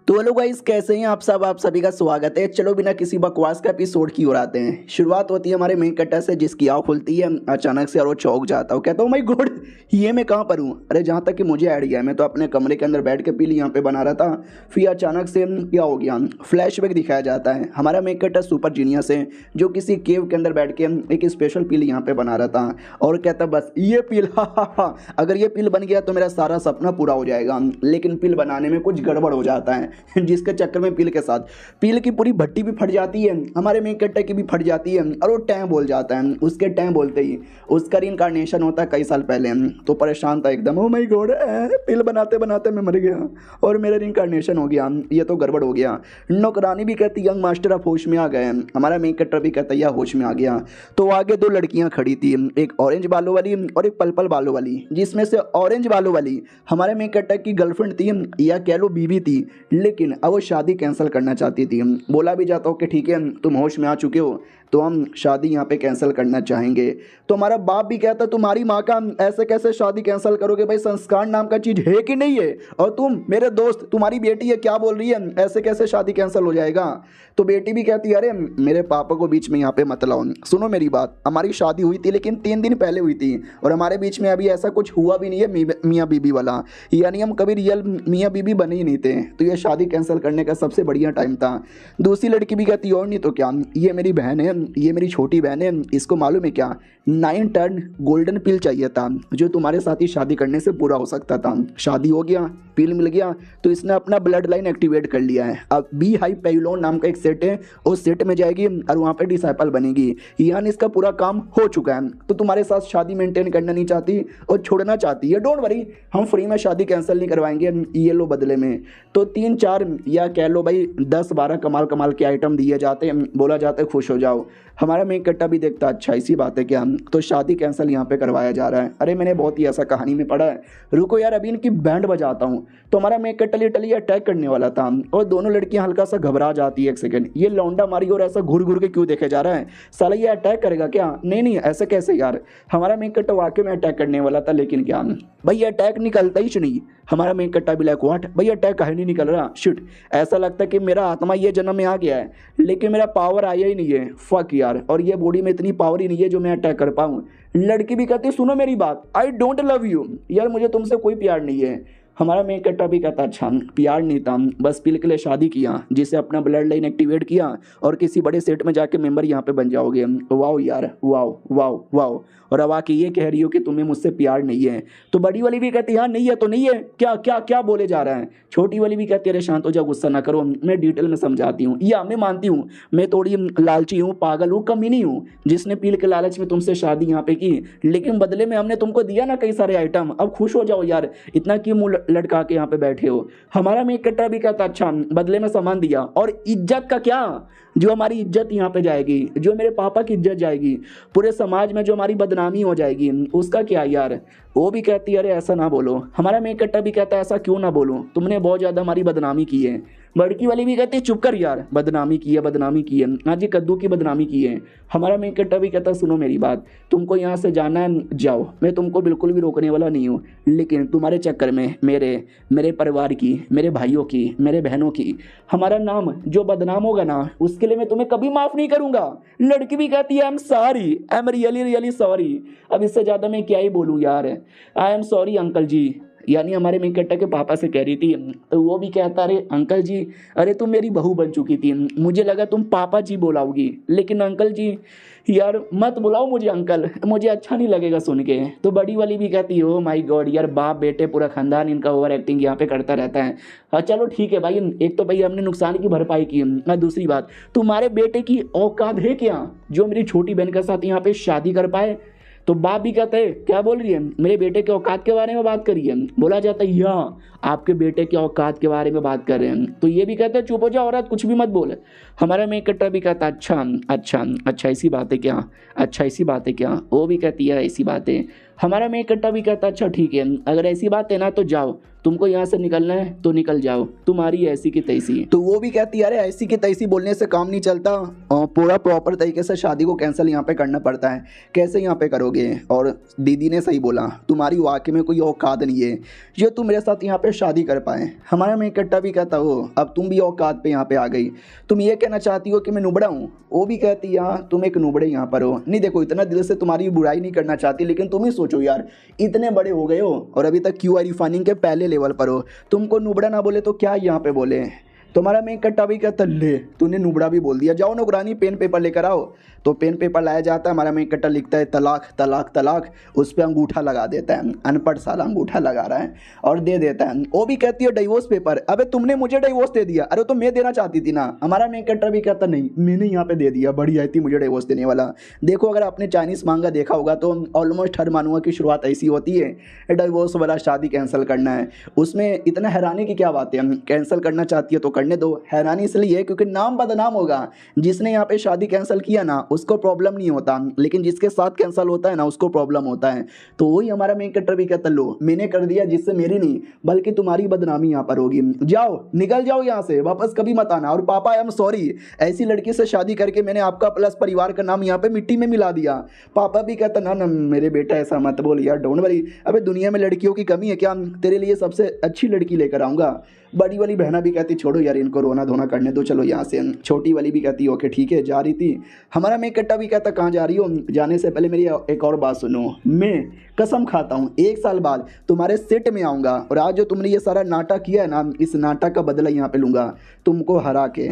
तो hello guys, कैसे हैं आप सब। आप सभी का स्वागत है। चलो बिना किसी बकवास का एपिसोड की ओर आते हैं। शुरुआत होती है हमारे मेन कट्टा से, जिसकी आँख खुलती है अचानक से और वो चौंक जाता हूँ। कहता हूँ माय गॉड, ये मैं कहाँ पर हूँ। अरे जहाँ तक कि मुझे आइडिया है, मैं तो अपने कमरे के अंदर बैठ के पीली यहाँ पे बना रहा था। फिर अचानक से क्या हो गया, फ्लैशबैक दिखाया जाता है। हमारा मेन कट्टा सुपर जीनियस है, जो किसी केव के अंदर बैठ के एक स्पेशल पील यहाँ पे बना रहा था और कहता बस ये पील हा अगर ये पील बन गया तो मेरा सारा सपना पूरा हो जाएगा। लेकिन पील बनाने में कुछ गड़बड़ हो जाता है, जिसके चक्कर में पील के साथ पील की पूरी भट्टी भी फट जाती है, हमारे मेन कट्टे की भी फट जाती है और वो टैं बोल जाता है। उसके टैं बोलते ही उसका रिइंकार्नेशन होता है कई साल पहले। तो परेशान था एकदम, ओ माय गॉड, पील बनाते बनाते मैं मर गया और मेरा रिइंकार्नेशन हो गया, ये तो गड़बड़ हो गया। नौकरानी भी कहती यंग मास्टर आप होश में आ गए। हमारा मेन कट्टर भी कहता यह होश में आ गया। तो आगे दो लड़कियां खड़ी थी, एक ऑरेंज बालों वाली और एक पर्पल बालों वाली, जिसमें से ऑरेंज बालों वाली हमारे मेन कट्टर की गर्लफ्रेंड थी या कह लो बीवी थी। लेकिन अब वो शादी कैंसिल करना चाहती थी। बोला भी जाता हो कि ठीक है तुम होश में आ चुके हो तो हम शादी यहाँ पे कैंसिल करना चाहेंगे। तो हमारा बाप भी कहता तुम्हारी माँ का ऐसे कैसे शादी कैंसिल करोगे भाई, संस्कार नाम का चीज़ है कि नहीं है। और तुम मेरे दोस्त तुम्हारी बेटी है, क्या बोल रही है, ऐसे कैसे शादी कैंसिल हो जाएगा। तो बेटी भी कहती है अरे मेरे पापा को बीच में यहाँ पे मत लाओ, सुनो मेरी बात, हमारी शादी हुई थी लेकिन 3 दिन पहले हुई थी और हमारे बीच में अभी ऐसा कुछ हुआ भी नहीं है मियाँ बीबी वाला, यानी हम कभी रियल मियाँ बीबी बने ही नहीं थे। तो ये शादी कैंसिल करने का सबसे बढ़िया टाइम था। दूसरी लड़की भी कहती और नहीं तो क्या, ये मेरी बहन है, ये मेरी छोटी बहन है, इसको मालूम है क्या 9 टन गोल्डन पिल चाहिए था जो तुम्हारे साथ ही शादी करने से पूरा हो सकता था। शादी हो गया, पिल मिल गया, तो इसने अपना ब्लड लाइन एक्टिवेट कर लिया है। अब बी हाई पेलोन नाम का एक सेट है, उस सेट में जाएगी और वहाँ पे डिसाइपल बनेगी, यानी इसका पूरा काम हो चुका है। तो तुम्हारे साथ शादी मेंटेन करना नहीं चाहती और छोड़ना चाहती है, डोंट वरी, हम फ्री में शादी कैंसिल नहीं करवाएंगे, ये लो बदले में। तो 3-4 या कह लो भाई 10-12 कमाल कमाल के आइटम दिए जाते हैं, बोला जाता है खुश हो जाओ। हमारा मेन कट्टा भी देखता अच्छा इसी बात है क्या, तो शादी कैंसिल यहाँ पे करवाया जा रहा है। अरे मैंने बहुत ही ऐसा कहानी में पढ़ा है, रुको यार अभी इनकी बैंड बजाता हूँ। तो हमारा मेन कट्टा लिटरली अटैक करने वाला था और दोनों लड़कियां हल्का सा घबरा जाती है, एक सेकंड ये लौंडा मारी और ऐसा घूर घूर के क्यों देखे जा रहा है, साला ये अटैक करेगा क्या, नहीं नहीं ऐसे कैसे यार। हमारा मेन कट्टा वाकई में अटैक करने वाला था, लेकिन क्या भाई अटैक निकलता ही नहीं। हमारा मेन कट्टा भी लाइक व्हाट भाई अटैक कहीं नहीं निकल रहा, शिट, ऐसा लगता है कि मेरा आत्मा ये जन्म में आ गया है लेकिन मेरा पावर आया ही नहीं है, फक यार, और ये बॉडी में इतनी पावर ही नहीं है जो मैं अटैक कर पाऊँ। लड़की भी कहती सुनो मेरी बात, आई डोंट लव यू, यार मुझे तुमसे कोई प्यार नहीं है। हमारा मेन कट्टा भी कहता अच्छा प्यार नहीं था, बस पिल के लिए शादी किया जिसे अपना ब्लड लाइन एक्टिवेट किया और किसी बड़े सेट में जाके मेंबर यहाँ पे बन जाओगे। वाओ यार, वाओ वाओ वाओ। और अब आके ये कह रही हो कि तुम्हें मुझसे प्यार नहीं है। तो बड़ी वाली भी कहती है हाँ नहीं है तो नहीं है, क्या क्या क्या बोले जा रहा है। छोटी वाली भी कहती है अरे शांत हो जाओ, गुस्सा ना करो, मैं डिटेल में समझाती हूँ। या मैं मानती हूँ मैं थोड़ी लालची हूँ, पागल हूँ, कमीनी हूँ, जिसने पील के लालच में तुमसे शादी यहाँ पे की, लेकिन बदले में हमने तुमको दिया ना कई सारे आइटम, अब खुश हो जाओ यार, इतना क्यों मुंह लटका के यहाँ पे बैठे हो। हमारा मेन कट्टा भी कहता अच्छा बदले में सामान दिया और इज्जत का क्या, जो हमारी इज्जत यहाँ पे जाएगी, जो मेरे पापा की इज्जत जाएगी, पूरे समाज में जो हमारी बदनामी हो जाएगी, उसका क्या यार। वो भी कहती है अरे ऐसा ना बोलो। हमारा मेन कट्टा भी कहता है ऐसा क्यों ना बोलो, तुमने बहुत ज़्यादा हमारी बदनामी की है। लड़की वाली भी कहती है चुप कर यार, बदनामी की है, बदनामी की है, आज ये कद्दू की बदनामी की है। हमारा मेन कट्टा भी कहता है सुनो मेरी बात, तुमको यहाँ से जाना है जाओ, मैं तुमको बिल्कुल भी रोकने वाला नहीं हूँ, लेकिन तुम्हारे चक्कर में मेरे परिवार की, मेरे भाइयों की, मेरे बहनों की, हमारा नाम जो बदनाम होगा ना, उसके लिए मैं तुम्हें कभी माफ़ नहीं करूँगा। लड़की भी कहती है I am sorry, I am really really sorry. अब इससे ज़्यादा मैं क्या ही बोलूँ यार, आई एम सॉरी अंकल जी, यानी हमारे मेन कट्टा के पापा से कह रही थी। तो वो भी कहता अरे अंकल जी, अरे तुम मेरी बहू बन चुकी थी, मुझे लगा तुम पापा जी बोलाओगी, लेकिन अंकल जी यार मत बुलाओ मुझे अंकल, मुझे अच्छा नहीं लगेगा सुन के। तो बड़ी वाली भी कहती हो माय गॉड यार, बाप बेटे पूरा खानदान इनका ओवर एक्टिंग यहाँ पे करता रहता है। हाँ चलो ठीक है भाई, एक तो भाई हमने नुकसान की भरपाई की, दूसरी बात तुम्हारे बेटे की औकात है क्या जो मेरी छोटी बहन के साथ यहाँ पे शादी कर पाए। तो बाप भी कहते हैं क्या बोल रही है, मेरे बेटे के औकात के बारे में बात करिए। बोला जाता है या आपके बेटे के औकात के बारे में बात कर रहे हैं। तो ये भी कहते हैं चुप हो जाओ औरत, कुछ भी मत बोल। हमारा मेन कट्टा भी कहता अच्छा अच्छा अच्छा ऐसी बात है क्या, अच्छा ऐसी बात है क्या। वो भी कहती है ऐसी बात है। हमारा मेन कट्टा भी कहता अच्छा ठीक है, अगर ऐसी बात है ना तो जाओ, तुमको यहाँ से निकलना है तो निकल जाओ, तुम्हारी ऐसी की तैसी है। तो वो भी कहती है अरे ऐसी की तैसी बोलने से काम नहीं चलता, पूरा प्रॉपर तरीके से शादी को कैंसिल यहाँ पे करना पड़ता है, कैसे यहाँ पे करोगे। और दीदी ने सही बोला, तुम्हारी वाकई में कोई औकात नहीं है जो तुम मेरे साथ यहाँ पे शादी कर पाए। हमारा मेन कट्टा भी कहता हो अब तुम भी औकात पे यहाँ पे आ गई, तुम ये कहना चाहती हो कि मैं नुबड़ा हूँ। वो भी कहती है हाँ तुम एक नुबड़े यहाँ पर हो। नहीं देखो इतना दिल से तुम्हारी बुराई नहीं करना चाहती, लेकिन तुम ही सोचो यार, इतने बड़े हो गए हो और अभी तक क्यूआर रिफाइनिंग के पहले लेवल पर हो, तुमको नुबड़ा ना बोले तो क्या यहाँ पे बोले। तुम्हारा मेन कट्टा भी कहता ले तूने नुबड़ा भी बोल दिया, जाओ नौकरानी पेन पेपर लेकर आओ। तो पेन पेपर लाया जाता है, हमारा मेन कट्टा लिखता है तलाक तलाक तलाक, उस पर अंगूठा लगा देता है, अनपढ़ साला अंगूठा लगा रहा है और दे देता है। वो भी कहती है डिवोर्स पेपर, अबे तुमने मुझे डिवोर्स दे दिया, अरे तो मैं देना चाहती थी ना। हमारा मेन कट्टा भी कहता नहीं मैंने यहाँ पे दे दिया, बड़ी आई थी मुझे डिवोर्स देने वाला। देखो अगर आपने चाइनीज़ मांगा देखा होगा तो ऑलमोस्ट हर मानुआ की शुरुआत ऐसी होती है, डिवोर्स वाला शादी कैंसिल करना है। उसमें इतना हैरानी की क्या बात है, कैंसिल करना चाहती है तो करने दो। हैरानी इसलिए है क्योंकि नाम बदनाम होगा, जिसने यहाँ पे शादी कैंसिल किया ना उसको प्रॉब्लम नहीं होता, लेकिन जिसके साथ कैंसिल होता है ना उसको प्रॉब्लम होता है। तो वही हमारा मेन कट्टर भी कहता लो मैंने कर दिया, जिससे मेरी नहीं बल्कि तुम्हारी बदनामी यहाँ पर होगी, जाओ निकल जाओ यहाँ से, वापस कभी मत आना। और पापा आई एम सॉरी, ऐसी लड़की से शादी करके मैंने आपका प्लस परिवार का नाम यहाँ पे मिट्टी में मिला दिया। पापा भी कहता ना ना मेरे बेटा ऐसा मत बोल यार, डोंट वरी, अबे दुनिया में लड़कियों की कमी है क्या, तेरे लिए सबसे अच्छी लड़की लेकर आऊँगा। बड़ी वाली बहना भी कहती छोड़ो यार इनको रोना धोना करने दो, चलो यहाँ से। छोटी वाली भी कहती ओके ठीक है, जा रही थी। हमारा मेन कट्टा भी कहता कहाँ जा रही हो, जाने से पहले मेरी एक और बात सुनो, मैं कसम खाता हूँ 1 साल बाद तुम्हारे सेट में आऊँगा और आज जो तुमने ये सारा नाटक किया है ना, इस नाटक का बदला यहाँ पे लूँगा, तुमको हरा के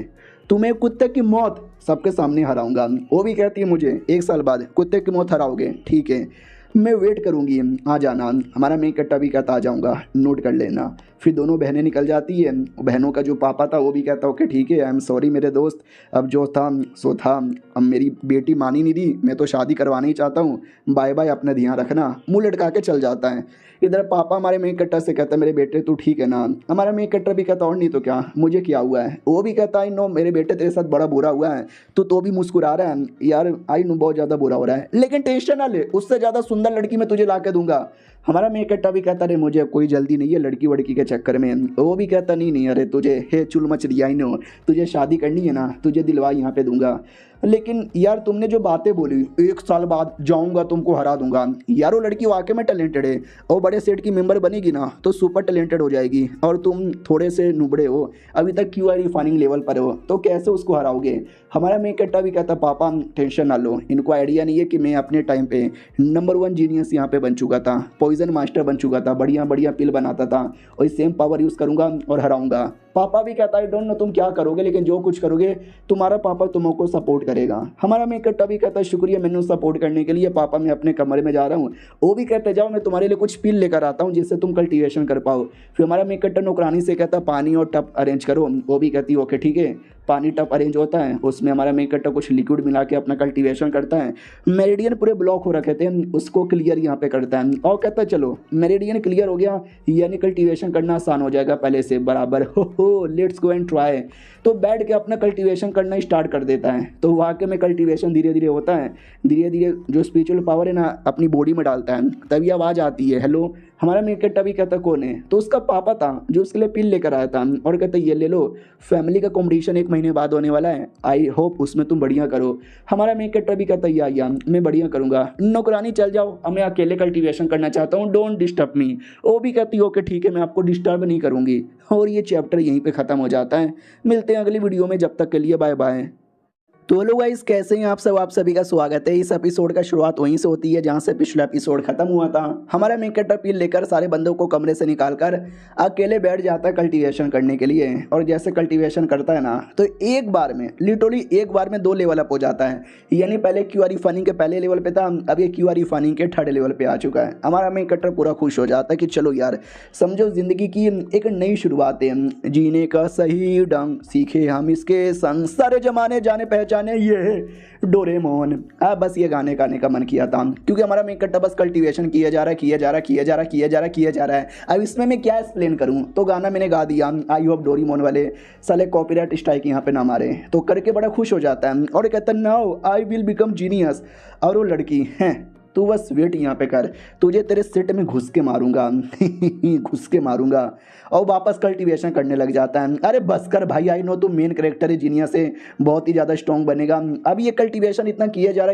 तुम्हें कुत्ते की मौत सबके सामने हराऊंगा। वो भी कहती है मुझे 1 साल बाद कुत्ते की मौत हराओगे, ठीक है मैं वेट करूंगी, आ जाना। हमारा मेन कट्टा भी कहता आ जाऊंगा, नोट कर लेना। फिर दोनों बहनें निकल जाती है। बहनों का जो पापा था वो भी कहता ओके ठीक है, आई एम सॉरी मेरे दोस्त, अब जो था सो था, अब मेरी बेटी मानी नहीं दी, मैं तो शादी करवाना ही चाहता हूँ, बाय बाय, अपना ध्यान रखना। मुँह लटका के चल जाता है। इधर पापा हमारे मेन कट्टा से कहता है मेरे बेटे तू ठीक है ना। हमारा मेन कट्टा भी कहता और नहीं तो क्या, मुझे क्या हुआ है। वो भी कहता आई नो मेरे बेटे तेरे साथ बड़ा बुरा हुआ है, तो भी मुस्कुरा रहा है यार, आई नो बहुत ज़्यादा बुरा हो रहा है, लेकिन टेंशन ना ले, उससे ज़्यादा सुंदर लड़की मैं तुझे ला के दूंगा। हमारा मेन कट्टा भी कहता अरे मुझे कोई जल्दी नहीं है लड़की वड़की के चक्कर में। वो भी कहता नहीं नहीं अरे तुझे हे चुल मच रिया नो, तुझे शादी करनी है ना, तुझे दिलवा यहाँ पे दूंगा। लेकिन यार तुमने जो बातें बोली 1 साल बाद जाऊंगा तुमको हरा दूंगा, यार वो लड़की वाकई में टैलेंटेड है और बड़े सेट की मेंबर बनेगी ना तो सुपर टैलेंटेड हो जाएगी, और तुम थोड़े से नुबड़े हो, अभी तक क्यूआर रिफाइनिंग लेवल पर हो, तो कैसे उसको हराओगे। हमारा मेन कट्टा भी कहता पापा टेंशन ना लो, इनको आइडिया नहीं है कि मैं अपने टाइम पे नंबर 1 जीनियस यहाँ पे बन चुका था, पॉइजन मास्टर बन चुका था, बढ़िया बढ़िया पिल बनाता था, और सेम पावर यूज़ करूँगा और हराऊंगा। पापा भी कहता है डोंट नो तुम क्या करोगे, लेकिन जो कुछ करोगे तुम्हारा पापा तुमको सपोर्ट करेगा। हमारा मेन कट्टा भी कहता है शुक्रिया मैंने सपोर्ट करने के लिए, पापा मैं अपने कमरे में जा रहा हूँ। वो भी कहते जाओ मैं तुम्हारे लिए कुछ पिल लेकर आता हूँ जिससे तुम कल्टीवेशन कर पाओ। फिर हमारा मेन कट्टा नौकरानी से कहता पानी और टब अरेंज करो। वो भी कहती ओके ठीक है, पानी टब अरेंज होता है, उसमें हमारा मेन कट्टा कुछ लिक्विड मिला के अपना कल्टीवेशन करता है। मेरिडियन पूरे ब्लॉक हो रखे थे, उसको क्लियर यहाँ पे करता है और कहता है चलो मेरिडियन क्लियर हो गया, यानी कल्टीवेशन करना आसान हो जाएगा पहले से बराबर, हो लेट्स गो एंड ट्राई। तो बैठ के अपना कल्टीवेशन करना स्टार्ट कर देता है। तो वाकई में कल्टीवेशन धीरे धीरे होता है, धीरे धीरे जो स्पिरिचुअल पावर है ना अपनी बॉडी में डालता है, तभी आवाज़ आती है हेलो। हमारा मेन कट्टा भी कहता कौन है, तो उसका पापा था जो उसके लिए पिल लेकर आया था, और कहता ये ले लो, फैमिली का कॉम्पिटिशन 1 महीने बाद होने वाला है, आई होप उसमें तुम बढ़िया करो। हमारा मेन कट्टा भी कहता या मैं बढ़िया करूँगा, नौकरानी चल जाओ, अब मैं अकेले कल्टीवेशन करना चाहता हूँ, डोंट डिस्टर्ब मी। वो भी कहती ओके ठीक है मैं आपको डिस्टर्ब नहीं करूँगी। और ये चैप्टर यहीं पे ख़त्म हो जाता है। मिलते हैं अगली वीडियो में, जब तक के लिए बाय बाय। तो हेलो गाइस कैसे हैं आप सब, आप सभी का स्वागत है। इस एपिसोड का शुरुआत वहीं से होती है जहां से पिछला एपिसोड खत्म हुआ था। हमारा मेन कट्टा पिल लेकर सारे बंदों को कमरे से निकालकर अकेले बैठ जाता है कल्टीवेशन करने के लिए, और जैसे कल्टीवेशन करता है ना तो एक बार में लिटरली 1 बार में 2 लेवल अप हो जाता है। यानी पहले क्यूआर रिफाइनिंग के पहले लेवल पे था, अब ये क्यूआर रिफाइनिंग के 3rd लेवल पे आ चुका है। हमारा मेन कट्टा पूरा खुश हो जाता है कि चलो यार समझो जिंदगी की एक नई शुरुआत है, जीने का सही ढंग सीखे हम इसके संग, सारे जमाने जाने पहचाने ये डोरेमोन। अब बस ये गाने गाने का मन किया था, क्योंकि हमारा मेन कट्टा बस कल्टीवेशन किया जा रहा है। अब इसमें मैं क्या एक्सप्लेन करूं, तो गाना मैंने गा दिया, आई होप डोरेमोन वाले साले कॉपीराइट स्ट्राइक यहाँ पे ना मारे। तो करके बड़ा खुश हो जाता है और कहता है now I will become genius. और वो लड़की है तू बस वेट यहाँ पे कर, तुझे तेरे सिट में घुस के मारूंगा घुस के मारूंगा। और वापस कल्टीवेशन करने लग जाता है। अरे बस कर भाई, आई नो तू मेन करेक्टर है जीनियस से, बहुत ही ज़्यादा स्ट्रॉन्ग बनेगा। अब ये कल्टीवेशन इतना किया जा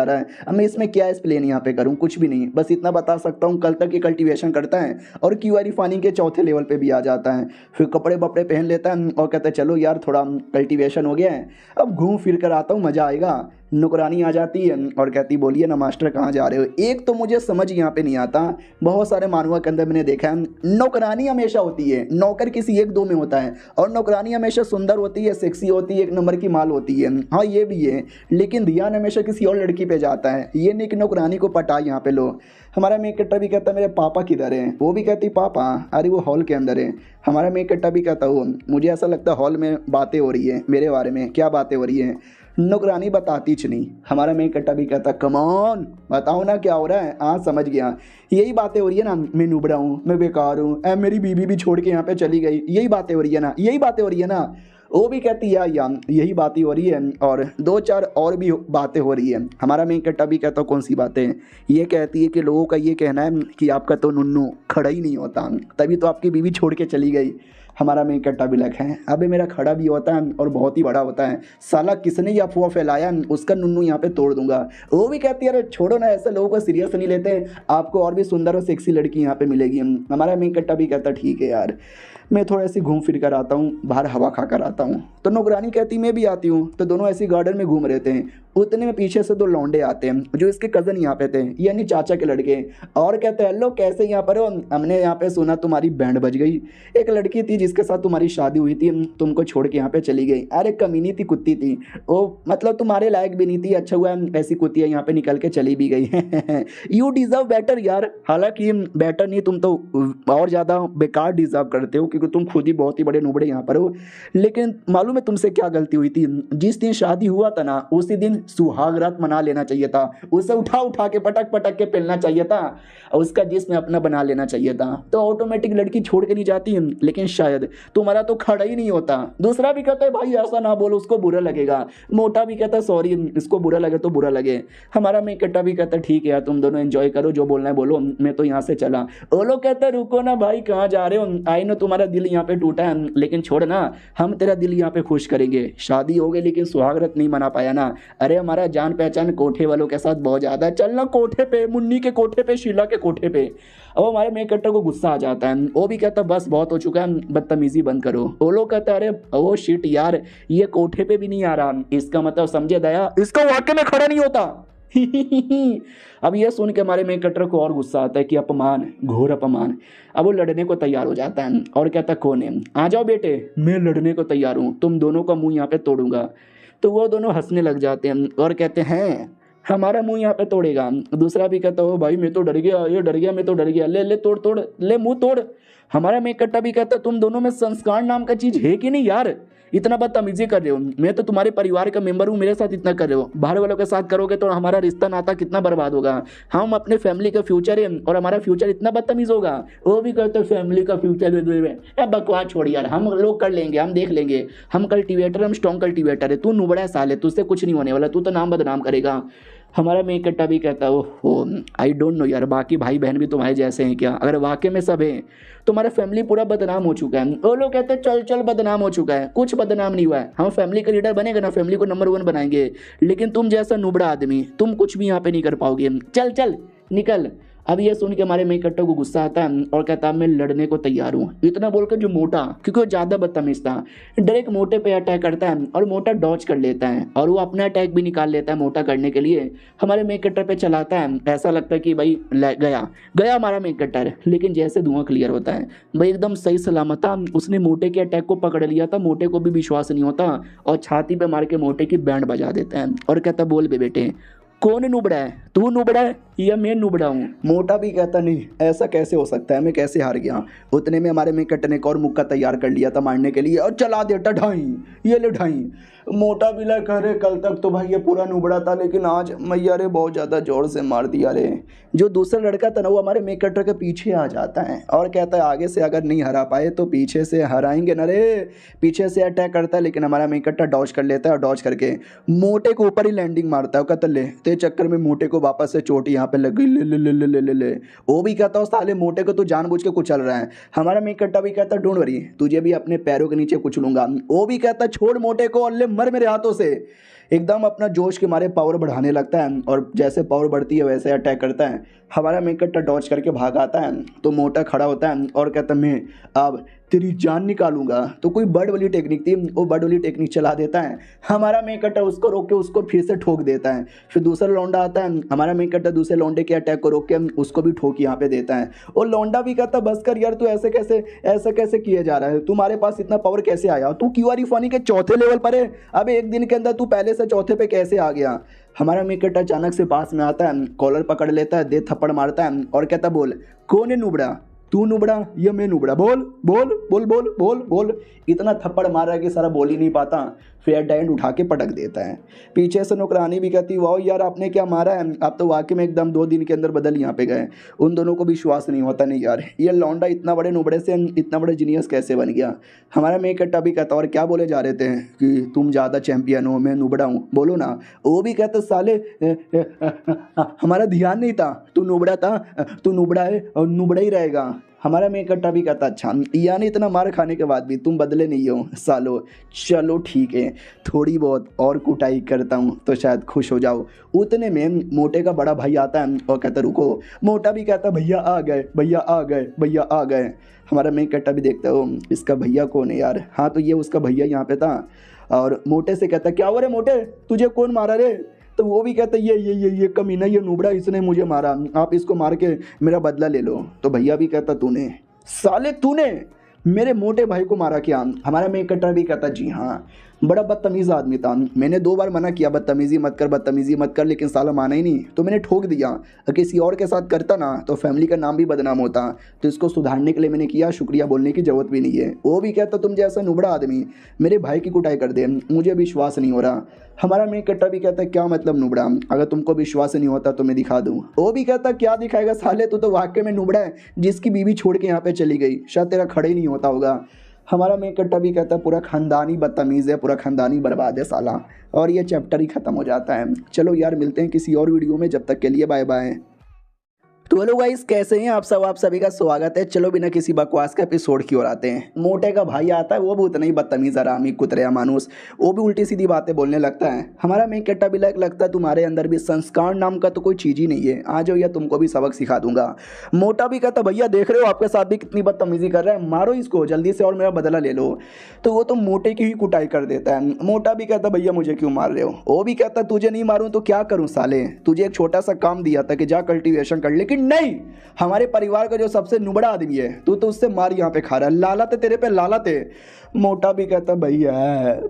रहा है। अब मैं इसमें क्या एक्सप्लेन यहाँ पे करूँ, कुछ भी नहीं, बस इतना बता सकता हूँ कल तक ये कल्टीवेशन करता है और क्यूआरी फार्मिंग के चौथे लेवल पे भी आ जाता है। फिर कपड़े वपड़े पहन लेता है और कहता है चलो यार थोड़ा कल्टीवेशन हो गया है, अब घूम फिर कर आता हूँ, मज़ा आएगा। नौकरानी आ जाती है और कहती बोलिए ना मास्टर कहाँ जा रहे हो। एक तो मुझे समझ यहाँ पे नहीं आता, बहुत सारे मानवा के अंदर मैंने देखा है नौकरानी हमेशा होती है, नौकर किसी एक दो में होता है, और नौकरानी हमेशा सुंदर होती है, सेक्सी होती है, एक नंबर की माल होती है। हाँ ये भी है, लेकिन ध्यान हमेशा किसी और लड़की पे जाता है। ये नहीं कि नौकरानी को पटा यहाँ पे लो। हमारा मेक कट्टा भी कहता है मेरे पापा किधर है, वो भी कहती पापा, अरे वो हॉल के अंदर है। हमारा मेक कट्टा भी कहता हूँ मुझे ऐसा लगता है हॉल में बातें हो रही है मेरे बारे में। क्या बातें हो रही है? नौकरानी बताती नहीं। हमारा मेक कट्टा भी कहता कमॉन बताओ ना क्या हो रहा है। हाँ समझ गया, यही बातें हो रही है ना, मैं नुबड़ा हूँ, मैं बेकार हूँ, मेरी बीबी भी छोड़ के यहाँ पे चली गई, यही बातें हो रही है ना, यही बातें हो रही है ना। वो भी कहती है या यही बातें हो रही है, और दो चार और भी बातें हो रही है। हमारा मेन कट्टा भी कहता कौन सी बातें? ये कहती है कि लोगों का ये कहना है कि आपका तो नुन्नू खड़ा ही नहीं होता, तभी तो आपकी बीवी छोड़ के चली गई। हमारा मेन कट्टा भी लगा है अबे मेरा खड़ा भी होता है और बहुत ही बड़ा होता है, साला किसने ये अफवाह फैलाया, उसका नुन्नू यहाँ पे तोड़ दूंगा। वो भी कहती है अरे छोड़ो ना, ऐसे लोगों को सीरियस नहीं लेते, आपको और भी सुंदर और सेक्सी लड़की यहाँ पे मिलेगी। हमारा मेन कट्टा भी कहता ठीक है यार, मैं थोड़ा ऐसे घूम फिर कर आता हूँ, बाहर हवा खा कर आता हूँ। तो नौकरानी कहती मैं भी आती हूँ। तो दोनों ऐसे गार्डन में घूम रहे थे, उतने में पीछे से दो लौंडे आते हैं जो इसके कज़न यहाँ पे थे, यानी चाचा के लड़के, और कहते हैं हेलो कैसे यहाँ पर हो, हमने यहाँ पे सुना तुम्हारी बैंड बज गई, एक लड़की थी जिसके साथ तुम्हारी शादी हुई थी, तुमको छोड़ के यहाँ पे चली गई। अरे कमीनी थी, कुत्ती थी वो, मतलब तुम्हारे लायक भी नहीं थी, अच्छा हुआ ऐसी कुत्तियाँ यहाँ पे निकल के चली भी गई यू डिज़र्व बेटर यार। हालांकि बेटर नहीं, तुम तो और ज़्यादा बेकार डिज़र्व करते हो क्योंकि तुम खुद ही बहुत ही बड़े नुबड़े यहाँ पर हो। लेकिन मालूम है तुमसे क्या गलती हुई थी? जिस दिन शादी हुआ था ना उसी दिन सुहाग रात मना लेना चाहिए था, उसे उठा उठा के पटक पटक के पहनना चाहिए था और उसका जिस्म अपना बना लेना चाहिए था, तो ऑटोमेटिक लड़की छोड़ के नहीं जाती। लेकिन शायद तुम्हारा तो खड़ा ही नहीं होता। दूसरा भी कहता है भाई ऐसा ना बोलो, उसको बुरा लगेगा। मोटा भी कहता है सॉरी, इसको बुरा लगे तो बुरा लगे। हमारा मेक कट्टा भी कहता है ठीक है यार, तुम दोनों एंजॉय करो, जो बोलना है बोलो, मैं तो यहाँ से चला। वो लोग कहते हैं रुको ना भाई, कहाँ जा रहे हो? आई नो तुम्हारा दिल यहाँ पे टूटा है, लेकिन छोड़ ना, हम तेरा दिल यहाँ पे खुश करेंगे। शादी हो गई लेकिन सुहागरात नहीं मना पाया ना। अरे हमारा जान पहचान कोठे वालों के साथ बहुत ज्यादा है, चलना कोठे पे, मुन्नी के कोठे पे, शीला के कोठे पे। अब हमारे मेक कट्टर को गुस्सा आ जाता है, वो भी कहता बस बहुत हो चुका है, बदतमीजी बंद करो। वो लोग कहते अरे ओ शिट यार, ये कोठे पे भी नहीं आ रहा, इसका मतलब समझे दया, इसका वाकई में खड़ा नहीं होता अब ये सुन के हमारे मेक कट्टर को और गुस्सा आता है कि अपमान, घोर अपमान। अब वो लड़ने को तैयार हो जाता है और कहता कौन है? आ जाओ बेटे, मैं लड़ने को तैयार हूँ, तुम दोनों का मुंह यहाँ पे तोड़ूंगा। तो वो दोनों हंसने लग जाते हैं और कहते हैं हमारा मुंह यहाँ पे तोड़ेगा। दूसरा भी कहता हो भाई मैं तो डर गया, ये डर गया, मैं तो डर गया, ले ले तोड़ तोड़, ले मुंह तोड़। हमारा मेक कट्टा भी कहता तुम दोनों में संस्कार नाम का चीज है कि नहीं यार, इतना बदतमीजी कर रहे हो, मैं तो तुम्हारे परिवार का मेंबर हूँ, मेरे साथ इतना कर रहे हो, बाहर वालों के साथ करोगे तो हमारा रिश्ता नाता कितना बर्बाद होगा। हम अपने फैमिली का फ्यूचर है और हमारा फ्यूचर इतना बदतमीज होगा। वो भी कहते फैमिली का फ्यूचर है, बकवास छोड़ यार, हम लोग कर लेंगे, हम देख लेंगे, हम कल्टीवेटर, हम स्ट्रॉन्ग कल्टीवेटर है, तू नुबड़ा साल है, तुझसे कुछ नहीं होने वाला, तू तो नाम बदनाम करेगा। हमारा मेक कट्टा भी कहता हो आई डोंट नो यार, बाकी भाई बहन भी तुम्हारे जैसे हैं क्या? अगर वाकई में सब है तुम्हारा फैमिली पूरा बदनाम हो चुका है। वो लोग कहते हैं चल चल बदनाम हो चुका है, कुछ बदनाम नहीं हुआ है, हम फैमिली का लीडर बनेगा ना, फैमिली को नंबर 1 बनाएंगे, लेकिन तुम जैसा नुबड़ा आदमी तुम कुछ भी यहाँ पे नहीं कर पाओगे, चल चल निकल। अब ये सुन के हमारे मेक कट्टा को गुस्सा आता है और कहता है मैं लड़ने को तैयार हूँ। इतना बोलकर जो मोटा, क्योंकि वो ज़्यादा बदतमीज था, डायरेक्ट मोटे पे अटैक करता है और मोटा डॉज कर लेता है और वो अपना अटैक भी निकाल लेता है मोटा करने के लिए। हमारे मेक कट्टर पे चलाता है, ऐसा लगता है कि भाई गया गया हमारा मेक कट्टर, लेकिन जैसे धुआं क्लियर होता है भाई एकदम सही सलामत था। उसने मोटे के अटैक को पकड़ लिया था, मोटे को भी विश्वास नहीं होता और छाती पे मार के मोटे की बैंड बजा देता है और कहता बोल बे बेटे कौन नुबड़ा है, तू नुबड़ा है या मैं नुबड़ा हूँ? मोटा भी कहता नहीं ऐसा कैसे हो सकता है, मैं कैसे हार गया। उतने में हमारे मेक कट्टर ने एक और मुक्का तैयार कर लिया था मारने के लिए और चला देता ढाई, ये ले ढाई। मोटा भी लग रहे कल तक तो भाई ये पूरा नुबड़ा था, लेकिन आज मैया रे बहुत ज़्यादा जोर से मार दिया रे। जो दूसरा लड़का था ना वो हमारे मेक कट्टर के पीछे आ जाता है और कहता है आगे से अगर नहीं हरा पाए तो पीछे से हराएंगे ना रे। पीछे से अटैक करता है लेकिन हमारा मेक कट्टर डॉज कर लेता है और डॉज करके मोटे के ऊपर ही लैंडिंग मारता है। कहता ले तेरे चक्कर में मोटे को वापस से चोट यहाँ पे लग गई, ले ले ले ले ले ले ले। वो भी कहता हूँ साले मोटे को तो जानबूझ के कुचल रहा है। हमारा मेन कट्टा भी कहता डोंट वरी, तुझे भी अपने पैरों के नीचे कुचलूंगा। वो भी कहता छोड़ मोटे को, अल्ले मर मेरे हाथों से। एकदम अपना जोश के मारे पावर बढ़ाने लगता है और जैसे पावर बढ़ती है वैसे अटैक करता है। हमारा मेन कट्टा डॉज करके भाग आता है तो मोटा खड़ा होता है और कहता मैं अब तेरी जान निकालूंगा। तो कोई बर्ड वाली टेक्निक थी, वो बर्ड वाली टेक्निक चला देता है। हमारा मेन कट्टा उसको रोक के उसको फिर से ठोक देता है। फिर दूसरा लौंडा आता है, हमारा मेन कट्टा दूसरे लौंडे के अटैक को रोक के उसको भी ठोक यहाँ पे देता है। और लौंडा भी कहता बस कर यार, तू ऐसे कैसे किए जा रहा है, तुम्हारे पास इतना पावर कैसे आया, तू क्यूआर फनी के चौथे लेवल पर है, अब एक दिन के अंदर तू पहले से चौथे पे कैसे आ गया। हमारा मेन कट्टा अचानक से पास में आता है, कॉलर पकड़ लेता है, दे थप्पड़ मारता है और कहता बोल कौन है नुबड़ा, तू नुबड़ा या मैं नुबड़ा, बोल बोल बोल बोल बोल बोल। इतना थप्पड़ मार रहा है कि सारा बोल ही नहीं पाता। फिर डायन उठा के पटक देता है। पीछे से नौकरानी भी कहती वाह यार आपने क्या मारा है, आप तो वाकई में एकदम 2 दिन के अंदर बदल यहाँ पे गए। उन दोनों को विश्वास नहीं होता, नहीं यार ये लौंडा इतना बड़े नुबड़े से इतना बड़े जीनियस कैसे बन गया। हमारा मेन कट्टा भी कहता और क्या बोले जा रहे थे कि तुम ज़्यादा चैंपियन हो, मैं नुबड़ा हूँ, बोलो ना। वो भी कहता साले हमारा ध्यान नहीं था, तू नुबड़ा था, तू नुबड़ा है और नुबड़ा ही रहेगा। हमारा मेन कट्टा भी कहता अच्छा यानी इतना मार खाने के बाद भी तुम बदले नहीं हो सालो, चलो ठीक है थोड़ी बहुत और कुटाई करता हूँ तो शायद खुश हो जाओ। उतने में मोटे का बड़ा भाई आता है और कहता रुको। मोटा भी कहता भैया आ गए, भैया आ गए, भैया आ गए। हमारा मेन कट्टा भी देखता हो इसका भैया कौन है यार, हाँ तो ये उसका भैया यहाँ पे था। और मोटे से कहता क्या हो रे मोटे, तुझे कौन मारा रे। तो वो भी कहता ये कमीना, ये नुबड़ा, इसने मुझे मारा, आप इसको मार के मेरा बदला ले लो। तो भैया भी कहता तूने साले तूने मेरे मोटे भाई को मारा क्या। हमारा मेन कट्टा भी कहता जी हाँ, बड़ा बदतमीज़ आदमी था, मैंने 2 बार मना किया बदतमीज़ी मत कर, बदतमीज़ी मत कर, लेकिन साला माना ही नहीं तो मैंने ठोक दिया। अगर किसी और के साथ करता ना तो फैमिली का नाम भी बदनाम होता, तो इसको सुधारने के लिए मैंने किया, शुक्रिया बोलने की ज़रूरत भी नहीं है। वो भी कहता तुम जैसा नुबड़ा आदमी मेरे भाई की कुटाई कर दे, मुझे विश्वास नहीं हो रहा। हमारा मेन कट्टा भी कहता क्या मतलब नुबड़ा, अगर तुमको विश्वास नहीं होता तो मैं दिखा दूँ। वो भी कहता क्या दिखाएगा साले, तू तो वाकई में नुबड़ा है जिसकी बीवी छोड़ के यहाँ पे चली गई, शायद तेरा खड़े ही नहीं होता होगा। हमारा मेन कट्टा भी कहता पूरा खानदानी बदतमीज़ है, पूरा खानदानी बर्बाद है साला। और ये चैप्टर ही ख़त्म हो जाता है। चलो यार मिलते हैं किसी और वीडियो में, जब तक के लिए बाय बाय। तो हेलो गाइस कैसे हैं आप सब, आप सभी का स्वागत है। चलो बिना किसी बकवास का एपिसोड की ओर आते हैं। मोटे का भाई आता है, वो भी उतना ही बदतमीज़ आरामी कुतरिया मानुस, वो भी उल्टी सीधी बातें बोलने लगता है। हमारा मेन कट्टा भी लगता है तुम्हारे अंदर भी संस्कार नाम का तो कोई चीज़ ही नहीं है, आ जाओ या तुमको भी सबक सिखा दूंगा। मोटा भी कहता भैया देख रहे हो आपके साथ भी कितनी बदतमीज़ी कर रहा है, मारो इसको जल्दी से और मेरा बदला ले लो। तो वो तो मोटे की ही कुटाई कर देता है। मोटा भी कहता भैया मुझे क्यों मार रहे हो। वो भी कहता तुझे नहीं मारूं तो क्या करूं साले, तुझे एक छोटा सा काम दिया था कि जा कल्टीवेशन कर, लेकिन नहीं, हमारे परिवार का जो सबसे नुबड़ा आदमी है तू तो उससे मार यहाँ पे खा रहा है, लाला थे तेरे पे लाला थे। मोटा भी कहता भैया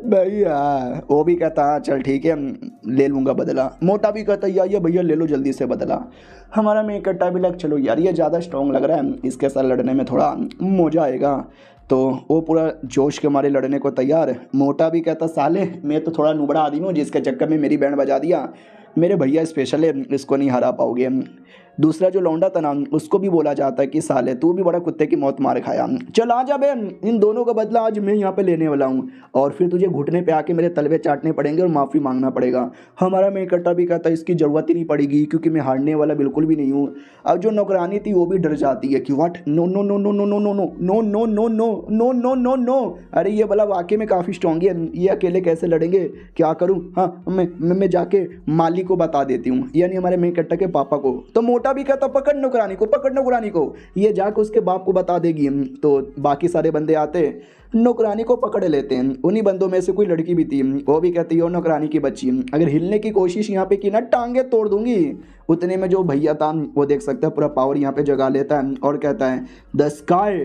भैया। वो भी कहता चल ठीक है ले लूँगा बदला। मोटा भी कहता ये भैया ले लो जल्दी से बदला। हमारा मेन कट्टा भी लग चलो यार ये ज़्यादा स्ट्रॉन्ग लग रहा है, इसके साथ लड़ने में थोड़ा मजा आएगा। तो वो पूरा जोश के मारे लड़ने को तैयार। मोटा भी कहता साले मैं तो थोड़ा नुबड़ा आदमी हूँ जिसके चक्कर में मेरी बैंड बजा दिया, मेरे भैया स्पेशल है, इसको नहीं हरा पाओगे। दूसरा जो लौंडा था ना उसको भी बोला जाता है कि साले तू भी बड़ा कुत्ते की मौत मार खाया, चल आ जा बे, इन दोनों का बदला आज मैं यहाँ पे लेने वाला हूँ और फिर तुझे घुटने पे आके मेरे तलवे चाटने पड़ेंगे और माफ़ी मांगना पड़ेगा। हमारा मेन कट्टा भी कहता है इसकी ज़रूरत ही नहीं पड़ेगी क्योंकि मैं हारने वाला बिल्कुल भी नहीं हूँ। अब जो नौकरानी थी वो भी डर जाती है कि what, no no no no no no no no no no no no no no no no, अरे ये वाला वाकई में काफ़ी स्ट्रॉन्ग है, ये अकेले कैसे लड़ेंगे, क्या करूँ। हाँ मैं जाके मालिक को बता देती हूँ, यानी हमारे मेन कट्टा के पापा को। तो मोटा भी कहता पकड़ नौकरानी को, पकड़ नौकरानी को, ये जाकर उसके बाप को बता देगी। तो बाकी सारे बंदे आते नौकरानी को पकड़ लेते हैं। उन्हीं बंदों में से कोई लड़की भी थी, वो भी कहती है नौकरानी की बच्ची अगर हिलने की कोशिश यहाँ पे की ना टांगे तोड़ दूंगी। उतने में जो भैया था वो देख सकता है पूरा पावर यहाँ पे जगा लेता है और कहता है the sky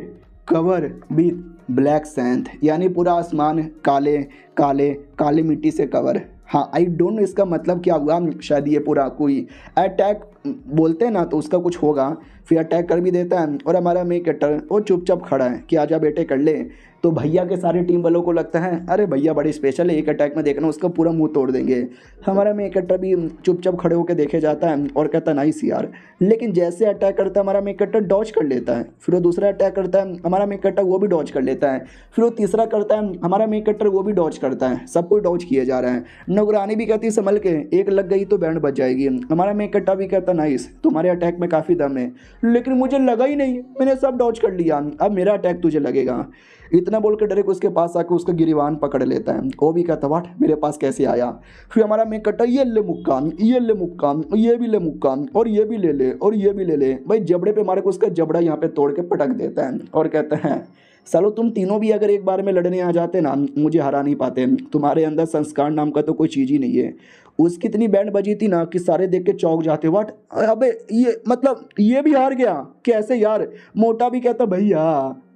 cover with black sand, यानी पूरा आसमान काले काले काली मिट्टी से कवर। हाँ आई डोंट नो इसका मतलब क्या हुआ, शायद ये पूरा कोई अटैक बोलते हैं ना तो उसका कुछ होगा, फिर अटैक कर भी देता है। और हमारा मेन कैरेक्टर वो चुपचाप खड़ा है कि आजा बेटे कर ले। तो भैया के सारे टीम वालों को लगता है अरे भैया बड़ी स्पेशल है, एक अटैक में देखना उसका पूरा मुंह तोड़ देंगे। हमारा मेन कैरेक्टर भी चुपचाप खड़े होकर देखे जाता है और कहता नाइस यार। लेकिन जैसे अटैक करता है हमारा मेन कैरेक्टर डॉज कर लेता है, फिर वो दूसरा अटैक करता है हमारा मेन कैरेक्टर वो भी डॉज कर लेता है, फिर वो तीसरा करता है हमारा मेन कैरेक्टर वो भी डॉज करता है। सब कोई डॉज किए जा रहा है। नौकरानी भी कहती है संभल के, एक लग गई तो बैंड बच जाएगी। हमारा मेन कैरेक्टर भी कहता नाइस तुम्हारे अटैक में काफ़ी दम है, लेकिन मुझे लगा ही नहीं, मैंने सब डॉज कर लिया, अब मेरा अटैक तुझे लगेगा। इतना बोल के डायरेक्ट उसके पास आके उसका गिरीवान पकड़ लेता है। वो भी कहता वाट मेरे पास कैसे आया। फिर हमारा मेन कैरेक्टर ये ले मुक्का, ये ले मुक्का, ये भी ले मुक्का, और ये भी ले ले, और ये भी ले ले। भाई जबड़े पे मारे को उसका जबड़ा यहाँ पे तोड़ के पटक देता है और कहते हैं सालो तुम तीनों भी अगर एक बार में लड़ने आ जाते ना मुझे हरा नहीं पाते, तुम्हारे अंदर संस्कार नाम का तो कोई चीज़ ही नहीं है। उसकी इतनी बैंड बजी थी ना कि सारे देख के चौंक जाते, व्हाट अबे ये मतलब ये भी हार गया कैसे यार। मोटा भी कहता भैया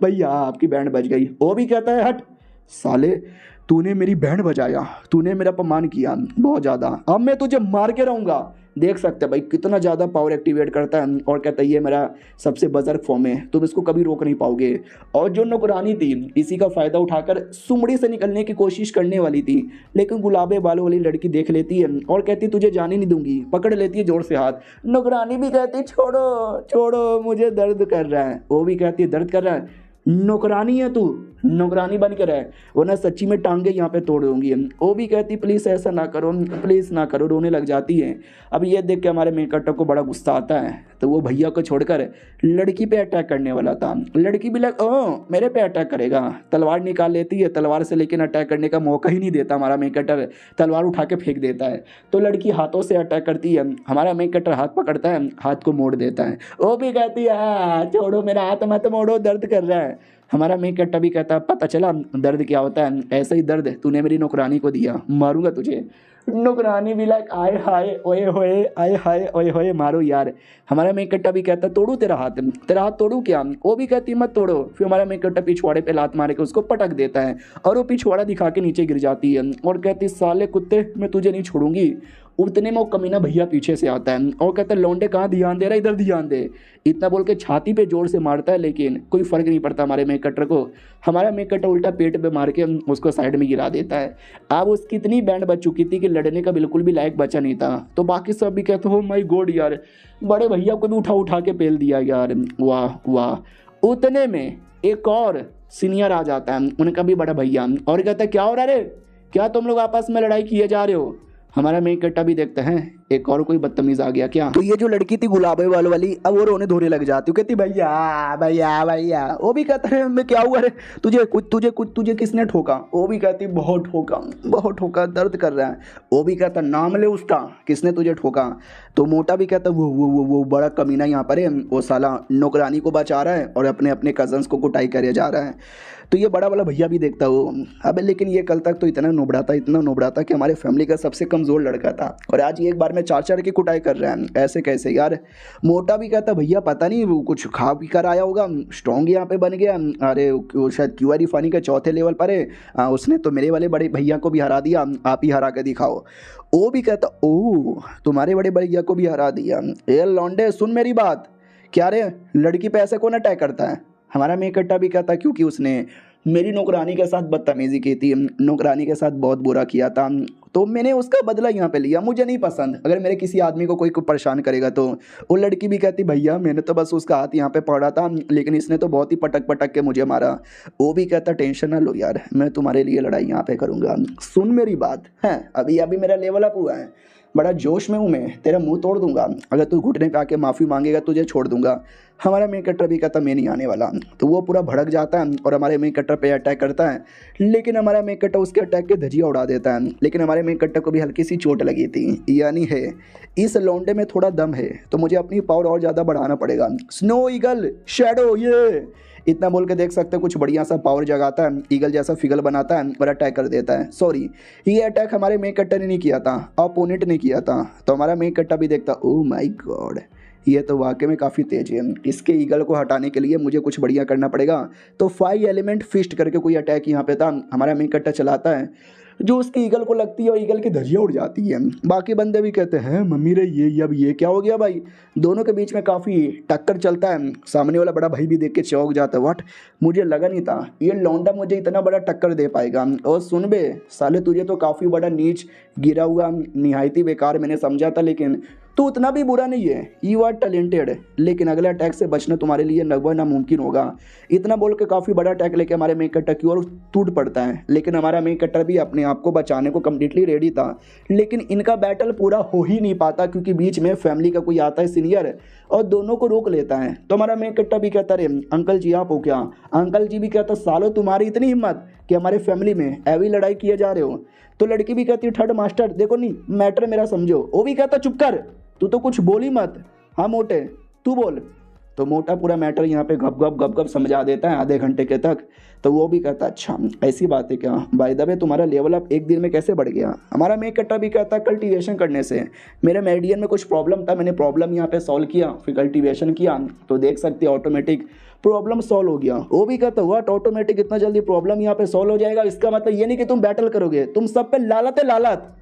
भैया आपकी बैंड बज गई। वो भी कहता है हट साले तूने मेरी बैंड बजाया, तूने मेरा अपमान किया बहुत ज़्यादा, अब मैं तुझे मार के रहूँगा। देख सकते हैं भाई कितना ज़्यादा पावर एक्टिवेट करता है और कहता है ये मेरा सबसे बजर्ग फॉर्म है, तुम इसको कभी रोक नहीं पाओगे। और जो नौकरानी थी इसी का फ़ायदा उठाकर सुमड़ी से निकलने की कोशिश करने वाली थी, लेकिन गुलाबे बालों वाली लड़की देख लेती है और कहती तुझे जाने नहीं दूंगी, पकड़ लेती है जोर से हाथ। नौकरानी भी कहती छोड़ो छोड़ो मुझे दर्द कर रहा है। वो भी कहती है दर्द कर रहा है, नौकरानी है तू, नौकरानी बन कर है वरना सच्ची में टांगे यहाँ पे तोड़ दूंगी। वो भी कहती प्लीज़ ऐसा ना करो, प्लीज़ ना करो, रोने लग जाती है। अब ये देख के हमारे मेन कैरेक्टर को बड़ा गुस्सा आता है, तो वो भैया को छोड़कर लड़की पे अटैक करने वाला था। लड़की भी लग ओ मेरे पे अटैक करेगा, तलवार निकाल लेती है तलवार से, लेकिन अटैक करने का मौका ही नहीं देता हमारा मेन कैरेक्टर, तलवार उठा के फेंक देता है। तो लड़की हाथों से अटैक करती है, हमारा मेन कैरेक्टर हाथ पकड़ता है, हाथ को मोड़ देता है। वो भी कहती है छोड़ो मेरा हाथ मत मोड़ो, दर्द कर रहा है। हमारा मेन कैरेक्टर भी कहता है पता चला दर्द क्या होता है, ऐसा ही दर्द तूने मेरी नौकरानी को दिया, मारूंगा तुझे। नौकरानी भी लाइक आए हाय ओए होए, आए हाय ओए होए मारो यार। हमारा मेन कैरेक्टर भी कहता तोड़ू तेरा हाथ तोड़ू क्या। वो भी कहती मत तोड़ो। फिर हमारा मेन कैरेक्टर पिछवाड़े पे लात मार के उसको पटक देता है और वो पिछवाड़ा दिखा के नीचे गिर जाती है और कहती साले कुत्ते मैं तुझे नहीं छोड़ूंगी। उतने में वो कमीना भैया पीछे से आता है और कहता है लौंडे कहाँ ध्यान दे रहा है, इधर ध्यान दे। इतना बोल के छाती पे जोर से मारता है, लेकिन कोई फर्क नहीं पड़ता हमारे मेन कैरेक्टर को। हमारा मेन कैरेक्टर उल्टा पेट पे मार के उसको साइड में गिरा देता है। अब उसकी इतनी बैंड बच चुकी थी कि लड़ने का बिल्कुल भी लायक बचा नहीं था। तो बाकी सब भी कहते हो माय गॉड यार, बड़े भैया को भी उठा के पेल दिया यार, वाह वाह। उतने में एक और सीनियर आ जाता है, उनका भी बड़ा भैया, और कहता है क्या हो रहा है, क्या तुम लोग आपस में लड़ाई किए जा रहे हो। हमारा मेन कैरेक्टर भी देखते हैं एक और कोई बदतमीज आ गया क्या। तो ये जो लड़की थी गुलाबे बाल वाली अब वो रोने धोने लग जाती, कहती भैया भैया भैया। वो भी कहता है मैं क्या हुआ रे, तुझे किसने ठोका। वो भी कहती बहुत ठोका दर्द कर रहा है। वो भी कहता नाम ले उसका, किसने तुझे ठोका। तो मोटा भी कहता वो बड़ा कमीना यहाँ पर है, वो साला नौकरानी को बचा रहा है और अपने कजन्स को कुटाई करे जा रहा है। तो ये बड़ा वाला भैया भी देखता वो। अब लेकिन ये कल तक तो इतना नोबड़ा था कि हमारे फैमिली का सबसे कमज़ोर लड़का था, और आज ये एक बार में 4 की कुटाई कर रहा है, ऐसे कैसे यार। मोटा भी कहता भैया पता नहीं वो कुछ खा पी कर आया होगा, स्ट्रॉन्ग यहाँ पे बन गया। अरे वो शायद क्यूआर रिफानी के चौथे लेवल पर है, उसने तो मेरे वाले बड़े भैया को भी हरा दिया, आप ही हरा के दिखाओ। वो भी कहता ओ तुम्हारे बड़े भैया को भी हरा दिया। ए लौंडे सुन मेरी बात, क्या रे लड़की पे ऐसे कौन अटैक करता है। हमारा मेन कैरेक्टर भी कहता क्योंकि उसने मेरी नौकरानी के साथ बदतमीजी की थी, नौकरानी के साथ बहुत बुरा किया था, तो मैंने उसका बदला यहाँ पे लिया। मुझे नहीं पसंद अगर मेरे किसी आदमी को कोई परेशान करेगा तो। वो लड़की भी कहती भैया मैंने तो बस उसका हाथ यहाँ पे पड़ा था, लेकिन इसने तो बहुत ही पटक के मुझे मारा। वो भी कहता टेंशन ना लो यार, मैं तुम्हारे लिए लड़ाई यहाँ पे करूँगा। सुन मेरी बात है, अभी मेरा लेवल अप हुआ है, बड़ा जोश में हूँ मैं, तेरा मुंह तोड़ दूंगा, अगर तू घुटने पे आके माफ़ी मांगेगा तुझे छोड़ दूंगा। हमारा मेन कैरेक्टर भी कहता मैं नहीं आने वाला। तो वो पूरा भड़क जाता है और हमारे मेन कैरेक्टर पे अटैक करता है, लेकिन हमारा मेन कैरेक्टर उसके अटैक के धजिया उड़ा देता है। लेकिन हमारे मेन कैरेक्टर को भी हल्की सी चोट लगी थी, यानी है इस लौंडे में थोड़ा दम है, तो मुझे अपनी पावर और ज़्यादा बढ़ाना पड़ेगा। स्नो ईगल शैडो ये इतना बोल के देख सकते हैं कुछ बढ़िया सा पावर जगाता है, ईगल जैसा फिगल बनाता है और अटैक कर देता है। सॉरी ये अटैक हमारे मेन कैरेक्टर ने नहीं किया था, अपोनेंट ने किया था। तो हमारा मेन कैरेक्टर भी देखता ओ माय गॉड ये तो वाकई में काफ़ी तेज है, इसके ईगल को हटाने के लिए मुझे कुछ बढ़िया करना पड़ेगा। तो 5 एलिमेंट फिस्ट करके कोई अटैक यहाँ पे था, हमारा मेन कैरेक्टर चलाता है। जो उसकी ईगल को लगती है और ईगल की धज्जियाँ उड़ जाती है। बाकी बंदे भी कहते हैं मम्मी रे ये अब ये क्या हो गया भाई। दोनों के बीच में काफ़ी टक्कर चलता है। सामने वाला बड़ा भाई भी देख के चौंक जाता है, व्हाट, मुझे लगा नहीं था ये लौंडा मुझे इतना बड़ा टक्कर दे पाएगा। और सुन बे साले, तुझे तो काफ़ी बड़ा नीच गिरा हुआ निहायती बेकार मैंने समझा था, लेकिन तो उतना भी बुरा नहीं है, यू आर टैलेंटेड, लेकिन अगले अटैक से बचना तुम्हारे लिए लगभग नामुमकिन होगा। इतना बोल के काफ़ी बड़ा अटैक लेके हमारे मेन कट्टर की ओर टूट पड़ता है, लेकिन हमारा मेन कट्टर भी अपने आप को बचाने को कम्प्लीटली रेडी था। लेकिन इनका बैटल पूरा हो ही नहीं पाता क्योंकि बीच में फैमिली का कोई आता है सीनियर और दोनों को रोक लेता है। तो हमारा मेन कट्टर भी कहता रे अंकल जी आप हो क्या। अंकल जी भी कहता सालो तुम्हारी इतनी हिम्मत कि हमारे फैमिली में ऐवी लड़ाई किए जा रहे हो। तो लड़की भी कहती थर्ड मास्टर देखो नहीं मैटर मेरा समझो। वो भी कहता चुप कर, तू तो कुछ बोली मत, हाँ मोटे तू बोल। तो मोटा पूरा मैटर यहाँ पे गप गप समझा देता है आधे घंटे के तक। तो वो भी कहता अच्छा ऐसी बात है क्या, बाय द वे तुम्हारा लेवल अप एक दिन में कैसे बढ़ गया। हमारा मेक कट्टा भी कहता कल्टीवेशन करने से। मेरे मेडियन में कुछ प्रॉब्लम था, मैंने प्रॉब्लम यहाँ पे सॉल्व किया, फिर कल्टीवेशन किया तो देख सकते ऑटोमेटिक प्रॉब्लम सॉल्व हो गया। वो भी कहता व्हाट ऑटोमेटिक इतना जल्दी प्रॉब्लम यहाँ पे सॉल्व हो जाएगा, इसका मतलब ये नहीं कि तुम बैटल करोगे, तुम सब पे लालत है लालत।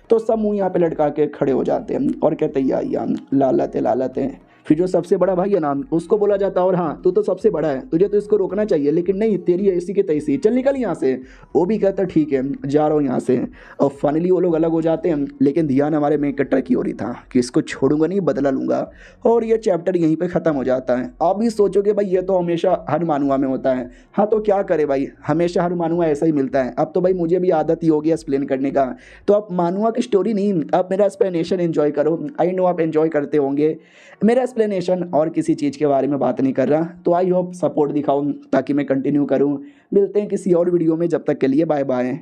तो सब मुंह यहाँ पे लटका के खड़े हो जाते हैं और कहते या लालत है। फिर जो सबसे बड़ा भाई है ना उसको बोला जाता है और हाँ तू तो सबसे बड़ा है, तुझे तो इसको रोकना चाहिए, लेकिन नहीं तेरी ऐसी की तैसी, चल निकल यहाँ से। वो भी कहता ठीक है जा रहा हूँ यहाँ से। और फाइनली वो लोग अलग हो जाते हैं, लेकिन ध्यान हमारे मेन कट्टर की ओर ही था कि इसको छोड़ूंगा नहीं, बदला लूंगा। और ये चैप्टर यहीं पर ख़त्म हो जाता है। आप भी सोचोगे भाई ये तो हमेशा हर मानुआ में होता है, हाँ तो क्या करे भाई, हमेशा हर मानुआ ऐसा ही मिलता है। अब तो भाई मुझे भी आदत ही हो गया एक्सप्लेन करने का। तो आप मानुआ की स्टोरी नहीं, आप मेरा एक्सप्लेनेशन एंजॉय करो। आई नो आप एंजॉय करते होंगे मेरा एक्सप्लेनेशन, और किसी चीज़ के बारे में बात नहीं कर रहा। तो आई होप सपोर्ट दिखाओ ताकि मैं कंटिन्यू करूं। मिलते हैं किसी और वीडियो में, जब तक के लिए बाय बाय।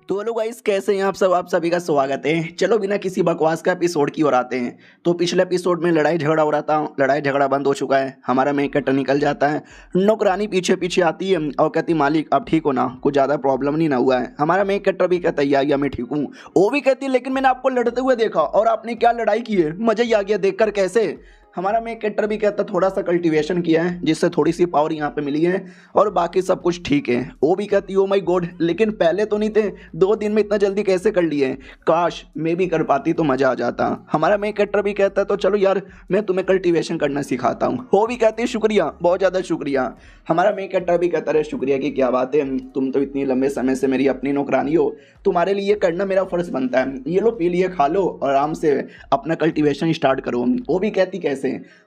तो हेलो गाइस कैसे हैं आप सब, आप सभी का स्वागत है। चलो बिना किसी बकवास का एपिसोड की ओर आते हैं। तो पिछले एपिसोड में लड़ाई झगड़ा हो रहा था, लड़ाई झगड़ा बंद हो चुका है। हमारा मेन कट्टर निकल जाता है, नौकरानी पीछे पीछे आती है और कहती मालिक अब ठीक हो ना, कुछ ज़्यादा प्रॉब्लम नहीं ना हुआ है। हमारा मेन कट्टर भी कहता है या मैं ठीक हूँ। वो भी कहती है लेकिन मैंने आपको लड़ते हुए देखा और आपने क्या लड़ाई की है, मज़ा ही आ गया देखकर। कैसे। हमारा मेन कैरेक्टर भी कहता थोड़ा सा कल्टीवेशन किया है जिससे थोड़ी सी पावर यहाँ पे मिली है और बाकी सब कुछ ठीक है। वो भी कहती ओ माय गॉड लेकिन पहले तो नहीं थे, 2 दिन में इतना जल्दी कैसे कर लिए, काश मैं भी कर पाती तो मज़ा आ जाता। हमारा मेन कैरेक्टर भी कहता तो चलो यार मैं तुम्हें कल्टीवेशन करना सिखाता हूँ। वो भी कहती है शुक्रिया, बहुत ज़्यादा शुक्रिया। हमारा मेन कैरेक्टर भी कहता रहे शुक्रिया की क्या बात है, तुम तो इतनी लंबे समय से मेरी अपनी नौकरानी हो, तुम्हारे लिए करना मेरा फर्ज बनता है। ये लो पी लिए, खा लो और आराम से अपना कल्टीवेशन स्टार्ट करो। वो भी कहती कैसे।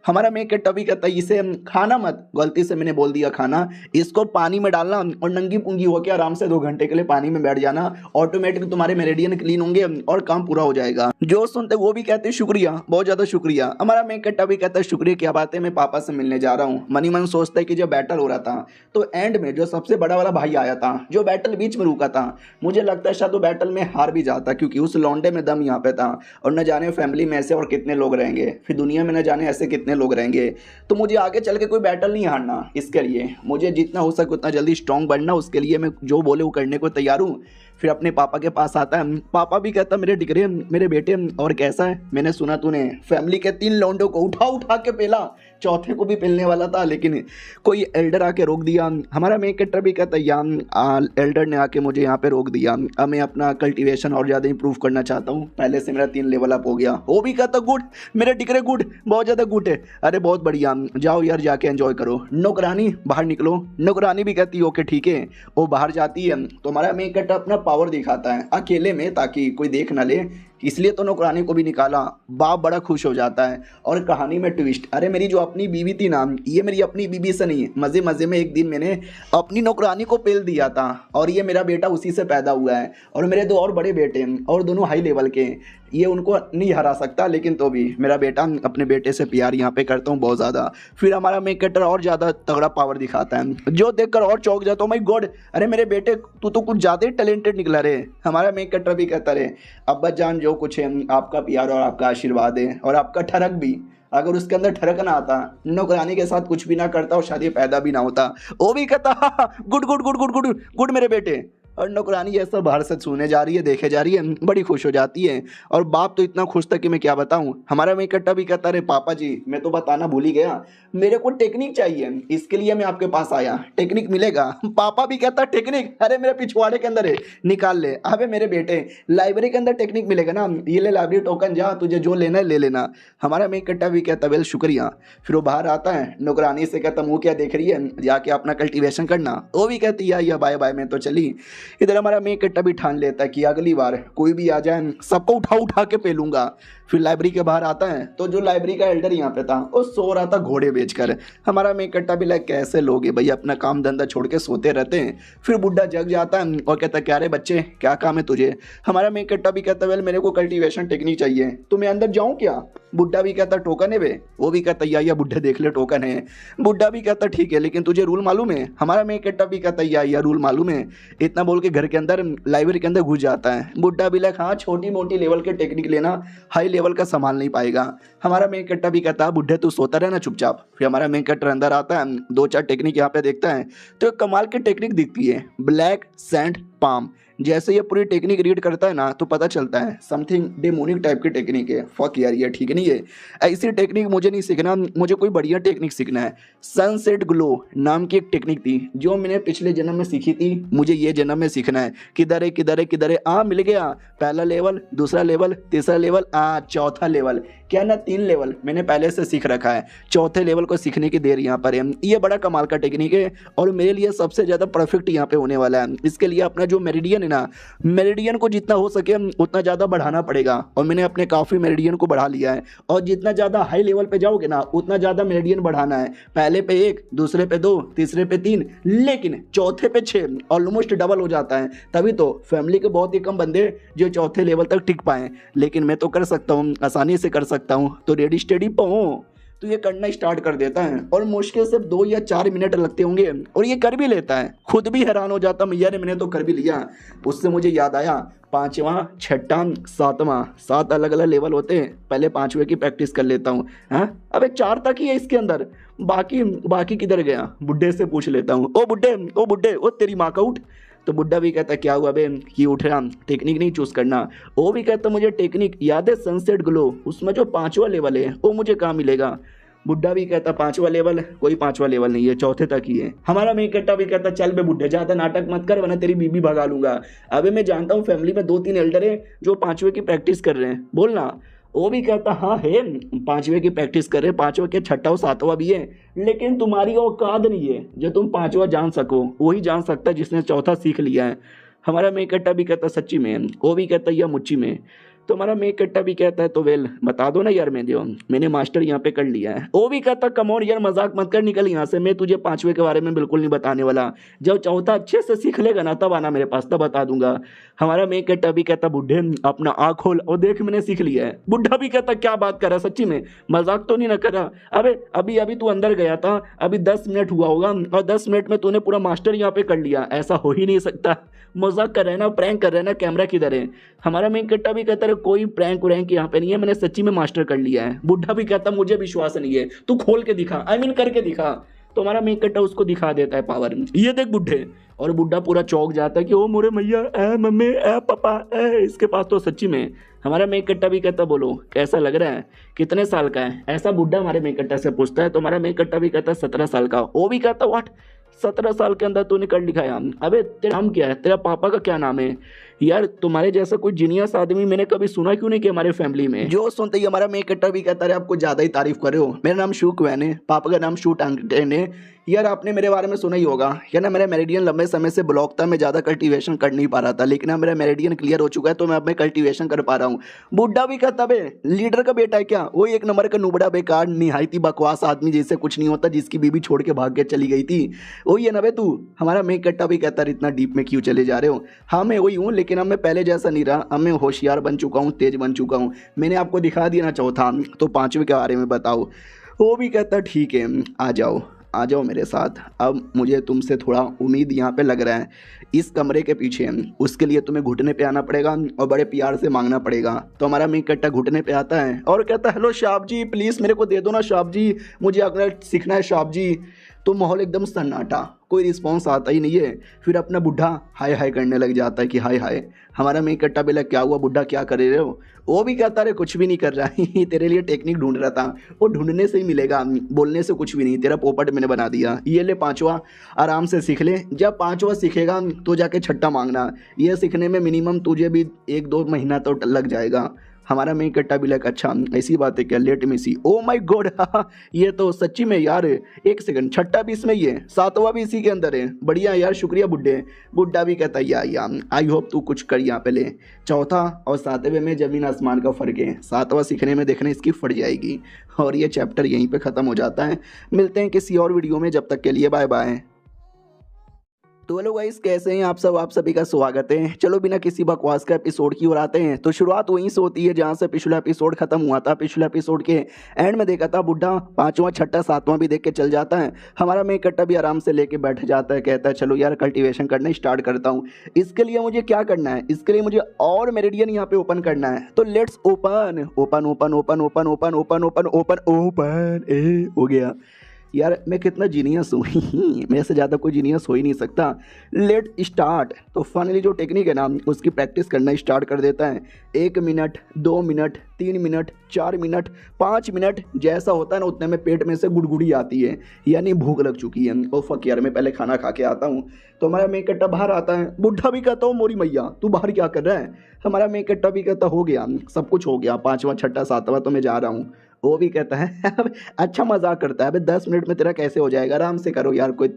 हमारा मेक कट्टा भी कहता है इसे खाना मत, गलती से मैंने बोल दिया खाना, इसको पानी में डालना और नंगी पुंगी होकर आराम से 2 घंटे के लिए पानी में बैठ जाना, ऑटोमेटिक तुम्हारे मेरिडियन क्लीन होंगे और काम पूरा हो जाएगा। जो सुनते वो भी कहते हैं शुक्रिया, बहुत ज्यादा शुक्रिया। हमारा मेक कट्टा भी कहता है शुक्रिया क्या बात है, मैं पापा से मिलने जा रहा हूँ। मनी मन सोचता है कि जब बैटल हो रहा था तो एंड में जो सबसे बड़ा वाला भाई आया था, जो बैटल बीच में रुका था, मुझे लगता है शायद वो बैटल में हार भी जाता क्योंकि उस लौंडे में दम यहाँ पे था और न जाने फैमिली में ऐसे और कितने लोग रहेंगे, फिर दुनिया में न जाने ऐसे कितने लोग रहेंगे। तो मुझे आगे चल के कोई बैटल नहीं हारना, इसके लिए मुझे जितना हो सके उतना जल्दी स्ट्रॉन्ग बनना, उसके लिए मैं जो बोले वो करने को तैयार हूँ। फिर अपने पापा के पास आता है। पापा भी कहता मेरे डिगरे मेरे बेटे और कैसा है, मैंने सुना तूने फैमिली के 3 लौंडों को उठा उठा के पेला, चौथे को भी पेलने वाला था लेकिन कोई एल्डर आके रोक दिया। हमारा मेन कैरेक्टर भी कहता है एल्डर ने आके मुझे यहाँ पे रोक दिया, अब मैं अपना कल्टीवेशन और ज़्यादा इंप्रूव करना चाहता हूँ, पहले से मेरा 3 लेवल अप हो गया। वो भी कहता गुड मेरे डिगरे गुड, बहुत ज़्यादा गुड है, अरे बहुत बढ़िया, जाओ यार जाके एंजॉय करो। नौकरानी बाहर निकलो। नौकरानी भी कहती है ओके ठीक है। वो बाहर जाती है तो हमारा मेन कैरेक्टर अपना पावर दिखाता है अकेले में ताकि कोई देख ना ले, इसलिए तो नौकरानी को भी निकाला। बाप बड़ा खुश हो जाता है और कहानी में ट्विस्ट, अरे मेरी जो अपनी बीवी थी ना, ये मेरी अपनी बीवी से नहीं, मज़े मज़े में एक दिन मैंने अपनी नौकरानी को पेल दिया था और ये मेरा बेटा उसी से पैदा हुआ है और मेरे 2 और बड़े बेटे हैं और दोनों हाई लेवल के, ये उनको नहीं हरा सकता लेकिन तो भी मेरा बेटा, अपने बेटे से प्यार यहाँ पे करता हूँ बहुत ज़्यादा। फिर हमारा मेन कैरेक्टर और ज़्यादा तगड़ा पावर दिखाता है जो देखकर और चौंक जाता हूँ, माय गॉड अरे मेरे बेटे तू तो कुछ ज़्यादा ही टैलेंटेड निकला रे। हमारा मेन कैरेक्टर भी कहता रहे अब्बा जान जो कुछ है आपका प्यार और आपका आशीर्वाद है और आपका ठरक भी, अगर उसके अंदर ठरक ना आता नौकरानी के साथ कुछ भी ना करता और शादी पैदा भी ना होता। वो भी कहता good good good good good good मेरे बेटे, और नौकरानी ऐसा बाहर से सुने जा रही है, देखे जा रही है, बड़ी खुश हो जाती है। और बाप तो इतना खुश था कि मैं क्या बताऊं। हमारा मेन कट्टा भी कहता अरे पापा जी मैं तो बताना भूल ही गया, मेरे को टेक्निक चाहिए, इसके लिए मैं आपके पास आया, टेक्निक मिलेगा। पापा भी कहता टेक्निक, अरे मेरे पिछवाड़े के अंदर है, निकाल ले। अबे मेरे बेटे लाइब्रेरी के अंदर टेक्निक मिलेगा ना, ये ले लाइब्रेरी टोकन, जा तुझे जो लेना है ले लेना। हमारा मेन कट्टा भी कहता वेल शुक्रिया। फिर वो बाहर आता है, नौकरानी से कहता मुँह क्या देख रही है, जाके अपना कल्टीवेशन करना। वो भी कहती या बाय बाय मैं तो चली। इधर हमारा मेन कट्टा भी ठान लेता है कि अगली बार कोई भी आ जाए सबको उठा उठा के पेलूंगा। फिर लाइब्रेरी के बाहर आता है तो जो लाइब्रेरी का एल्डर यहाँ पे था वो सो रहा था घोड़े बेचकर। हमारा मेन कट्टा भी लाइक कैसे लोग हैं भाई, अपना काम धंधा छोड़ के सोते रहते हैं। फिर बुढ़ा जग जाता है और कहता क्या रे बच्चे क्या काम है तुझे। हमारा मेन कट्टा भी कहता वेल मेरे को कल्टीवेशन टेक्निक चाहिए, तो मैं अंदर जाऊँ क्या। बुढ़ा भी कहता टोकन है वे, वो भी कहता या बुढ़े देख ले टोकन है। बुढ़ा भी कहता ठीक है लेकिन तुझे रूल मालूम है। हमारा मेन कट्टा भी कहता या रूल मालूम है। इतना बोल के घर के अंदर लाइब्रेरी के अंदर घुस जाता है। बुढ़ा भी लाइक हाँ छोटी मोटी लेवल के टेक्निक लेना, हाई लेवल का संभाल नहीं पाएगा। हमारा मेन कट्टा भी कहता बुढ़े तू सोता रहना चुपचाप। फिर हमारा मेन कट्टा अंदर आता है, दो चार टेक्निक यहाँ पे देखता है तो एक कमाल की टेक्निक दिखती है, ब्लैक सैंड पाम। जैसे ये पूरी टेक्निक रीड करता है ना तो पता चलता है समथिंग डेमोनिक टाइप की टेक्निक है। फक यार ये ठीक नहीं है, ऐसी टेक्निक मुझे नहीं सीखना, मुझे कोई बढ़िया टेक्निक सीखना है। सनसेट ग्लो नाम की एक टेक्निक थी जो मैंने पिछले जन्म में सीखी थी, मुझे ये जन्म में सीखना है। किधर है किधर है किधर है, मिल गया। पहला लेवल, दूसरा लेवल, तीसरा लेवल, चौथा लेवल। क्या ना 3 लेवल मैंने पहले से सीख रखा है, चौथे लेवल को सीखने की देर यहाँ पर है। ये बड़ा कमाल का टेक्निक है और मेरे लिए सबसे ज़्यादा परफेक्ट यहाँ पे होने वाला है। इसके लिए अपना जो मेरिडियन है ना, मेरिडियन को जितना हो सके उतना ज़्यादा बढ़ाना पड़ेगा और मैंने अपने काफ़ी मेरिडियन को बढ़ा लिया है। और जितना ज़्यादा हाई लेवल पे जाओगे ना उतना ज़्यादा मेरिडियन बढ़ाना है। पहले पे 1, दूसरे पे 2, तीसरे पे 3, लेकिन चौथे पे 6, ऑलमोस्ट डबल हो जाता है। तभी तो फैमिली के बहुत ही कम बंदे जो चौथे लेवल तक टिक पाए, लेकिन मैं तो कर सकता हूँ, आसानी से कर सकता हूँ। तो रेडी स्टेडी पाऊँ तो ये करना स्टार्ट कर देता है और मुश्किल से 2 या 4 मिनट लगते होंगे और ये कर भी लेता है। खुद भी हैरान हो जाता मैं, यार मैंने तो कर भी लिया। उससे मुझे याद आया 5वां, 6वां, 7वां, 7 अलग अलग लेवल होते हैं, पहले 5वें की प्रैक्टिस कर लेता हूँ। हाँ अबे 4 तक ही है इसके अंदर, बाकी किधर गया, बुड्ढे से पूछ लेता हूँ। ओ बुड्ढे ओ तेरी माँ का उठ। तो बुड्ढा भी कहता क्या हुआ बे कि उठ रहा, टेक्निक नहीं चूज करना। वो भी कहता मुझे टेक्निक याद है सनसेट ग्लो, उसमें जो 5वां लेवल है वो मुझे कहाँ मिलेगा। बुड्ढा भी कहता 5वां लेवल, कोई 5वां लेवल नहीं है, चौथे तक ही है। हमारा मेन कट्टा भी कहता चल बे बुड्ढे ज्यादा नाटक मत कर वरना तेरी बीबी भगा लूंगा। अबे मैं जानता हूँ फैमिली में 2-3 एल्डर है जो 5वें की प्रैक्टिस कर रहे हैं, बोलना। वो भी कहता हाँ है 5वें की प्रैक्टिस कर रहे, 5वें के 6वां 7वां भी है, लेकिन तुम्हारी औकात नहीं है जो तुम 5वां जान सको, वही जान सकता है जिसने चौथा सीख लिया है। हमारा मेन कट्टा भी कहता सच्ची में। वो भी कहता या मुच्ची में। तो हमारा मेन कट्टा भी कहता है तो वेल बता दो ना यार, मैंने मास्टर यहाँ पे कर लिया है। वो भी कहता कम ऑन यार मजाक मत कर, निकल यहाँ से, मैं तुझे 5वें के बारे में बिल्कुल नहीं बताने वाला। जब चौथा अच्छे से सीख लेगा ना तब आना मेरे पास, तब बता दूंगा। हमारा मेन कट्टा भी कहता बुढ़े अपना आँख खोल और देख मैंने सीख लिया है। बुढ़ा भी कहता क्या बात कर रहा, सच्ची में मजाक तो नहीं ना कर रहा। अबे अभी तू अंदर गया था, अभी 10 मिनट हुआ होगा और 10 मिनट में तूने पूरा मास्टर यहाँ पे कर लिया, ऐसा हो ही नहीं सकता। मजाक कर रहे हैं ना, प्रैंक कर रहे हैं ना, कैमरा किधर है। हमारा मेन कट्टा भी कहता है कोई प्रैंक व्रैंक यहाँ पे नहीं है, मैंने सच्ची में मास्टर कर लिया है। बुढ़ा भी कहता मुझे विश्वास नहीं है, तू खोल के दिखा, करके दिखा। तो हमारा मेन कट्टा उसको दिखा देता है पावर, ये देख बुढ़े। और बुढ़ा पूरा चौंक जाता है कि ओ मोरे मैया ए मम्मी ए पापा ए, इसके पास तो सच्ची में। हमारा मेन कट्टा भी कहता बोलो कैसा लग रहा है, कितने साल का है, ऐसा बुढ़ा हमारे मेन कट्टा से पूछता है। तो हमारा मेन कट्टा भी कहता 17 साल का। वो भी कहता व्हाट 17 साल के अंदर तूने कर लिखाया। अबे तेरा नाम क्या है, तेरा पापा का क्या नाम है। यार तुम्हारे जैसा कोई जीनियस आदमी मैंने कभी सुना क्यों नहीं कि हमारे फैमिली में। जो सुनते ही हमारा मेन कट्टा भी कहता है आपको ज्यादा ही तारीफ कर रहे हो, मेरा नाम शू क्वैन है, पापा का नाम शू टांगटेन है। यार आपने मेरे बारे में सुना ही होगा क्या ना, मेरा मेरिडियन लंबे समय से ब्लॉक था, मैं ज़्यादा कल्टीवेशन कर नहीं पा रहा था, लेकिन अब मेरा मेरिडियन क्लियर हो चुका है तो मैं अब मैं कल्टीवेशन कर पा रहा हूँ। बुढ़ा भी कहता बे लीडर का बेटा है क्या, वो 1 नंबर का नुबड़ा बेकार निहायती बकवास आदमी जैसे कुछ नहीं होता, जिसकी बीबी छोड़ के भाग के चली गई थी, वही है ना बे तू। हमारा मेन कट्टा भी कहता इतना डीप में क्यों चले जा रहे हो। हाँ मैं वही हूँ, लेकिन अब मैं पहले जैसा नहीं रहा, अब मैं होशियार बन चुका हूँ, तेज बन चुका हूँ। मैंने आपको दिखा दिया ना चौथा, तो 5वें के बारे में बताओ। वो भी कहता ठीक है आ जाओ मेरे साथ, अब मुझे तुमसे थोड़ा उम्मीद यहाँ पे लग रहा है। इस कमरे के पीछे उसके लिए तुम्हें घुटने पे आना पड़ेगा और बड़े प्यार से मांगना पड़ेगा। तो हमारा मेन कट्टा घुटने पे आता है और कहता है हेलो शाप जी प्लीज़ मेरे को दे दो ना शाप जी, मुझे अगर सीखना है शाप जी। तो माहौल एकदम सन्नाटा, कोई रिस्पॉन्स आता ही नहीं है। फिर अपना बुढ़ा हाय हाय करने लग जाता है कि हाय हाय। हमारा मेन कट्टा बोला क्या हुआ बुढ़ा, क्या कर रहे हो? वो भी कहता है कुछ भी नहीं कर रहा ही तेरे लिए टेक्निक ढूंढ रहा था। वो ढूंढने से ही मिलेगा, बोलने से कुछ भी नहीं। तेरा पोपट मैंने बना दिया, ये ले पांचवा, आराम से सीख ले। जब पांचवा सीखेगा तो जाके छठा मांगना। ये सीखने में मिनिमम तुझे भी 1-2 महीना तो लग जाएगा। हमारा मेन कट्टा भी लगा अच्छा ऐसी बात है क्या, let me see. Oh my god ये तो सच्ची में यार, एक सेकंड, छठा भी इसमें ही है, सातवां भी इसी के अंदर है। बढ़िया यार, शुक्रिया बुड्ढे। बुड्ढा भी कहता है यार आई होप तू कुछ कर यहाँ पहले। चौथा और सातवें में ज़मीन आसमान का फ़र्क है। सातवां सीखने में देखने इसकी फट जाएगी। और ये चैप्टर यहीं पर ख़त्म हो जाता है। मिलते हैं किसी और वीडियो में, जब तक के लिए बाय बाय। तो हेलो गाइस, कैसे हैं आप सब? आप सभी का स्वागत है। चलो बिना किसी बकवास का एपिसोड की ओर आते हैं। तो शुरुआत वहीं से होती है जहां से पिछला एपिसोड खत्म हुआ था। पिछले एपिसोड के एंड में देखा था बुढ़ा पांचवा छठा सातवां भी देख के चल जाता है। हमारा मेन कट्टा भी आराम से लेके बैठ जाता है, कहता है चलो यार कल्टीवेशन करना स्टार्ट करता हूँ। इसके लिए मुझे क्या करना है? इसके लिए मुझे और मेरिडियन यहाँ पे ओपन करना है। तो let's open open open open open open open open open open ए हो गया। यार मैं कितना जीनियस हूँ मेरे से ज़्यादा कोई जीनियस हो ही नहीं सकता। Let start. तो फाइनली जो टेक्निक है ना उसकी प्रैक्टिस करना स्टार्ट कर देता है। 1 minute 2 minute 3 minute 4 minute 5 minute जैसा होता है ना उतने में पेट में से गुड़गुड़ी आती है, यानी भूख लग चुकी है। ओ फक यार, मैं पहले खाना खा के आता हूँ। तो हमारा मेन कट्टा बाहर आता है। बुढ़ा भी कहता हूँ मोरी मैया तू बाहर क्या कर रहा है? हमारा मेन कट्टा भी कहता हो गया, सब कुछ हो गया, पाँचवा छठा सातवां तो मैं जा रहा हूँ। वो भी कहता है अच्छा मजाक करता है, अबे 10 मिनट में तेरा कैसे हो जाएगा, आराम से करो यार, कोई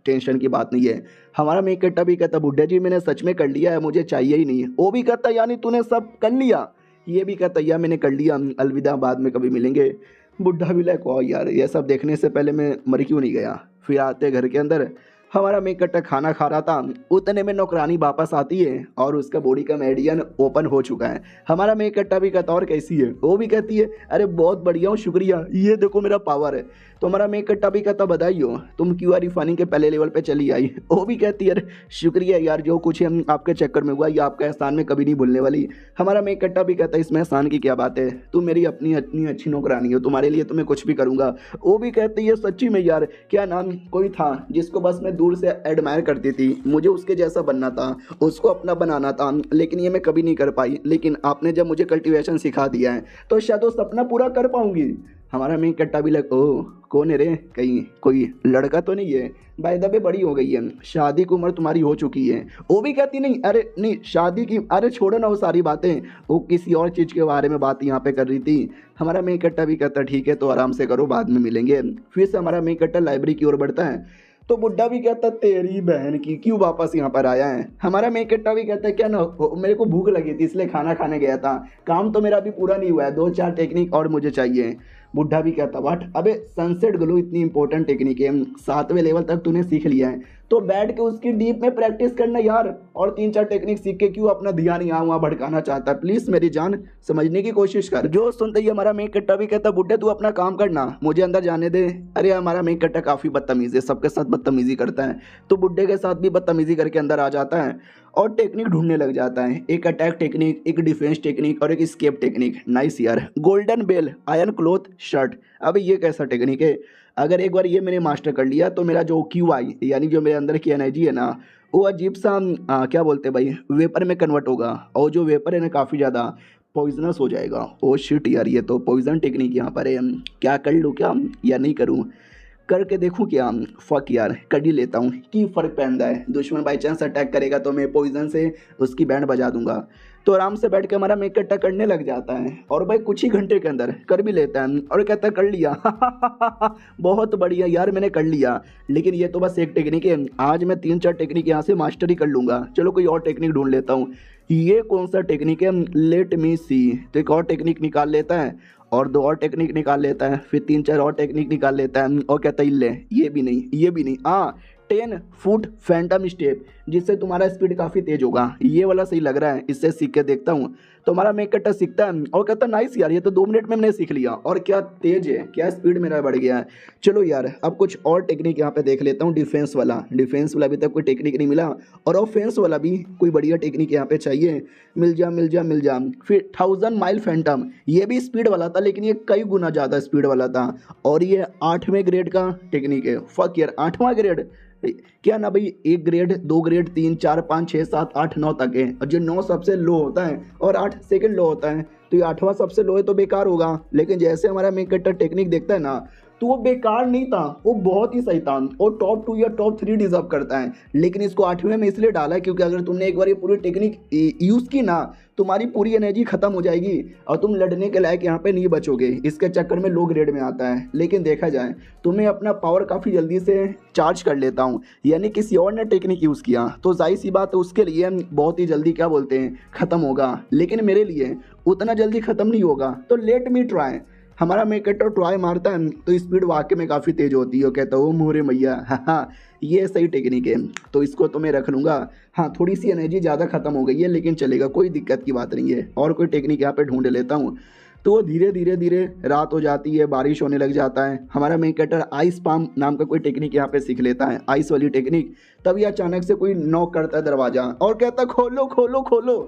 टेंशन की बात नहीं है। हमारा मेन कट्टा भी कहता बुड्ढे जी मैंने सच में कर लिया है, मुझे चाहिए ही नहीं है। वो भी कहता यानी तूने सब कर लिया? ये भी कहता यार मैंने कर लिया, अलविदा, बाद में कभी मिलेंगे। बुढ़ा भी लाइक वाह यार, ये सब देखने से पहले मैं मर क्यों नहीं गया। फिर आते घर के अंदर, हमारा मेन कट्टा खाना खा रहा था, उतने में नौकरानी वापस आती है और उसका बॉडी का मेरिडियन ओपन हो चुका है। हमारा मेन कट्टा भी कहता और कैसी है? वो भी कहती है अरे बहुत बढ़िया हूँ, शुक्रिया, ये देखो मेरा पावर है। तो हमारा मेन कट्टा भी कहता बधाई हो, तुम क्यूआर रिफाइनिंग के पहले लेवल पे चली आई। वो भी कहती है अरे शुक्रिया यार, जो कुछ हम आपके चक्कर में हुआ ये आपका एहसान में कभी नहीं भूलने वाली। हमारा मेन कट्टा भी कहता है इसमें एहसान की क्या बात है, तुम मेरी अपनी इतनी अच्छी नौकरानी हो, तुम्हारे लिए तो मैं कुछ भी करूँगा। वो भी कहती है सच्ची में यार, क्या नाम कोई था जिसको बस मैं दूर से एडमायर करती थी, मुझे उसके जैसा बनना था, उसको अपना बनाना था, लेकिन ये मैं कभी नहीं कर पाई। लेकिन आपने जब मुझे कल्टीवेशन सिखा दिया है तो शायद वो सपना पूरा कर पाऊंगी। हमारा मेन कट्टा भी लग ओ कौन है रे, कहीं कोई लड़का तो नहीं है? भाई दबे बड़ी हो गई है, शादी की उम्र तुम्हारी हो चुकी है। वो भी कहती नहीं अरे नहीं शादी की, अरे छोड़ो ना वो सारी बातें, वो किसी और चीज़ के बारे में बात यहाँ पे कर रही थी। हमारा मेन कट्टा भी कहता ठीक है तो आराम से करो, बाद में मिलेंगे। फिर से हमारा मेन कट्टा लाइब्रेरी की ओर बढ़ता है। तो बुड्ढा भी कहता तेरी बहन की क्यों वापस यहाँ पर आया है? हमारा मेन कट्टा भी कहता है क्या ना मेरे को भूख लगी थी इसलिए खाना खाने गया था, काम तो मेरा अभी पूरा नहीं हुआ है, 2-4 टेक्निक और मुझे चाहिए। बुढ़ा भी कहता वाट, अबे सनसेट ग्लो इतनी इंपॉर्टेंट टेक्निक है, 7वें लेवल तक तूने सीख लिया है तो बैठ के उसकी डीप में प्रैक्टिस करना यार, और 3-4 टेक्निक सीख के क्यों अपना ध्यान यहाँ वहाँ भड़काना चाहता है? प्लीज़ मेरी जान समझने की कोशिश कर। जो सुनते ही हमारा मेन कट्टा भी कहता बुड्ढे तू अपना काम करना, मुझे अंदर जाने दे। अरे हमारा मेन कट्टा काफ़ी बदतमीज़ है, सबके साथ बदतमीज़ी करता है, तो बुड्ढे के साथ भी बदतमीज़ी करके अंदर आ जाता है और टेक्निक ढूंढने लग जाता है। एक अटैक टेक्निक, एक डिफेंस टेक्निक और एक स्केप टेक्निक। नाइस यार, golden bell, iron cloth shirt. अब ये कैसा टेक्निक है? अगर एक बार ये मैंने मास्टर कर लिया तो मेरा जो QI यानी जो मेरे अंदर की एनर्जी है ना वो अजीब सा क्या बोलते हैं भाई, वेपर में कन्वर्ट होगा, और जो वेपर है ना काफ़ी ज़्यादा पॉइजनस हो जाएगा। ओ शिट यार, ये तो पॉइजन टेक्निक यहाँ पर है। क्या कर लूँ क्या या नहीं करूँ? करके देखूँ क्या? फक यार, कर ही लेता हूँ, की फ़र्क पहनता है। दुश्मन बाई चांस अटैक करेगा तो मैं पॉइजन से उसकी बैंड बजा दूंगा। तो आराम से बैठ के हमारा मेन कट्टा करने लग जाता है और भाई कुछ ही घंटे के अंदर कर भी लेता है और कहता है कर लिया बहुत बढ़िया यार मैंने कर लिया। लेकिन ये तो बस एक टेक्निक है, आज मैं 3-4 टेक्निक यहाँ से मास्टर ही कर लूँगा। चलो कोई और टेक्निक ढूंढ लेता हूँ। ये कौन सा टेक्निक है? लेट मी सी। तो एक और टेक्निक निकाल लेता है और 2 और टेक्निक निकाल लेता है, फिर 3-4 और टेक्निक निकाल लेता है और कहता है ले ये भी नहीं, ये भी नहीं। 10 फुट फैंटम स्टेप। जिससे तुम्हारा स्पीड काफ़ी तेज होगा। ये वाला सही लग रहा है, इससे सीख के देखता हूँ। तो हमारा मेक कट्टा सीखता है और कहता है नाइस यार, ये तो 2 मिनट में मैंने सीख लिया और क्या तेज है, क्या स्पीड मेरा बढ़ गया है। चलो यार अब कुछ और टेक्निक यहाँ पे देख लेता हूँ। डिफेंस वाला अभी तक कोई टेक्निक नहीं मिला और ऑफेंस वाला भी कोई बढ़िया टेक्निक यहाँ पे चाहिए। मिल जा। फिर 1000 माइल फैंटम, ये भी स्पीड वाला था लेकिन ये कई गुना ज़्यादा स्पीड वाला था और ये 8वें ग्रेड का टेक्निक है। फक यार 8वां ग्रेड क्या ना भाई, 1 ग्रेड 2 ग्रेड 3 4 5 6 7 8 9 तक है और जो 9 सबसे लो होता है और 8 सेकंड लो होता है, तो ये 8वां सबसे लो है तो बेकार होगा। लेकिन जैसे हमारा मेक कट्टर टेक्निक देखता है ना, तो वो बेकार नहीं था, वो बहुत ही सही था और टॉप 2 या टॉप 3 डिजर्व करता है। लेकिन इसको 8वें में इसलिए डाला है क्योंकि अगर तुमने एक बार ये पूरी टेक्निक यूज़ की ना, तुम्हारी पूरी एनर्जी खत्म हो जाएगी और तुम लड़ने के लायक यहाँ पे नहीं बचोगे। इसके चक्कर में लो ग्रेड में आता है। लेकिन देखा जाए तुम्हें अपना पावर काफ़ी जल्दी से चार्ज कर लेता हूँ, यानी किसी और ने टेक्निक यूज़ किया तो जाहिर सी बात है उसके लिए बहुत ही जल्दी क्या बोलते हैं ख़त्म होगा, लेकिन मेरे लिए उतना जल्दी ख़त्म नहीं होगा। तो लेट मी ट्राई। हमारा मेक कट्टर ट्राई मारता है तो स्पीड वाकई में काफ़ी तेज़ होती है। कहता है वो मोरे मैया, हाँ ये सही टेक्निक है, तो इसको तो मैं रख लूँगा। हाँ थोड़ी सी एनर्जी ज़्यादा ख़त्म हो गई है लेकिन चलेगा, कोई दिक्कत की बात नहीं है। और कोई टेक्निक यहाँ पे ढूंढ लेता हूँ। तो वो धीरे रात हो जाती है, बारिश होने लग जाता है। हमारा मेक कट्टर आइस पाम नाम का कोई टेक्निक यहाँ पे सीख लेता है, आइस वाली टेक्निक। तभी अचानक से कोई नॉक करता है दरवाज़ा और कहता खोलो खोलो खोलो।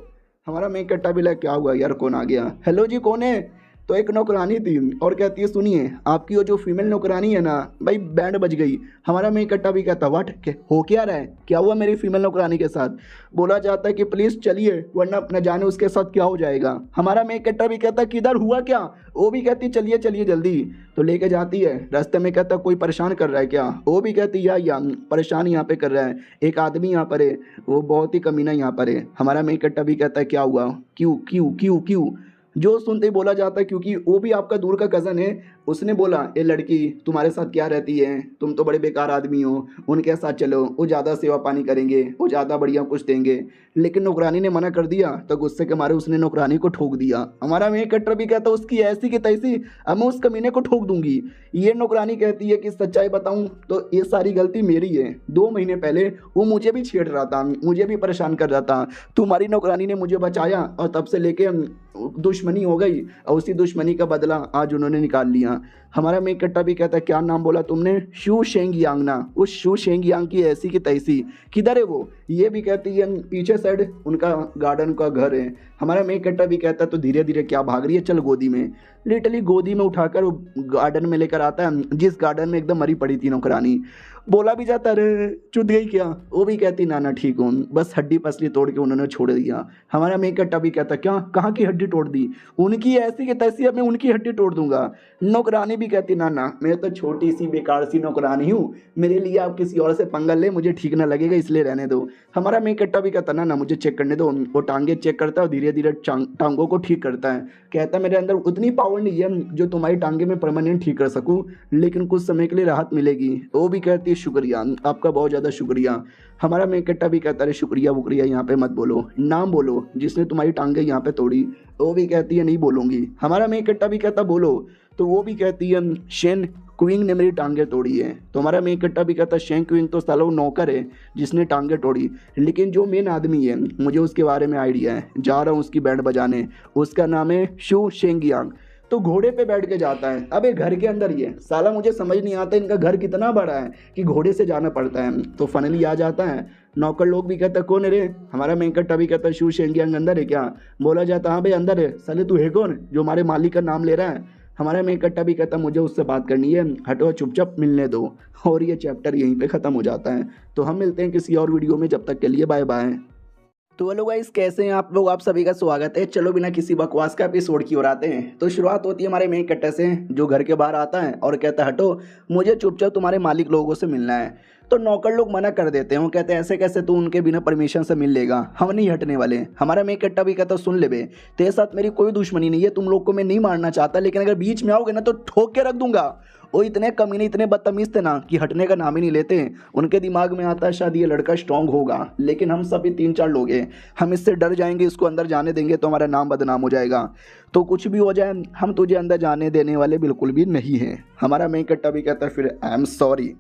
हमारा मेक कट्टा भी लगा क्या हुआ यार, कौन आ गया। हेलो जी कौन है। तो एक नौकरानी थी और कहती है सुनिए आपकी वो जो फीमेल नौकरानी है ना भाई, बैंड बज गई। हमारा मेक कट्टा भी कहता व्हाट हो क्या रहा है, क्या हुआ मेरी फीमेल नौकरानी के साथ। बोला जाता है कि प्लीज़ चलिए वरना न जाने उसके साथ क्या हो जाएगा। हमारा मेक कट्टा भी कहता किधर हुआ क्या, वो भी कहती चलिए चलिए जल्दी। तो लेके जाती है, रास्ते में कहता कोई परेशान कर रहा है क्या, वो भी कहती या परेशान यहाँ पे कर रहा है एक आदमी यहाँ पर है, वो बहुत ही कमीना यहाँ पर है। हमारा मेक कट्टा भी कहता है क्या हुआ, क्यों क्यों क्यों क्यों। जो सुनते ही बोला जाता है क्योंकि वो भी आपका दूर का कज़न है। उसने बोला ये लड़की तुम्हारे साथ क्या रहती है, तुम तो बड़े बेकार आदमी हो, उनके साथ चलो, वो ज़्यादा सेवा पानी करेंगे, वो ज़्यादा बढ़िया कुछ देंगे। लेकिन नौकरानी ने मना कर दिया तो गुस्से के मारे उसने नौकरानी को ठोक दिया। हमारा मेक कट्टर भी कहता उसकी ऐसी की तैसी, अब मैं उस कमीने को ठोक दूंगी। ये नौकरानी कहती है कि सच्चाई बताऊं तो ये सारी गलती मेरी है। 2 महीने पहले वो मुझे भी छेड़ रहा था, मुझे भी परेशान कर रहा था, तुम्हारी नौकरानी ने मुझे बचाया और तब से लेके दुश्मनी हो गई और उसी दुश्मनी का बदला आज उन्होंने निकाल लिया। हमारा मेक कट्टा भी कहता है क्या नाम बोला तुमने, शू शेंग यांग ना। उस शू शेंग यांग की ऐसी की तैसी, किधर है वो। ये भी कहती है पीछे साइड उनका गार्डन का घर है। हमारा मेक कट्टा भी कहता है तो धीरे क्या भाग रही है, चल गोदी में। लिटरली गोदी में उठाकर वो गार्डन में लेकर आता है जिस गार्डन में एकदम मरी पड़ी थी नौकरानी। बोला भी जाता अरे चुद गई क्या, वो भी कहती ना ना ठीक हूँ, बस हड्डी पसली तोड़ के उन्होंने छोड़ दिया। हमारा मेक कट्टा भी कहता क्या कहाँ की हड्डी तोड़ दी, उनकी ऐसी की तैसी, अब मैं उनकी हड्डी तोड़ दूंगा। नौकरानी भी कहती ना ना मैं तो छोटी सी बेकार सी नौकरानी हूँ, मेरे लिए आप किसी और से पंगा ले, मुझे ठीक ना लगेगा इसलिए रहने दो। हमारा मेक कट्टा भी कहता ना मुझे चेक करने दो। वो टांगे चेक करता है और धीरे टांगों को ठीक करता है। कहता मेरे अंदर उतनी पावर नहीं है जो तुम्हारी टांगे में परमानेंट ठीक कर सकूँ, लेकिन कुछ समय के लिए राहत मिलेगी। वो भी कहती शुक्रिया, आपका बहुत ज़्यादा शुक्रिया। हमारा मेक कट्टा भी कहता है शुक्रिया वुक्रिया यहाँ पे मत बोलो, नाम बोलो जिसने तुम्हारी टांगे यहाँ पे तोड़ी। वो भी कहती है नहीं बोलूँगी। हमारा मेक कट्टा भी कहता बोलो, तो वो भी कहती है शेन क्विंग ने मेरी टांगे तोड़ी है। तो हमारा मेक कट्टा भी कहता शेन क्विंग तो साला नौकर है जिसने टांगे तोड़ी, लेकिन जो मेन आदमी है मुझे उसके बारे में आइडिया है, जा रहा हूँ उसकी बैंड बजाने। उसका नाम है शू शेंगियांग। तो घोड़े पे बैठ के जाता है। अब ये घर के अंदर ही है, साला मुझे समझ नहीं आता इनका घर कितना बड़ा है कि घोड़े से जाना पड़ता है। तो फाइनली आ जाता है। नौकर लोग भी कहता कौन है रे। हमारा मेक कट्टा भी कहता शू शेंगियांग अंदर है क्या। बोला जाता हाँ भाई अंदर है। साले तू है कौन जो हमारे मालिक का नाम ले रहा है। हमारा मेक कट्टा भी कहता मुझे उससे बात करनी है, हटो चुपचाप मिलने दो। और ये चैप्टर यहीं पे ख़त्म हो जाता है। तो हम मिलते हैं किसी और वीडियो में, जब तक के लिए बाय बाय। तो हेलो गाइस कैसे हैं आप लोग, आप सभी का स्वागत है। चलो बिना किसी बकवास का एपिसोड की ओर आते हैं। तो शुरुआत होती है हमारे मेक कट्टे से जो घर के बाहर आता है और कहता है हटो मुझे चुपचाप तुम्हारे मालिक लोगों से मिलना है। तो नौकर लोग मना कर देते हैं, वो कहते हैं ऐसे कैसे तू उनके बिना परमिशन से मिल लेगा, हम नहीं हटने वाले। हमारा मेक कट्टा भी कहता सुन ले बे, तेरे साथ मेरी कोई दुश्मनी नहीं है, तुम लोग को मैं नहीं मारना चाहता, लेकिन अगर बीच में आओगे ना तो ठोक के रख दूंगा। वो इतने कमीने इतने बदतमीज थे ना कि हटने का नाम ही नहीं लेते। उनके दिमाग में आता है शायद ये लड़का स्ट्रांग होगा, लेकिन हम सभी 3-4 लोग हैं, हम इससे डर जाएंगे, इसको अंदर जाने देंगे तो हमारा नाम बदनाम हो जाएगा। तो कुछ भी हो जाए हम तुझे अंदर जाने देने वाले बिल्कुल भी नहीं हैं। हमारा मेक कट्टा भी कहता है फिर आई एम सॉरी।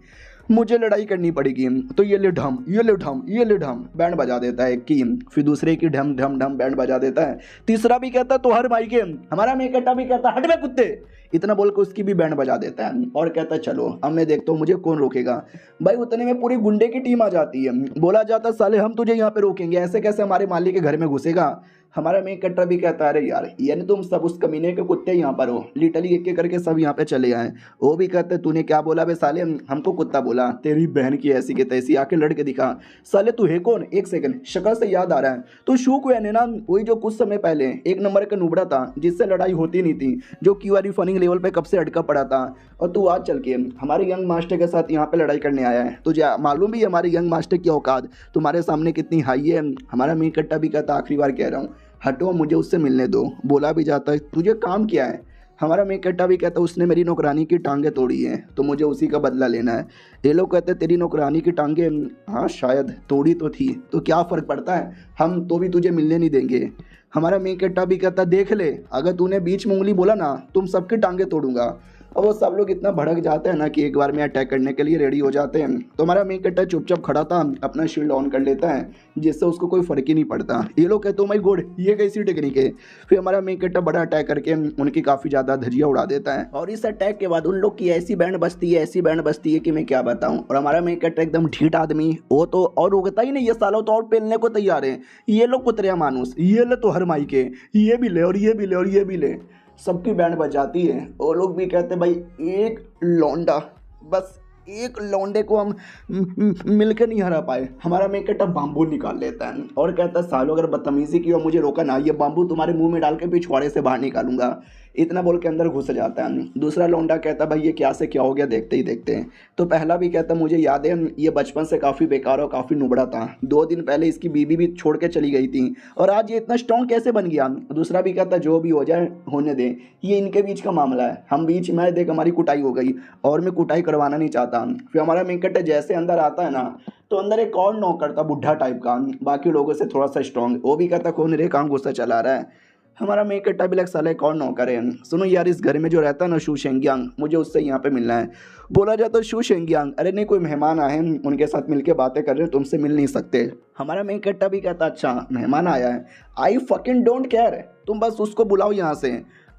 मुझे लड़ाई करनी पड़ेगी। तो ये ले ढम, ये ले ढम, ये ले ढम, बैंड बजा देता है कि, फिर दूसरे की ढम ढम ढम बैंड बजा देता है। तीसरा भी कहता तो हर भाई के, हमारा मेकट्टा भी कहता हट बे कुत्ते, इतना बोल के उसकी भी बैंड बजा देता है और कहता है चलो अब मैं देखता हूँ मुझे कौन रोकेगा। भाई उतने में पूरी गुंडे की टीम आ जाती है। बोला जाता साले हम तुझे यहाँ पे रोकेंगे, ऐसे कैसे हमारे मालिक के घर में घुसेगा। हमारा मेकट्टा भी कहता है अरे यार यानी तुम सब उस कमीने के कुत्ते यहाँ पर हो, लिटरली एक एक करके सब यहाँ पे चले आए। वो भी कहते तूने क्या बोला बे साले, हमको कुत्ता बोला, तेरी बहन की ऐसी के तैसी, आके लड़के दिखा। साले तू है कौन, एक सेकंड, शक्ल से याद आ रहा है तो शू क्वेन है ना, वही जो कुछ समय पहले एक नंबर का नुबड़ा था जिससे लड़ाई होती नहीं थी, जो क्यूआर फनिंग लेवल पे कब से अटका पड़ा था, और तू आज चल के हमारे यंग मास्टर के साथ यहाँ पे लड़ाई करने आया है। तुझे मालूम भी है हमारे यंग मास्टर की औकात तुम्हारे सामने कितनी हाई है। हमारा मेकट्टा भी कहता आखिरी बार कह रहा हूँ हटो, मुझे उससे मिलने दो। बोला भी जाता है तुझे काम क्या है। हमारा मेकट्टा भी कहता उसने मेरी नौकरानी की टांगें तोड़ी हैं तो मुझे उसी का बदला लेना है। ये लोग कहते तेरी नौकरानी की टांगें, हाँ शायद तोड़ी तो थी, तो क्या फ़र्क पड़ता है, हम तो भी तुझे मिलने नहीं देंगे। हमारा मेकट्टा भी कहता देख ले, अगर तूने बीच में उंगली बोला ना तुम सबकी टांगें तोड़ूंगा। और वो सब लोग इतना भड़क जाते हैं ना कि एक बार में अटैक करने के लिए रेडी हो जाते हैं। तो हमारा मेकट्टा चुपचाप खड़ा था, अपना शील्ड ऑन कर लेता है जिससे उसको कोई फर्क ही नहीं पड़ता। ये लोग कहते हो माय गॉड ये कैसी टेक्निक है। फिर हमारा मेकट्टा बड़ा अटैक करके उनकी काफ़ी ज़्यादा धजिया उड़ा देता है और इस अटैक के बाद उन लोग की ऐसी बैंड बजती है, ऐसी बैंड बजती है कि मैं क्या बताऊँ। और हमारा मेकट्टा एकदम ढीठ आदमी, वो तो और रुकता ही नहीं, ये सालों तो और पेलने को तैयार है। ये लोग कुतरिया मानुस, ये ले तो हर माई के, ये भी ले और ये भी ले और ये भी ले, सबकी बैंड बजाती है। वो लोग भी कहते भाई एक लौंडा, बस एक लौंडे को हम मिलकर नहीं हरा पाए। हमारा मेकट्टा बाम्बू निकाल लेता है और कहता है सालों अगर बदतमीजी की और मुझे रोका ना, ये बाम्बू तुम्हारे मुंह में डाल के पिछवाड़े से बाहर निकालूंगा। इतना बोल के अंदर घुस जाता है। दूसरा लौंडा कहता भाई ये क्या से क्या हो गया देखते ही देखते। तो पहला भी कहता मुझे याद है ये बचपन से काफ़ी बेकार और काफ़ी नुबड़ा था, 2 दिन पहले इसकी बीवी भी छोड़ के चली गई थी और आज ये इतना स्ट्रॉन्ग कैसे बन गया। दूसरा भी कहता जो भी हो जाए होने दे, ये इनके बीच का मामला है, हम बीच में देख हमारी कुटाई हो गई और मैं कुटाई करवाना नहीं चाहता। फिर हमारा मेकट्टा जैसे अंदर आता है ना तो अंदर एक और नौकर था बुढ़ा टाइप का, बाकी लोगों से थोड़ा सा स्ट्रॉन्ग। वो भी कहता कौन रे काम गुस्सा चला रहा है। हमारा मेकट्टा भी लग साला एक और नौकर है, सुनो यार इस घर में जो रहता है ना शू शेंगियांग, मुझे उससे यहाँ पे मिलना है। बोला जाता शू शेंगियांग, अरे नहीं कोई मेहमान आए हैं उनके साथ मिलके बातें कर रहे हैं, तुमसे मिल नहीं सकते। हमारा मेकट्टा भी कहता अच्छा मेहमान आया है, आई फकिंग डोंट केयर, तुम बस उसको बुलाओ यहाँ से।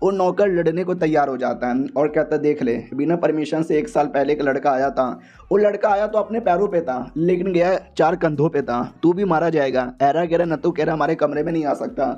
वो नौकर लड़ने को तैयार हो जाता है और कहता देख ले बिना परमिशन से 1 साल पहले एक लड़का आया था, वो लड़का आया तो अपने पैरों पे था लेकिन गया 4 कंधों पे था, तू भी मारा जाएगा। ऐरा गहरा न तो कह रहा हमारे कमरे में नहीं आ सकता।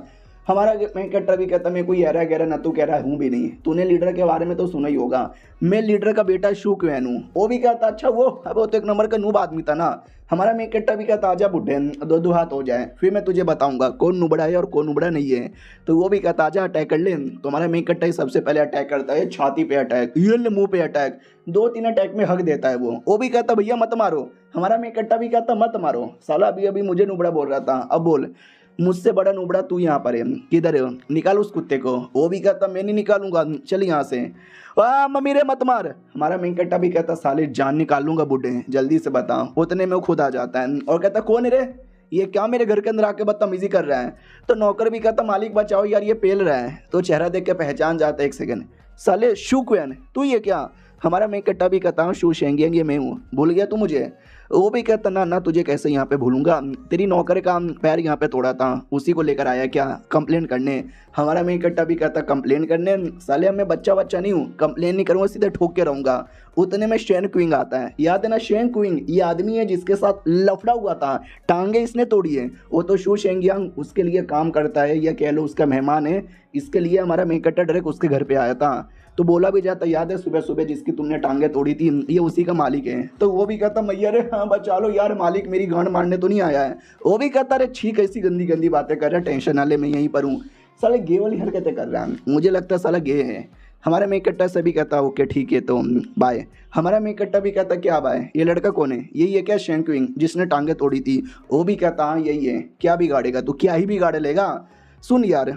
हमारा मेकट्टा भी कहता मैं कोई ऐरा गहरा न तो कह रहा हूँ भी नहीं, तूने लीडर के बारे में तो सुना ही होगा, मैं लीडर का बेटा शू क्वेन हूँ। वो भी कहता अच्छा वो तो एक नंबर का नूब आदमी था ना। हमारा मेकट्टा भी कहता आजा बुढ़े 2-2 हाथ हो जाए फिर मैं तुझे बताऊंगा कौन नुबड़ा है और कौन नुबड़ा नहीं है। तो वो भी कहता आजा अटैक कर ले। तो हमारा मेकट्टा ही सबसे पहले अटैक करता है, छाती पे अटैक, ये मुंह पे अटैक, 2-3 अटैक में हक देता है वो भी कहता भैया मत मारो। हमारा मेकट्टा भी कहता मत मारो साला, अभी मुझे नुबड़ा बोल रहा था, अब बोल मुझसे बड़ा नुबड़ा तू यहाँ पर है, किधर है, निकाल उस कुत्ते को। वो भी कहता मैं नहीं निकालूंगा, चल यहाँ से, मम्मी रे मत मार। हमारा मेकट्टा भी कहता साले जान निकाल लूंगा बुढ़े, जल्दी से बता। उतने में वो खुद आ जाता है और कहता कौन है रे, ये क्या मेरे घर के अंदर आके बदतमीजी कर रहा है। तो नौकर भी कहता मालिक बचाओ यार ये पेल रहा है। तो चेहरा देख के पहचान जाता है, एक सेकंड साले शू क्वेन तू ये क्या। हमारा मेकट्टा भी कहता हूँ शू शेंगियांग ये मैं हूँ, भूल गया तू मुझे। वो भी कहता ना तुझे कैसे यहाँ पे भूलूंगा, तेरी नौकर का पैर यहाँ पे तोड़ा था उसी को लेकर आया क्या कंप्लेन करने। हमारा मेकट्टा भी कहता कंप्लेन करने, साले मैं बच्चा नहीं हूँ, कंप्लेन नहीं करूँगा सीधे ठोक के रहूँगा। उतने में शेन क्विंग आता है, याद है ना शेन क्विंग, ये आदमी है जिसके साथ लफड़ा हुआ था, टांगे इसने तोड़ी है। वो तो शू शेंगियांग उसके लिए काम करता है या कह लो उसका मेहमान है, इसके लिए हमारा मेकट्टा डायरेक्ट उसके घर पे आया था। तो बोला भी जाता याद है सुबह सुबह जिसकी तुमने टांगे तोड़ी थी ये उसी का मालिक है। तो वो भी कहता मैया रे हाँ बचा लो यार, मालिक मेरी गांड मारने तो नहीं आया है। वो भी कहता अरे ठीक ऐसी गंदी गंदी बातें कर रहा है, टेंशन ना ले मैं यहीं पर हूँ। साले गे वाली हरकतें कर रहा है, मुझे लगता है साला गे है। हमारा मेकट्टा से भी कहता ओके ठीक है तो बाय। हमारा मेकट्टा भी कहता क्या बाय, ये लड़का कौन है, यही है क्या शेन क्विंग जिसने टांगे तोड़ी थी। वो भी कहता हाँ यही है, क्या बिगाड़ेगा तू, क्या ही बिगाड़ लेगा। सुन यार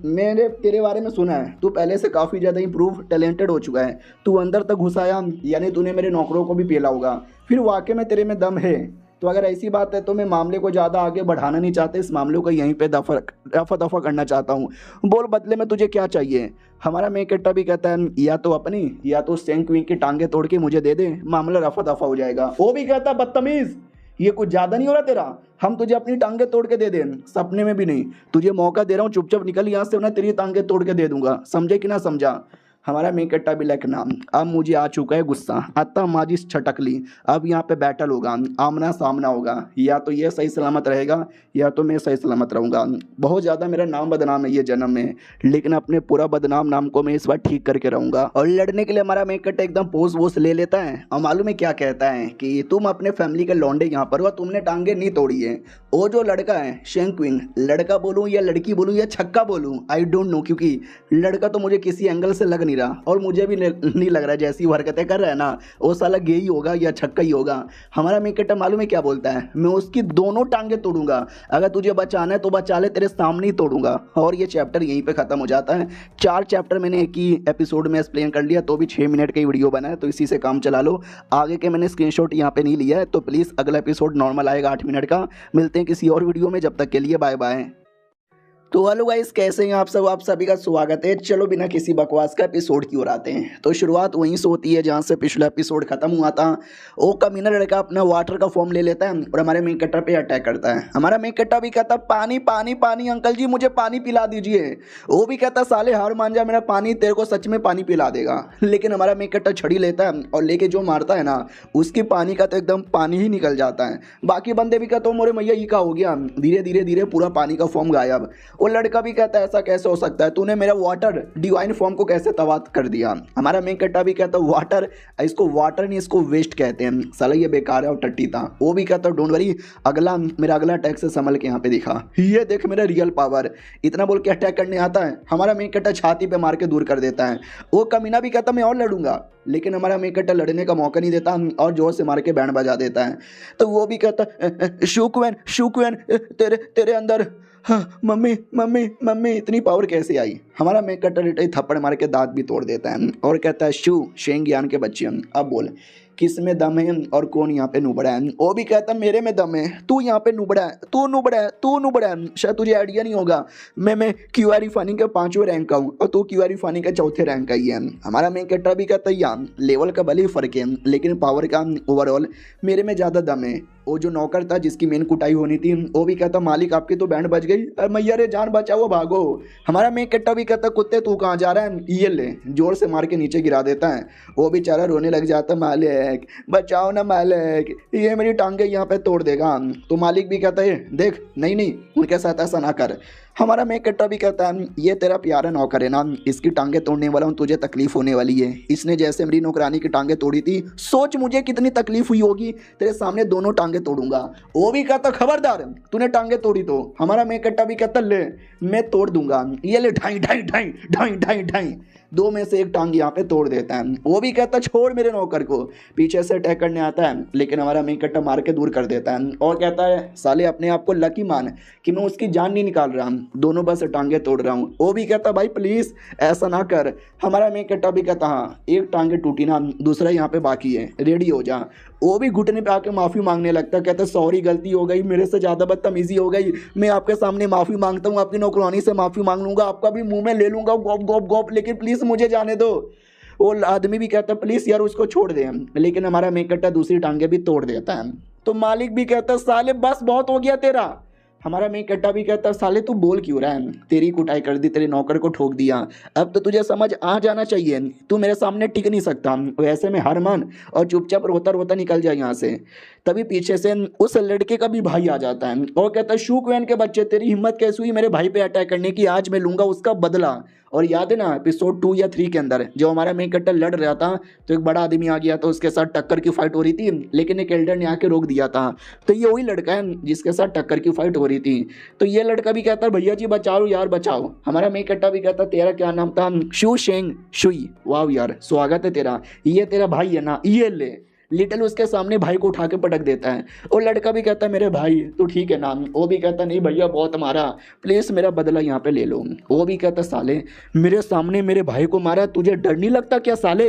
मैंने तेरे बारे में सुना है, तू पहले से काफ़ी ज़्यादा इंप्रूव टैलेंटेड हो चुका है, तू अंदर तक घुस आया यानी तूने मेरे नौकरों को भी पेला होगा, फिर वाकई में तेरे में दम है। तो अगर ऐसी बात है तो मैं मामले को ज़्यादा आगे बढ़ाना नहीं चाहता, इस मामले को यहीं पे रफा दफा करना चाहता हूँ। बोल बदले में तुझे क्या चाहिए? हमारा मेन कट्टा भी कहता है या तो अपनी या तो सेंग क्वीन की टांगे तोड़ के मुझे दे दे, मामला रफा दफा हो जाएगा। वो भी कहता बदतमीज, ये कुछ ज़्यादा नहीं हो रहा तेरा? हम तुझे अपनी टांगे तोड़ के दे दें? सपने में भी नहीं। तुझे मौका दे रहा हूँ, चुपचाप निकल यहाँ से, वरना तेरी टांगे तोड़ के दे दूंगा। समझे कि ना समझा? हमारा मेन कट्टा भी लाइक नाम, अब मुझे आ चुका है गुस्सा। अतः माजी छटकली, अब यहाँ पे बैटल होगा, आमना सामना होगा। या तो ये सही सलामत रहेगा या तो मैं सही सलामत रहूँगा। बहुत ज़्यादा मेरा नाम बदनाम है ये जन्म में, लेकिन अपने पूरा बदनाम नाम को मैं इस बार ठीक करके रहूँगा। और लड़ने के लिए हमारा मेन कट्टा एकदम पोज वोज ले लेता है और मालूम है क्या कहता है कि तुम अपने फैमिली के लौंडे यहाँ पर हो, तुमने टांगे नहीं तोड़ी है। वो जो लड़का है शेंग क्वीन, लड़का बोलूँ या लड़की बोलूँ या छक्का बोलूँ, आई डोंट नो, क्योंकि लड़का तो मुझे किसी एंगल से लग नहीं रहा और मुझे भी नहीं लग रहा है जैसी हरकतें कर रहा है ना वो साला गे ही होगा या छक्का ही होगा। हमारा मेन कट्टा मालूम है क्या बोलता है? मैं उसकी दोनों टांगे तोड़ूंगा, अगर तुझे बचाना है तो बचा ले, तेरे सामने ही तोड़ूंगा। और ये चैप्टर यहीं पे खत्म हो जाता है। 4 चैप्टर मैंने एक ही एपिसोड में एक्सप्लेन कर लिया, तो भी 6 मिनट का ही वीडियो बना है, तो इसी से काम चला लो। आगे के मैंने स्क्रीनशॉट यहाँ पे नहीं लिया है, तो प्लीज़ अगला एपिसोड नॉर्मल आएगा 8 मिनट का। मिलते हैं किसी और वीडियो में, जब तक के लिए बाय बाय। तो हेलो गाइस, कैसे हैं आप सब? आप सभी का स्वागत है। चलो बिना किसी बकवास का एपिसोड की ओर आते हैं। तो शुरुआत वहीं से होती है जहाँ से पिछला एपिसोड खत्म हुआ था। वो कमीना लड़का अपना वाटर का फॉर्म ले लेता है और हमारे मेन कट्टा पे अटैक करता है। हमारा मेन कट्टा भी कहता पानी पानी पानी, अंकल जी मुझे पानी पिला दीजिए। वो भी कहता साले हार मान जा, मेरा पानी तेरे को सच में पानी पिला देगा। लेकिन हमारा मेन कट्टा छड़ी लेता है और लेके जो मारता है ना, उसकी पानी का तो एकदम पानी ही निकल जाता है। बाकी बंदे भी कहते मोरे मैया ये का हो गया, धीरे धीरे धीरे पूरा पानी का फॉर्म गायब। वो लड़का भी कहता है ऐसा कैसे हो सकता है, तूने मेरा वाटर डिवाइन फॉर्म को कैसे तबाह कर दिया? हमारा मेन कट्टा भी कहता है वाटर, इसको वाटर नहीं इसको वेस्ट कहते हैं, साला ये बेकार है और टट्टी था। वो भी कहता है डोंट वरी, मेरा अगला अटैक से संभल के यहाँ पे दिखा, ये देख मेरा रियल पावर। इतना बोल के अटैक करने आता है। हमारा मेन कट्टा छाती पे मार के दूर कर देता है। वो कमीना भी कहता मैं और लड़ूंगा, लेकिन हमारा मेन कट्टा लड़ने का मौका नहीं देता और जोर से मार के बैंड बजा देता है। तो वो भी कहता शुक्वेन तेरे अंदर, हाँ, मम्मी मम्मी मम्मी इतनी पावर कैसे आई? हमारा मेन कट्टा लिटे थप्पड़ मार के दांत भी तोड़ देता है और कहता है शेंग ज्ञान के बच्चे, अब बोल किस में दम है और कौन यहाँ पे नुबड़ा है? वो भी कहता मेरे में दम है, तू यहाँ पे नुबड़ा है, तू नुबड़ा है। शायद तुझे आइडिया नहीं होगा, मैं क्यूआर फानी के 5वें रैंक का हूँ और तू क्यूआर फानी का 4थे रैंक का ही है। हमारा मेन कट्टा भी कहता है लेवल का भले ही फर्क है, लेकिन पावर का ओवरऑल मेरे में ज़्यादा दम है। वो जो नौकर था जिसकी मेन कुटाई होनी थी, वो भी कहता मालिक आपकी तो बैंड बज गई, मैया रे जान बचाओ भागो। हमारा मेन कट्टा भी कहता कुत्ते तू कहाँ जा रहा है, ये ले, जोर से मार के नीचे गिरा देता है। वो बेचारा रोने लग जाता, मालिक बचाओ ना मालिक, ये मेरी टांगे यहाँ पे तोड़ देगा। तो मालिक भी कहता है देख नहीं उनके साथ ऐसा ना कर। हमारा मेन कट्टा भी कहता है ये तेरा प्यारा नौकर है ना, इसकी टांगे तोड़ने वाला हूँ, तुझे तकलीफ होने वाली है। इसने जैसे मेरी नौकरानी की टांगे तोड़ी थी, सोच मुझे कितनी तकलीफ हुई होगी, तेरे सामने दोनों टांगे तोड़ूंगा। वो भी कहता खबरदार तूने टांगे तोड़ी तो। हमारा मेन कट्टा भी कहता ले मैं तोड़ दूंगा, ये ले ढाई ढाई ढाई ढाई ढाई ढाई, 2 में से एक टांग यहाँ पे तोड़ देता है। वो भी कहता छोड़ मेरे नौकर को, पीछे से अटैक करने आता है, लेकिन हमारा मेन कट्टा मार के दूर कर देता है और कहता है साले अपने आप को लकी मान कि मैं उसकी जान नहीं निकाल रहा, दोनों बस टांगे तोड़ रहा हूँ। वो भी कहता भाई प्लीज़ ऐसा ना कर। हमारा मेन कट्टा भी कहता हाँ एक टांगे टूटी ना, दूसरा यहाँ पे बाकी है, रेडी हो जा। वो भी घुटने पे आके माफ़ी मांगने लगता है, कहता सॉरी गलती हो गई, मेरे से ज़्यादा बदतमीजी हो गई, मैं आपके सामने माफ़ी मांगता हूँ, आपकी नौकरानी से माफ़ी मांग लूँगा, आपका भी मुंह में ले लूँगा गॉप गॉप गॉप, लेकिन प्लीज़ मुझे जाने दो। वो आदमी भी कहता है प्लीज़ यार उसको छोड़ दे, लेकिन हमारा मेन कट्टा दूसरी टांगे भी तोड़ देता है। तो मालिक भी कहता है साले बस बहुत हो गया तेरा। हमारा मेन कट्टा भी कहता है साले तू बोल क्यों रहा है, तेरी कुटाई कर दी, तेरे नौकर को ठोक दिया, अब तो तुझे समझ आ जाना चाहिए, तू मेरे सामने टिक नहीं सकता, वैसे में हार मान और चुपचाप रोता रोता निकल जाए यहाँ से। तभी पीछे से उस लड़के का भी भाई आ जाता है और कहता है शुक्वेन के बच्चे तेरी हिम्मत कैसे हुई मेरे भाई पे अटैक करने की, आज मैं लूंगा उसका बदला। और याद है ना एपिसोड 2 या 3 के अंदर जो हमारा मेन कट्टा लड़ रहा था, तो एक बड़ा आदमी आ गया था, उसके साथ टक्कर की फाइट हो रही थी, लेकिन एक एल्डर ने आके रोक दिया था। तो ये वही लड़का है जिसके साथ टक्कर की फाइट हो रही थी। तो ये लड़का भी कहता है भैया जी बचाओ यार बचाओ। हमारा मेन कट्टा भी कहता तेरा क्या नाम था, शू शेंग शुई, वाह यार स्वागत है तेरा, ये तेरा भाई है ना, ये ले। लिटिल उसके सामने भाई को उठा के पटक देता है। और लड़का भी कहता है मेरे भाई तो ठीक है ना। वो भी कहता नहीं भैया बहुत मारा, प्लीज़ मेरा बदला यहाँ पे ले लो। वो भी कहता साले मेरे सामने मेरे भाई को मारा, तुझे डर नहीं लगता क्या साले,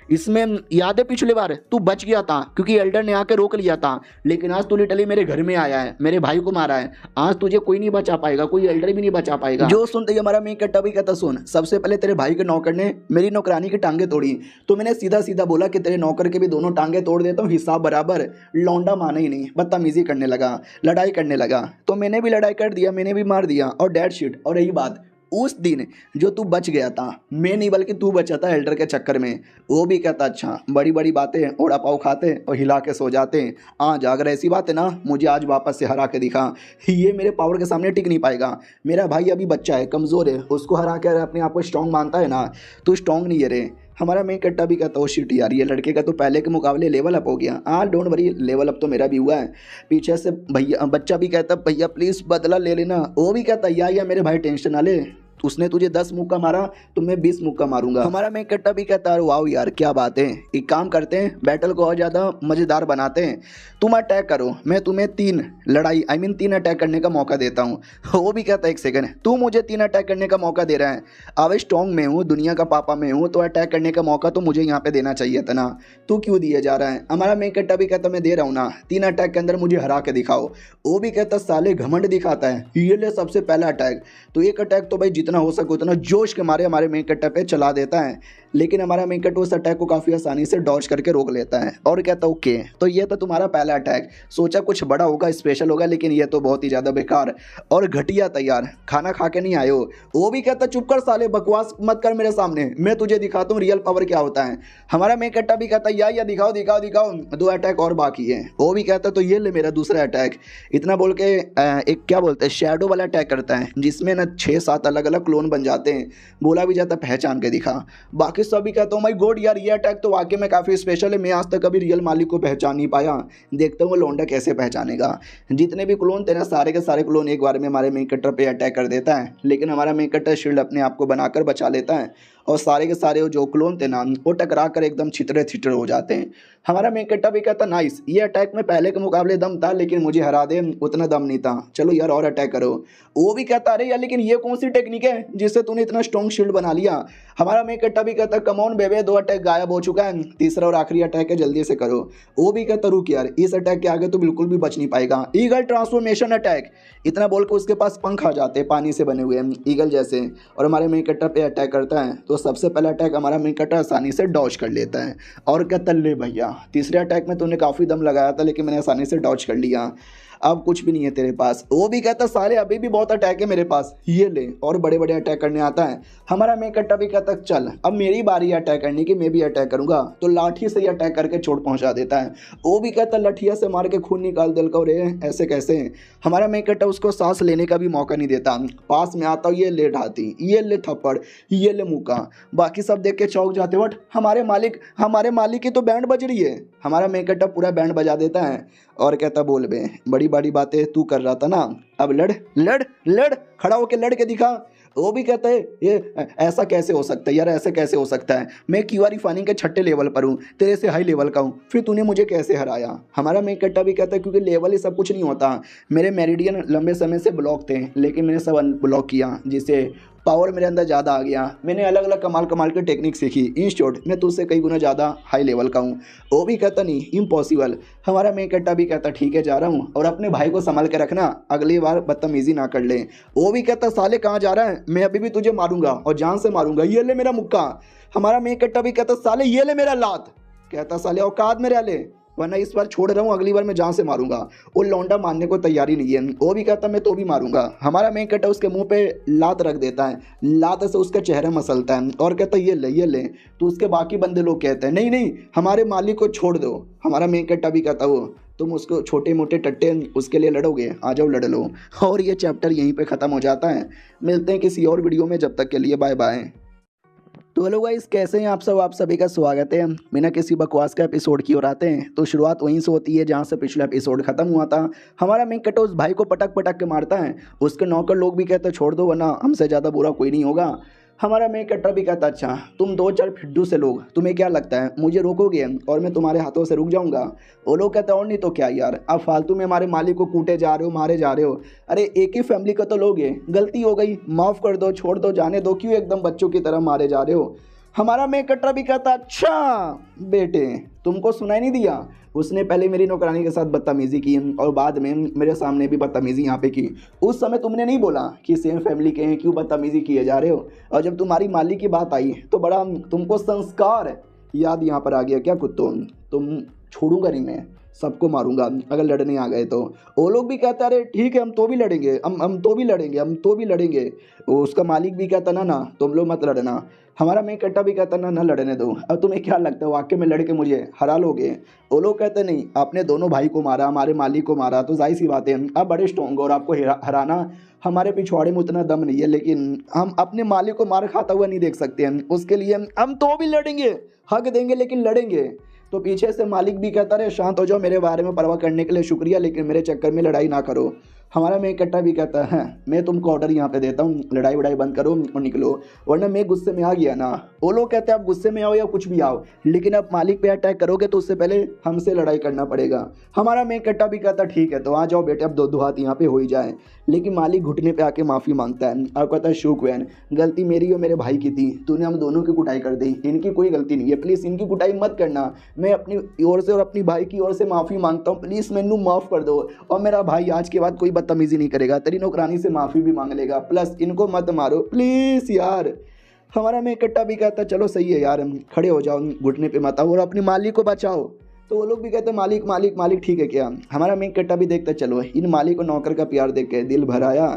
इसमें याद है पिछली बार तू बच गया था क्योंकि एल्डर ने आके रोक लिया था, लेकिन आज तू लिटरली मेरे घर में आया है, मेरे भाई को मारा है। आज तुझे कोई नहीं बचा पाएगा, कोई एल्डर भी नहीं बचा पाएगा। जो सुनते ही हमारा मेन कट्टा भी कहता, सुन सबसे पहले तेरे भाई के नौकर ने मेरी नौकरानी की टांगे तोड़ी, तो मैंने सीधा सीधा बोला कि तेरे नौकर के भी दोनों टांगे तोड़ देता हूँ, हिसाब बराबर। लौंडा माना ही नहीं, बदतमीजी करने लगा, लड़ाई करने लगा। तो मैंने भी लड़ाई कर दिया, मैंने भी मार दिया। और डेड शिट। और यही बात उस दिन जो तू बच गया था, मैं नहीं बल्कि तू बचा था एल्डर के चक्कर में। वो भी कहता अच्छा बड़ी बड़ी बातें ओड़ा पाव खाते और हिला के सो जाते। आज अगर ऐसी बात है ना, मुझे आज वापस से हरा के दिखा, ये मेरे पावर के सामने टिक नहीं पाएगा। मेरा भाई अभी बच्चा है, कमज़ोर है, उसको हरा के अपने आप को स्ट्रॉन्ग मानता है ना, तू स्ट्रॉन्ग नहीं है रे। हमारा मेन कट्टा भी कहता हो शिट यार, ये लड़के का तो पहले के मुकाबले लेवल अप हो गया। हाँ डोंट वरी, लेवल अप तो मेरा भी हुआ है। पीछे से भैया बच्चा भी कहता भैया प्लीज़ बदला ले लेना। वो भी कहता या मेरे भाई टेंशन ना ले, उसने तुझे 10 मुक्का मारा तो मैं 20 मुक्का मारूंगा। हमारा मेन कट्टा भी कहता है वाओ यार क्या बात है, एक काम करते हैं बैटल को और ज़्यादा मज़ेदार बनाते हैं। तुम अटैक करो, मैं तुम्हें 3 अटैक करने का मौका देता हूँ। वो भी कहता है एक सेकंड, तू मुझे 3 अटैक करने का मौका दे रहा है। अब स्ट्रॉन्ग में हूँ, दुनिया का पापा में हूँ, तो अटैक करने का मौका तो मुझे यहाँ पे देना चाहिए था ना, तू क्यों दिया जा रहा है। हमारा मेन कट्टा भी कहता मैं दे रहा हूँ ना, 3 अटैक के अंदर मुझे हरा के दिखाओ। वो भी कहता साले घमंड दिखाता है, ये ले सबसे पहला अटैक। तो एक अटैक तो भाई जितना हो सके उतना जोश के मारे हमारे मेन कट्टा पे चला देता है, लेकिन हमारा मेन कट्टा उस अटैक को काफ़ी आसानी से डॉज करके रोक लेता है और कहता ओके तो ये तो तुम्हारा पहला अटैक, सोचा कुछ बड़ा होगा स्पेशल होगा, लेकिन ये तो बहुत ही ज़्यादा बेकार और घटिया तैयार, खाना खा के नहीं आए हो। वो भी कहता चुप कर साले, बकवास मत कर मेरे सामने, मैं तुझे दिखाता हूँ रियल पावर क्या होता है। हमारा मेन कट्टा भी कहता या दिखाओ दिखाओ दिखाओ, 2 अटैक और बाकी है। वो भी कहता तो ये ले मेरा दूसरा अटैक। इतना बोल के एक क्या बोलते हैं शैडो वाला अटैक करता है, जिसमें ना 6-7 अलग अलग क्लोन बन जाते हैं। बोला भी जाता पहचान के दिखा। बाकी सभी कहता हूँ माय गॉड यार ये अटैक तो वाकई में काफ़ी स्पेशल है, मैं आज तक कभी रियल मालिक को पहचान नहीं पाया, देखता हूँ लौंडा कैसे पहचानेगा। जितने भी क्लोन थे ना, सारे के सारे क्लोन एक बार में हमारे मेन कट्टर पे अटैक कर देता है, लेकिन हमारा मेन कट्टर शील्ड अपने आप को बनाकर बचा लेता है और सारे के सारे जो क्लोन थे ना वो टकरा कर एकदम छितरे छितरे हो जाते हैं। हमारा मेन कट्टा भी कहता नाइस, ये अटैक में पहले के मुकाबले दम था, लेकिन मुझे हरा दे उतना दम नहीं था, चलो यार और अटैक करो। वो भी कहता अरे यार लेकिन ये कौन सी टेक्निक है जिससे तूने इतना स्ट्रॉन्ग शील्ड बना लिया। हमारा मेन कट्टा भी कहता कमॉन बेबे, 2 अटैक गायब हो चुका है, तीसरा और आखिरी अटैक है, जल्दी से करो। वो भी कहता रुक यार, इस अटैक के आगे तो बिल्कुल भी बच नहीं पाएगा। ईगल ट्रांसफॉर्मेशन अटैक, इतना बोल के उसके पास पंख आ जाते हैं पानी से बने हुए ईगल जैसे, और हमारे मेन कट्टा पे अटैक करता है। तो सबसे पहला अटैक हमारा मेन कट्टा आसानी से डॉज कर लेता है और कहता ले भैया तीसरे अटैक में तूने काफ़ी दम लगाया था, लेकिन मैंने आसानी से डॉज कर लिया, अब कुछ भी नहीं है तेरे पास। वो भी कहता साले अभी भी बहुत अटैक है मेरे पास, ये ले, और बड़े बड़े अटैक करने आता है। हमारा मेन कट्टा भी कहता चल अब मेरी बारी है अटैक करने की, मैं भी अटैक करूंगा। तो लाठी से ही अटैक करके चोट पहुंचा देता है। वो भी कहता लठिया से मार के खून निकाल दिल को रे, ऐसे कैसे। हमारा मेन कट्टा उसको सांस लेने का भी मौका नहीं देता, पास में आता ये ले ढाती, ये ले थप्पड़, ये ले मुक्का। बाकी सब देख के चौंक जाते, बट हमारे मालिक की तो बैंड बज रही है। हमारा मेन कट्टा पूरा बैंड बजा देता है और कहता बोल बे बड़ी बड़ी बातें तू कर रहा था ना, अब लड़ लड़ लड़, खड़ा होके लड़ के दिखा। वो भी कहता है ये ऐसा कैसे हो सकता है यार, ऐसे कैसे हो सकता है, मैं क्यूआर रिफाइनिंग के 6ठे लेवल पर हूँ, तेरे से हाई लेवल का हूँ, फिर तूने मुझे कैसे हराया। हमारा मेन कट्टा भी कहता है क्योंकि लेवल ही सब कुछ नहीं होता, मेरे मेरिडियन लंबे समय से ब्लॉक थे, लेकिन मैंने सब अनब्लॉक किया, जिससे पावर मेरे अंदर ज़्यादा आ गया। मैंने अलग अलग कमाल की टेक्निक सीखी, इन शॉर्ट मैं तुझसे कई गुना ज़्यादा हाई लेवल का हूँ। वो भी कहता नहीं इम्पॉसिबल। हमारा मेन कट्टा भी कहता ठीक है जा रहा हूँ, और अपने भाई को संभाल के रखना, अगली बार बदतमीजी ना कर ले। वो भी कहता साले कहाँ जा रहा है, मैं अभी भी तुझे मारूंगा और जान से मारूंगा, ये ले मेरा मुक्का। हमारा मेन कट्टा भी कहता साले ये ले मेरा लात, कहता साले औकात में रह ले वरना इस बार छोड़ रहा हूँ, अगली बार मैं जान से मारूंगा। वो लौंडा मानने को तैयारी नहीं है। वो भी कहता मैं तो भी मारूंगा। हमारा मेन कट्टा उसके मुंह पे लात रख देता है, लात से उसका चेहरा मसलता है और कहता ये ले। तो उसके बाकी बंदे लोग कहते हैं नहीं हमारे मालिक को छोड़ दो। हमारा मेन कट्टा भी कहता वो तुम उसको छोटे मोटे टट्टे उसके लिए लड़ोगे, आ जाओ लड़ लो। और ये चैप्टर यहीं पे ख़त्म हो जाता है। मिलते हैं किसी और वीडियो में, जब तक के लिए बाय बाय। तो हेलो गाइस, कैसे हैं आप सभी का स्वागत है। बिना किसी बकवास का एपिसोड की ओर आते हैं। तो शुरुआत वहीं से होती है जहां से पिछला एपिसोड खत्म हुआ था। हमारा मेन कट्टा उस भाई को पटक के मारता है। उसके नौकर लोग भी कहते हैं छोड़ दो वरना हमसे ज़्यादा बुरा कोई नहीं होगा। हमारा मेन कट्टा भी कहता अच्छा तुम 2-4 फिड्डू से लोग, तुम्हें क्या लगता है मुझे रोकोगे और मैं तुम्हारे हाथों से रुक जाऊंगा। वो लोग कहते हैं और नहीं तो क्या यार, अब फालतू में हमारे मालिक को कूटे जा रहे हो, मारे जा रहे हो। अरे एक ही फैमिली का तो लोग हैं, गलती हो गई, माफ़ कर दो, छोड़ दो, जाने दो, क्यों एकदम बच्चों की तरह मारे जा रहे हो। हमारा मेकट्टा भी कहता अच्छा बेटे तुमको सुनाई नहीं दिया। उसने पहले मेरी नौकरानी के साथ बदतमीज़ी की और बाद में मेरे सामने भी बदतमीज़ी यहाँ पे की। उस समय तुमने नहीं बोला कि सेम फैमिली के हैं क्यों बदतमीज़ी किए जा रहे हो, और जब तुम्हारी मालिक की बात आई तो बड़ा तुमको संस्कार याद यहाँ पर आ गया क्या कुत्तों। तुम छोड़ूंगा नहीं मैं, सबको मारूंगा अगर लड़ने आ गए तो। वो लोग भी कहते अरे ठीक है हम तो भी लड़ेंगे, हम तो भी लड़ेंगे, हम तो भी लड़ेंगे। वो उसका मालिक भी कहता ना ना तुम लोग मत लड़ना। हमारा मेकट्टा भी कहता ना ना लड़ने दो। अब तुम्हें क्या लगता है वाकई में लड़के मुझे हरा लोगे। वो लोग कहते नहीं आपने दोनों भाई को मारा, हमारे मालिक को मारा, तो जाहिर सी बात है आप बड़े स्ट्रॉन्ग हो और आपको हराना हमारे पिछवाड़े में उतना दम नहीं है, लेकिन हम अपने मालिक को मार खाता हुआ नहीं देख सकते हैं, उसके लिए हम तो भी लड़ेंगे, हक देंगे लेकिन लड़ेंगे। तो पीछे से मालिक भी कहता रहे शांत हो जाओ, मेरे बारे में परवाह करने के लिए शुक्रिया, लेकिन मेरे चक्कर में लड़ाई ना करो। हमारा मेकट्टा भी कहता है मैं तुमको ऑर्डर यहाँ पे देता हूँ, लड़ाई वड़ाई बंद करो और निकलो, वरना मैं गुस्से में आ गया ना। वो लोग कहते हैं आप गुस्से में आओ या कुछ भी आओ, लेकिन अब मालिक पे अटैक करोगे तो उससे पहले हमसे लड़ाई करना पड़ेगा। हमारा मेकट्टा भी कहता ठीक है तो आ जाओ बेटे, अब दो हाथ यहाँ पे हो ही जाए। लेकिन मालिक घुटने पे आके माफ़ी मांगता है और कहता है शुक्र गलती मेरी और मेरे भाई की थी, तूने हम दोनों की कुटाई कर दी, इनकी कोई गलती नहीं है, प्लीज़ इनकी कुटाई मत करना। मैं अपनी ओर से और अपनी भाई की ओर से माफ़ी मांगता हूँ, प्लीज़ मैनू माफ़ कर दो, और मेरा भाई आज के बाद कोई बदतमीज़ी नहीं करेगा, तेरी नौकरानी से माफ़ी भी मांग लेगा, प्लस इनको मत मारो प्लीज़ यार। हमारा मेकट्टा भी कहता चलो सही है यार, खड़े हो जाओ, घुटने पे मत आओ और अपनी मालिक को बचाओ। तो वो लोग भी कहते हैं मालिक मालिक मालिक ठीक है क्या। हमारा मेकट्टा भी देखता चलो इन मालिक और नौकर का प्यार देख के दिल भर आया।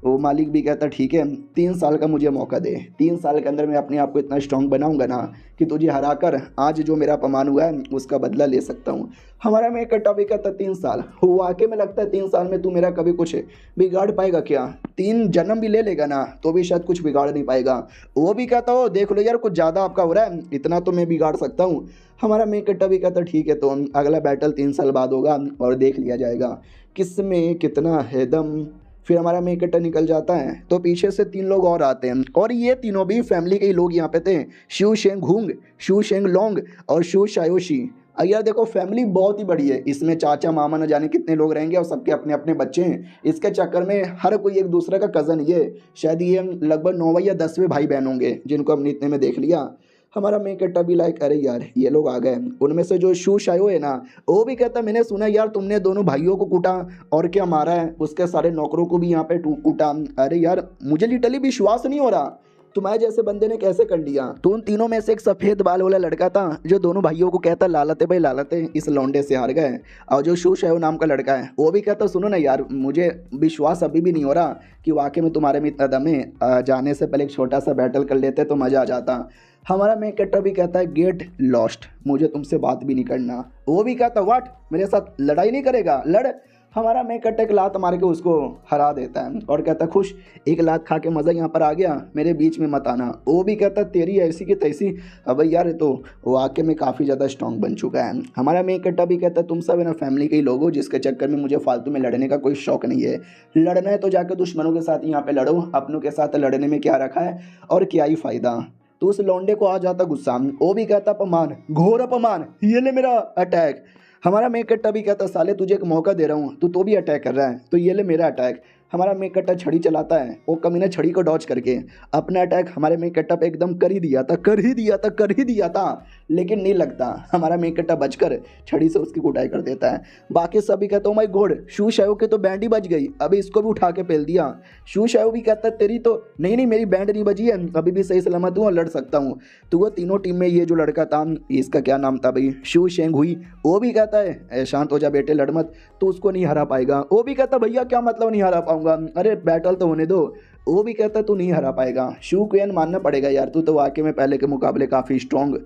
वो मालिक भी कहता ठीक है 3 साल का मुझे मौका दे, 3 साल के अंदर मैं अपने आप को इतना स्ट्रांग बनाऊंगा ना कि तुझे हराकर आज जो मेरा अपमान हुआ है उसका बदला ले सकता हूँ। हमारा मेकट्टा भी कहता 3 साल, वाकई में लगता है 3 साल में तू मेरा कभी कुछ बिगाड़ पाएगा क्या, 3 जन्म भी ले लेगा ना तो भी शायद कुछ बिगाड़ नहीं पाएगा। वो भी कहता हो देख लो यार कुछ ज़्यादा आपका हो रहा है, इतना तो मैं बिगाड़ सकता हूँ। हमारा मेकट्टा भी कहता ठीक है तो अगला बैटल 3 साल बाद होगा और देख लिया जाएगा किस में कितना है दम। फिर हमारा मेकट्टा निकल जाता है तो पीछे से 3 लोग और आते हैं और ये तीनों भी फैमिली के ही लोग यहाँ पे थे, शिव शेंग हुंग, शिव शेंग लोंग और शिव शायोशी। यार देखो फैमिली बहुत ही बड़ी है, इसमें चाचा मामा न जाने कितने लोग रहेंगे और सबके अपने अपने बच्चे हैं। इसके चक्कर में हर कोई एक दूसरे का कज़न, ये शायद ये लगभग 9वें या 10वें भाई बहन होंगे जिनको हमने इतने में देख लिया। हमारा मेकट्टा भी लाइक अरे यार ये लोग आ गए। उनमें से जो शू शायो है ना वो भी कहता मैंने सुना यार तुमने दोनों भाइयों को कूटा और क्या मारा है, उसके सारे नौकरों को भी यहाँ पे कूटा। अरे यार मुझे लिटरली विश्वास नहीं हो रहा तुम्हारे जैसे बंदे ने कैसे कर लिया। तो उन तीनों में से एक सफ़ेद बाल वाला लड़का था जो दोनों भाइयों को कहता लालते भाई लालते इस लौंडे से हार गए। और जो शू शायो नाम का लड़का है वो भी कहता सुनो ना यार मुझे विश्वास अभी भी नहीं हो रहा कि वाकई में तुम्हारे में इतना दम है, जाने से पहले एक छोटा सा बैटल कर लेते तो मज़ा आ जाता। हमारा मेकट्टा भी कहता है गेट लॉस्ट, मुझे तुमसे बात भी नहीं करना। वो भी कहता व्हाट मेरे साथ लड़ाई नहीं करेगा, लड़। हमारा मेकट्टा एक लात मार के उसको हरा देता है और कहता खुश एक लात खा के मज़ा यहाँ पर आ गया, मेरे बीच में मत आना। वो भी कहता तेरी ऐसी की तैसी। अब यार तो वाकई में काफ़ी ज़्यादा स्ट्रॉन्ग बन चुका है। हमारा मेकट्टा भी कहता तुम सब है ना फैमिली के ही लोग हो जिसके चक्कर में मुझे फालतू में लड़ने का कोई शौक नहीं है। लड़ना है तो जाकर दुश्मनों के साथ यहाँ पे लड़ो, अपनों के साथ लड़ने में क्या रखा है और क्या ही फ़ायदा। तो उस लौंडे को आ जाता गुस्सा, वो भी कहता अपमान, घोर अपमान, ये ले मेरा अटैक। हमारा मेकट्टा भी कहता साले तुझे एक मौका दे रहा हूँ तू तो भी अटैक कर रहा है, तो ये ले मेरा अटैक। हमारा मेकट्टा छड़ी चलाता है, वो कमीना छड़ी को डॉज करके अपना अटैक हमारे मेकट्टा पे एकदम कर ही दिया था, लेकिन नहीं लगता। हमारा मेकट्टा बचकर छड़ी से उसकी कुटाई कर देता है। बाकी सभी कहते हो माय गॉड शू शायो की तो बैंड ही बज गई, अभी इसको भी उठा के पेल दिया। शू शायो भी कहता है तेरी तो नहीं मेरी बैंड नहीं बजी है, अभी भी सही सलामत हूँ और लड़ सकता हूँ। तो वो तीनों टीम में ये जो लड़का था इसका क्या नाम था भाई, शिव शेंग हुई, वो भी कहता है शांत हो जा बेटे लड़ मत, तो उसको नहीं हरा पाएगा। वो भी कहता भैया क्या मतलब नहीं हरा पाऊंगा, अरे बैटल तो होने दो। वो भी कहता तू नहीं हरा पाएगा। शू क्वेन मानना पड़ेगा यार, तू तो वाकई में पहले के मुकाबले काफ़ी स्ट्रॉन्ग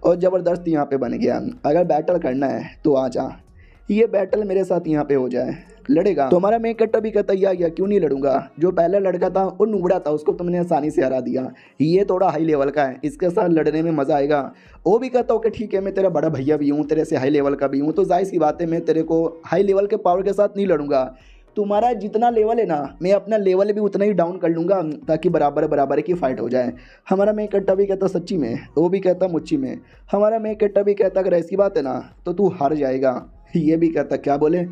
और ज़बरदस्त यहाँ पे बन गया। अगर बैटल करना है तो आ जा, ये बैटल मेरे साथ यहाँ पे हो जाए, लड़ेगा। तो हमारा मेकट्टा भी कहता या क्यों नहीं लड़ूंगा, जो पहला लड़का था वो नुबड़ा था, उसको तुमने आसानी से हरा दिया, ये थोड़ा हाई लेवल का है, इसके साथ लड़ने में मज़ा आएगा। वो भी कहता ओके ठीक है मैं तेरा बड़ा भैया भी हूँ, तेरे से हाई लेवल का भी हूँ, तो जाहिर सी बात है मैं तेरे को हाई लेवल के पावर के साथ नहीं लड़ूंगा, तुम्हारा जितना लेवल है ना मैं अपना लेवल भी उतना ही डाउन कर लूँगा ताकि बराबर की फाइट हो जाए। हमारा मेकट्टा भी कहता सच्ची में, वो भी कहता मुच्ची में। हमारा मेकट्टा भी कहता अगर ऐसी बात है ना तो तू हार जाएगा, ये भी कहता क्या बोले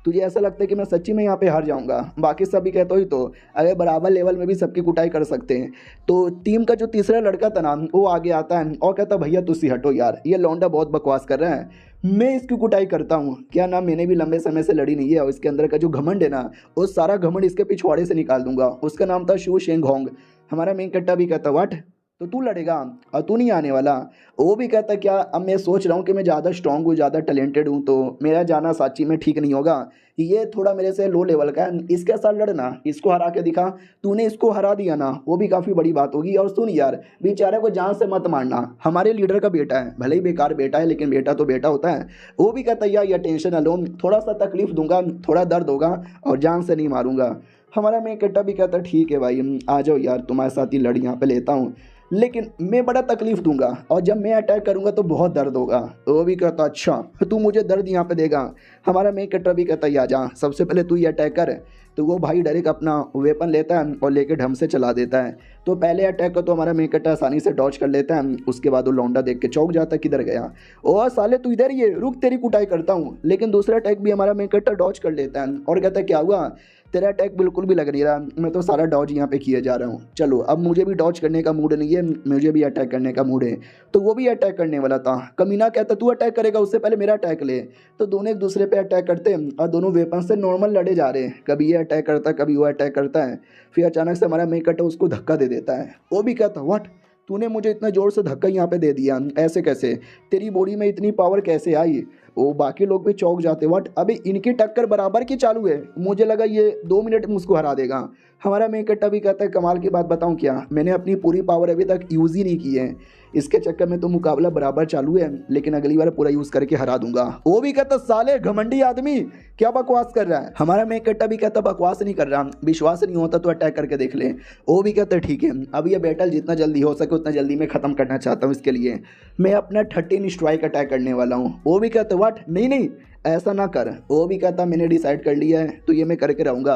तुझे ऐसा लगता है कि मैं सच्ची में यहाँ पे हार जाऊँगा? बाकी सब भी कहते ही तो अगर बराबर लेवल में भी सबकी कुटाई कर सकते हैं। तो टीम का जो तीसरा लड़का था ना वो आगे आता है और कहता भैया तुसी हटो यार, ये लौंडा बहुत बकवास कर रहा है, मैं इसकी कुटाई करता हूँ। क्या ना, मैंने भी लंबे समय से लड़ी नहीं है और इसके अंदर का जो घमंड है ना वो सारा घमंड इसके पिछवाड़े से निकाल दूंगा। उसका नाम था शू शेंग होंग। हमारा मेन कट्टा भी कहता व्हाट, तो तू लड़ेगा और तू नहीं आने वाला? वो भी कहता क्या, अब मैं सोच रहा हूँ कि मैं ज़्यादा स्ट्रांग हूँ, ज़्यादा टैलेंटेड हूँ, तो मेरा जाना साची में ठीक नहीं होगा। ये थोड़ा मेरे से लो लेवल का है, इसके साथ लड़ना, इसको हरा के दिखा। तूने इसको हरा दिया ना वो भी काफ़ी बड़ी बात होगी। और सुन यार, बेचारे को जान से मत मारना, हमारे लीडर का बेटा है, भले ही बेकार बेटा है लेकिन बेटा तो बेटा होता है। वो भी कहता यार ये टेंशन ना लो, थोड़ा सा तकलीफ दूंगा, थोड़ा दर्द होगा और जान से नहीं मारूंगा। हमारा मैं कट्टा भी कहता ठीक है भाई आ जाओ यार, तुम्हारे साथ ही लड़ यहाँ पे लेता हूँ, लेकिन मैं बड़ा तकलीफ दूंगा और जब मैं अटैक करूंगा तो बहुत दर्द होगा। वो भी कहता अच्छा तू मुझे दर्द यहाँ पे देगा? हमारा मेन कट्टर भी कहता या जा, सबसे पहले तू ये अटैक कर। तो वो भाई डायरेक्ट अपना वेपन लेता है और लेके ढम से चला देता है। तो पहले अटैक को तो हमारा मेन कट्टर आसानी से डॉज कर लेता है। उसके बाद वो लौंडा देख के चौंक जाता है किधर गया, ओ साले तू इधर ही है, रुक तेरी कुटाई करता हूँ। लेकिन दूसरा अटैक भी हमारा मेन कट्टर डॉज कर लेता है और कहता है क्या हुआ, तेरा अटैक बिल्कुल भी लग नहीं रहा, मैं तो सारा डॉज यहाँ पे किए जा रहा हूँ। चलो अब मुझे भी डॉज करने का मूड नहीं है, मुझे भी अटैक करने का मूड है। तो वो भी अटैक करने वाला था। कमीना कहता तू अटैक करेगा, उससे पहले मेरा अटैक ले। तो दोनों एक दूसरे पे अटैक करते हैं और दोनों वेपन से नॉर्मल लड़े जा रहे हैं। कभी ये अटैक करता है कभी वो अटैक करता है। फिर अचानक से हमारा मेन कट्टर उसको धक्का दे देता है। वो भी कहता व्हाट, तूने मुझे इतना ज़ोर से धक्का यहाँ पे दे दिया, ऐसे कैसे, तेरी बॉडी में इतनी पावर कैसे आई? वो बाकी लोग भी चौंक जाते व्हाट, अभी इनकी टक्कर बराबर की चालू है, मुझे लगा ये 2 मिनट में उसको हरा देगा। हमारा मेन कट्टा भी कहता है कमाल की बात बताऊँ क्या, मैंने अपनी पूरी पावर अभी तक यूज़ ही नहीं की है, इसके चक्कर में तो मुकाबला बराबर चालू है, लेकिन अगली बार पूरा यूज़ करके हरा दूंगा। वो भी कहता साले घमंडी आदमी क्या बकवास कर रहा है? हमारा मेन कट्टा भी कहता बकवास नहीं कर रहा, विश्वास नहीं होता तो अटैक करके देख ले। वो भी कहता ठीक है, अब ये बैटल जितना जल्दी हो सके उतना जल्दी मैं ख़त्म करना चाहता हूँ, इसके लिए मैं अपना 13 स्ट्राइक अटैक करने वाला हूँ। वो भी कहता व्हाट, नहीं नहीं ऐसा ना कर। वो भी कहता मैंने डिसाइड कर लिया है तो ये मैं करके रहूँगा।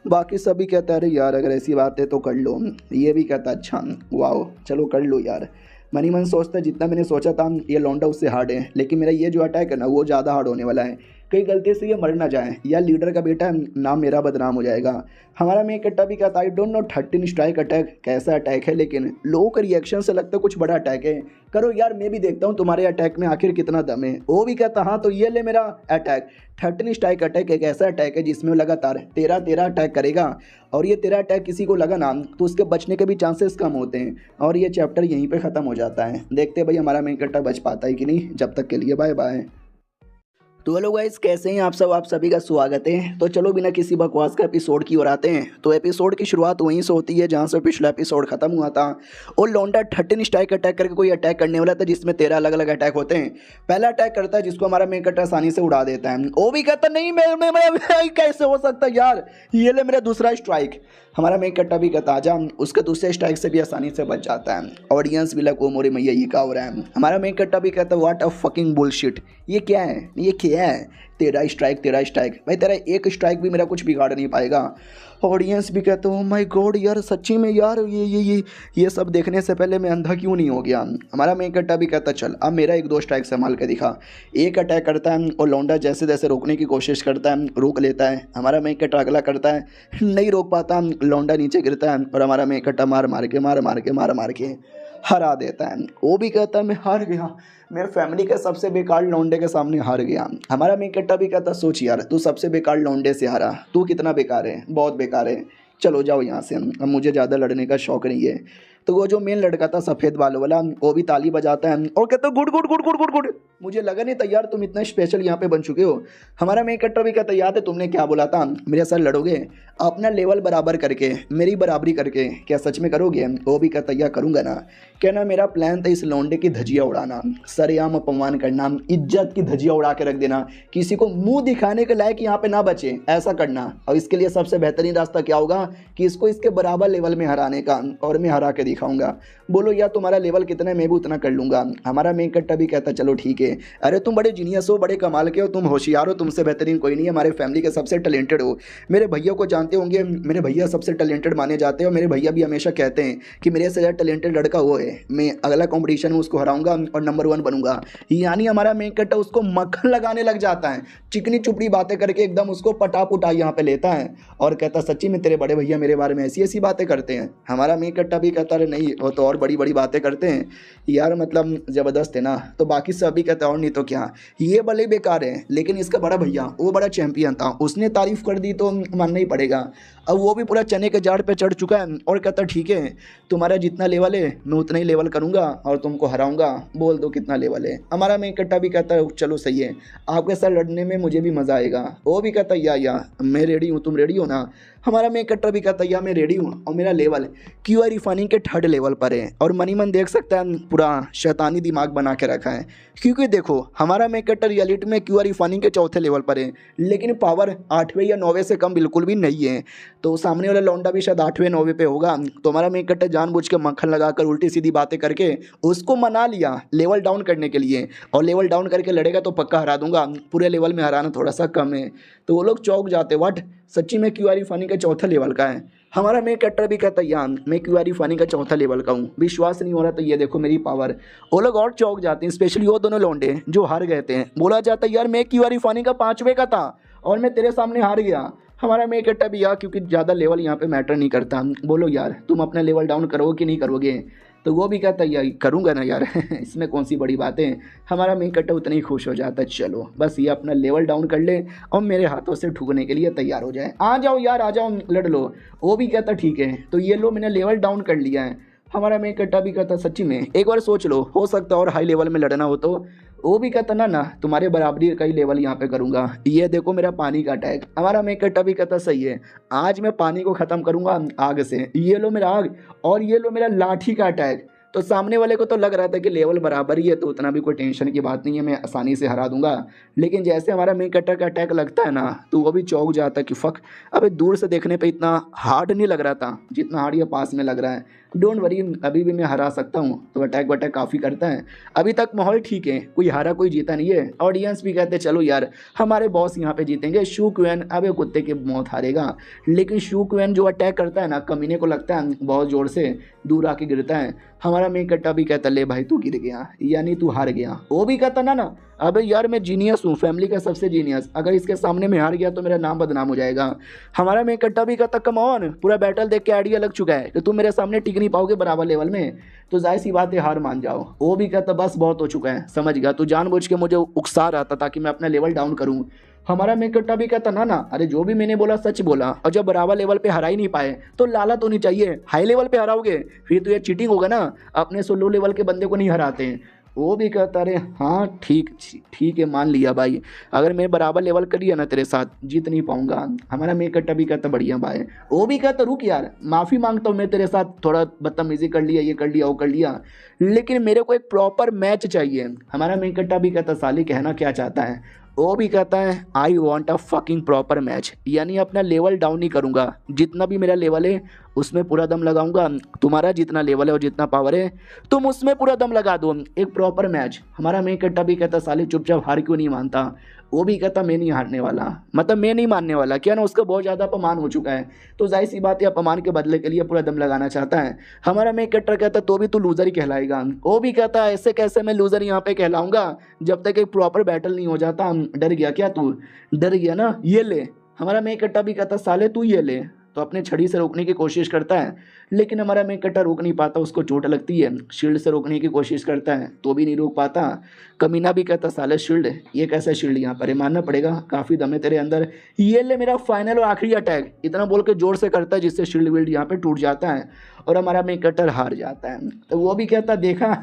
बाकी सभी कहता है अरे यार अगर ऐसी बात है तो कर लो। ये भी कहता अच्छा वाओ चलो कर लो यार। मनी मन सोचता जितना मैंने सोचा था ये लौंडा उससे हार्ड है, लेकिन मेरा ये जो अटैक है ना वो ज़्यादा हार्ड होने वाला है, कहीं गलती से ये मर ना जाए या लीडर का बेटा नाम मेरा बदनाम हो जाएगा। हमारा मेन कट्टा भी कहता I don't know 13 strike attack कैसा अटैक है, लेकिन लोगों के रिएक्शन से लगता है कुछ बड़ा अटैक है, करो यार मैं भी देखता हूँ तुम्हारे अटैक में आखिर कितना दम है। वो भी कहता हाँ तो ये ले मेरा अटैक। 13 स्ट्राइक अटैक एक ऐसा अटैक है जिसमें लगातार 13 अटैक करेगा और ये 13 अटैक किसी को लगा ना तो उसके बचने के भी चांसेस कम होते हैं और ये चैप्टर यहीं पे ख़त्म हो जाता है। देखते हैं भाई हमारा मेन कट्टा बच पाता है कि नहीं। जब तक के लिए बाय बाय। तो हेलो गाइस कैसे हैं आप सभी का स्वागत है। तो चलो बिना किसी बकवास का एपिसोड की ओर आते हैं। तो एपिसोड की शुरुआत वहीं से होती है जहां से पिछला एपिसोड खत्म हुआ था और लौंडा 13 स्ट्राइक अटैक करके कोई अटैक करने वाला था जिसमें 13 अलग अलग अटैक होते हैं। पहला अटैक करता है जिसको हमारा मेन कट्टर आसानी से उड़ा देता है। वो भी कहता नहीं मैं कैसे हो सकता यार, ये ले मेरा दूसरा स्ट्राइक। हमारा मेन कट्टा भी कहता आजा, उसके दूसरे स्ट्राइक से भी आसानी से बच जाता है। ऑडियंस भी लगा मोरे मैया ये क्या हो रहा है। हमारा मेन कट्टा भी कहता व्हाट अ फकिंग बुलशिट, ये क्या है, ये क्या है, 13 स्ट्राइक भाई, तेरा एक स्ट्राइक भी मेरा कुछ बिगाड़ नहीं पाएगा। ऑडियंस भी कहते हो माय गॉड यार सच्ची में यार ये सब देखने से पहले मैं अंधा क्यों नहीं हो गया। हमारा मेन कट्टा भी कहता चल अब मेरा 1-2 स्ट्राइक संभाल के दिखा। एक अटैक करता है और लौंडा जैसे जैसे रोकने की कोशिश करता है रोक लेता है। हमारा मेन कट्टा अगला करता है नहीं रोक पाता, लौंडा नीचे गिरता है और हमारा मेन कट्टा मार मार के हरा देता है। वो भी कहता है मैं हार गया, मेरे फैमिली के सबसे बेकार लौंडे के सामने हार गया। हमारा मेन कट्टा भी कहता सोच यार तू सबसे बेकार लौंडे से हारा, तू कितना बेकार है, बहुत बेकार है, चलो जाओ यहाँ से, अब मुझे ज़्यादा लड़ने का शौक नहीं है। तो वो जो मेन लड़का था सफ़ेद बालों वाला वो भी ताली बजाता है और कहता good good good good good good. मुझे लगा नहीं था यार तुम इतना स्पेशल यहाँ पे बन चुके हो। हमारा मेन कट्टर भी कहता याद है तुमने क्या बोला था मेरे साथ लड़ोगे, अपना लेवल बराबर करके मेरी बराबरी करके, क्या सच में करोगे? वो भी कहता या करूँगा ना। कहना मेरा प्लान था इस लौंडे की धजिया उड़ाना, सरेआम अपमान करना, इज्जत की धजिया उड़ा के रख देना, किसी को मुंह दिखाने के लायक यहाँ पे ना बचे ऐसा करना। और इसके लिए सबसे बेहतरीन रास्ता क्या होगा कि इसको इसके बराबर लेवल में हराने का, और मैं हरा के दिखाऊंगा। बोलो यार तुम्हारा लेवल कितना है, मैं भी उतना कर लूँगा। हमारा मेन कट्टा भी कहता चलो ठीक है। अरे तुम बड़े जीनियस हो, बड़े कमाल के हो, तुम होशियार हो, तुमसे बेहतरीन कोई नहीं है, हमारे फैमिली के सबसे टैलेंटेड हो। मेरे भैया को जानते होंगे, मेरे भैया सबसे टैलेंटेड माने जाते हैं और मेरे भैया भी हमेशा कहते हैं कि मेरे से ज़्यादा टैलेंटेड लड़का वो है। मैं अगला कॉम्पिटिशन में उसको हराऊंगा और नंबर 1 बनूंगा। यानी हमारा मेन कट्टा उसको मक्खन लगाने लग जाता है, चिकनी चुपड़ी बातें करके एकदम उसको पटा पुटा यहाँ पे लेता है और कहता सच्ची में तेरे बड़े भैया मेरे बारे में ऐसी ऐसी बातें करते हैं। हमारा मेन कट्टा भी कहता अरे नहीं वो तो और बड़ी बड़ी बातें करते हैं यार, मतलब ज़बरदस्त है ना। तो बाकी सब भी कहते और नहीं तो क्या, ये भले बेकार है लेकिन इसका बड़ा भैया वो बड़ा चैंपियन था, उसने तारीफ कर दी तो मानना ही पड़ेगा। अब वो भी पूरा चने के जाड़ पे चढ़ चुका है और कहता ठीक है तुम्हारा जितना लेवल है मैं उतना ही लेवल करूंगा और तुमको हराऊंगा, बोल दो कितना लेवल है। हमारा मेन कट्टा भी कहता है चलो सही है, आपके साथ लड़ने में मुझे भी मज़ा आएगा। वो भी कहता या मैं रेडी हूँ, तुम रेडी हो ना। हमारा मेन कट्टा भी कहता या मैं रेडी हूँ और मेरा लेवल क्यूआर रिफाइनिंग के 3rd लेवल पर है और मनी मन देख सकता है पूरा शैतानी दिमाग बना के रखा है। क्योंकि देखो हमारा मेन कट्टा रियलिटी में क्यूआर रिफाइनिंग के 4थे लेवल पर है लेकिन पावर 8वें या 9वें से कम बिल्कुल भी नहीं है। तो सामने वाला लौंडा भी शायद 8वें 9वें पे होगा। तो हमारा मेन कट्टा जानबूझ के मक्खन लगाकर उल्टी सीधी बातें करके उसको मना लिया लेवल डाउन करने के लिए, और लेवल डाउन करके लड़ेगा तो पक्का हरा दूंगा, पूरे लेवल में हराना थोड़ा सा कम है। तो वो लोग चौंक जाते, व्हाट सच्ची में क्यूआर रिफाइनिंग के 4थे लेवल का है। हमारा मेन कट्टर भी कहता यार मैं क्यूआर रिफाइनिंग का 4था लेवल का हूँ, विश्वास नहीं हो रहा तो ये देखो मेरी पावर। वो लोग और चौंक जाते हैं, स्पेशली वो दोनों लौंडे जो हार गए थे। बोला जाता यार मैं क्यूआर रिफाइनिंग का 5वें का था और मैं तेरे सामने हार गया। हमारा मेन कट्टा भी यार क्योंकि ज़्यादा लेवल यहाँ पे मैटर नहीं करता, बोलो यार तुम अपना लेवल डाउन करोगे कि नहीं करोगे। तो वो भी कहता यार करूँगा ना यार इसमें कौन सी बड़ी बात है। हमारा मेन कट्टा उतना ही खुश हो जाता है, चलो बस ये अपना लेवल डाउन कर ले और मेरे हाथों से ठुकने के लिए तैयार हो जाए, आ जाओ यार आ जाओ लड़ लो। वो भी कहता ठीक है, तो ये लो मैंने लेवल डाउन कर लिया है। हमारा मेन कट्टा भी कहता सच्ची में एक बार सोच लो, हो सकता है और हाई लेवल में लड़ना हो तो। वो भी कहता ना तुम्हारे बराबरी का ही लेवल यहाँ पे करूँगा। ये देखो मेरा पानी का अटैक। हमारा मेन कट्टा भी कहता सही है, आज मैं पानी को ख़त्म करूँगा आग से। ये लो मेरा आग और ये लो मेरा लाठी का अटैक। तो सामने वाले को तो लग रहा था कि लेवल बराबर ही है तो उतना भी कोई टेंशन की बात नहीं है, मैं आसानी से हरा दूंगा। लेकिन जैसे हमारा मेन कट्टर का अटैक लगता है ना तो वो भी चौंक जाता है कि फक, अबे दूर से देखने पे इतना हार्ड नहीं लग रहा था जितना हार्ड ये पास में लग रहा है। डोंट वरी अभी भी मैं हरा सकता हूँ। तो अटैक वटैक काफ़ी करता है। अभी तक माहौल ठीक है, कोई हारा कोई जीता नहीं है। ऑडियंस भी कहते चलो यार हमारे बॉस यहाँ पे जीतेंगे। शू क्वेन अबे कुत्ते की मौत हारेगा। लेकिन शू क्वेन जो अटैक करता है ना कमीने को लगता है बहुत ज़ोर से दूर आके गिरता है। हमारा मेन कट्टा भी कहता ले भाई तू गिर गया यानी तू हार गया। वो भी कहता ना अबे यार मैं जीनियस हूँ, फैमिली का सबसे जीनियस, अगर इसके सामने मैं हार गया तो मेरा नाम बदनाम हो जाएगा। हमारा मेन कट्टा भी कहता कम ऑन, पूरा बैटल देख के आइडिया लग चुका है कि तुम मेरे सामने टिक नहीं पाओगे बराबर लेवल में, तो जाहिर सी बात है हार मान जाओ। वो भी कहता बस बहुत हो चुका है, समझ गया, तू जानबूझ के मुझे उकसा रहा था ताकि मैं अपना लेवल डाउन करूँ। हमारा मेन कट्टा भी कहता ना अरे जो भी मैंने बोला सच बोला, और जब बराबर लेवल पे हरा ही नहीं पाए तो लालच होनी चाहिए, हाई लेवल पे हराओगे फिर तो ये चीटिंग होगा ना, अपने सो लो लेवल के बंदे को नहीं हराते हैं। वो भी कहता अरे हाँ ठीक है मान लिया भाई, अगर मैं बराबर लेवल कर लिया ना तेरे साथ जीत नहीं पाऊंगा। हमारा मेन कट्टा भी कहता बढ़िया भाई। वो भी कहता रुक यार माफ़ी मांगता हूँ, मैं तेरे साथ थोड़ा बदतमीजी कर लिया, ये कर लिया वो कर लिया, लेकिन मेरे को एक प्रॉपर मैच चाहिए। हमारा मेन कट्टा भी कहता साली कहना क्या चाहता है। वो भी कहता है I want a fucking proper match, यानी अपना लेवल डाउन नहीं करूँगा, जितना भी मेरा लेवल है उसमें पूरा दम लगाऊंगा, तुम्हारा जितना लेवल है और जितना पावर है तुम उसमें पूरा दम लगा दो, एक प्रॉपर मैच। हमारा मेन कट्टा भी कहता साले चुपचाप हार क्यों नहीं मानता। वो भी कहता मैं नहीं हारने वाला, मतलब मैं नहीं मानने वाला, क्या ना उसका बहुत ज़्यादा अपमान हो चुका है, तो जाहिर सी बात है अपमान के बदले के लिए पूरा दम लगाना चाहता है। हमारा मेन कट्टा कहता तो भी तू लूज़र ही कहलाएगा। वो भी कहता ऐसे कैसे मैं लूज़र यहाँ पे कहलाऊंगा जब तक एक प्रॉपर बैटल नहीं हो जाता। डर गया क्या तू, डर गया ना, ये ले। हमारा मेन कट्टा भी कहता साले तू ये ले, तो अपने छड़ी से रोकने की कोशिश करता है, लेकिन हमारा मेन कट्टा रोक नहीं पाता, उसको चोट लगती है। शील्ड से रोकने की कोशिश करता है तो भी नहीं रोक पाता। कमीना भी कहता साले शील्ड, ये कैसा शील्ड यहाँ पर है, मानना पड़ेगा काफ़ी दम है तेरे अंदर, ये ले मेरा फाइनल और आखिरी अटैक, इतना बोल के जोर से करता है जिससे शील्ड विल्ड यहाँ पे टूट जाता है और हमारा मेन कट्टर हार जाता है। तो वो भी कहता देखा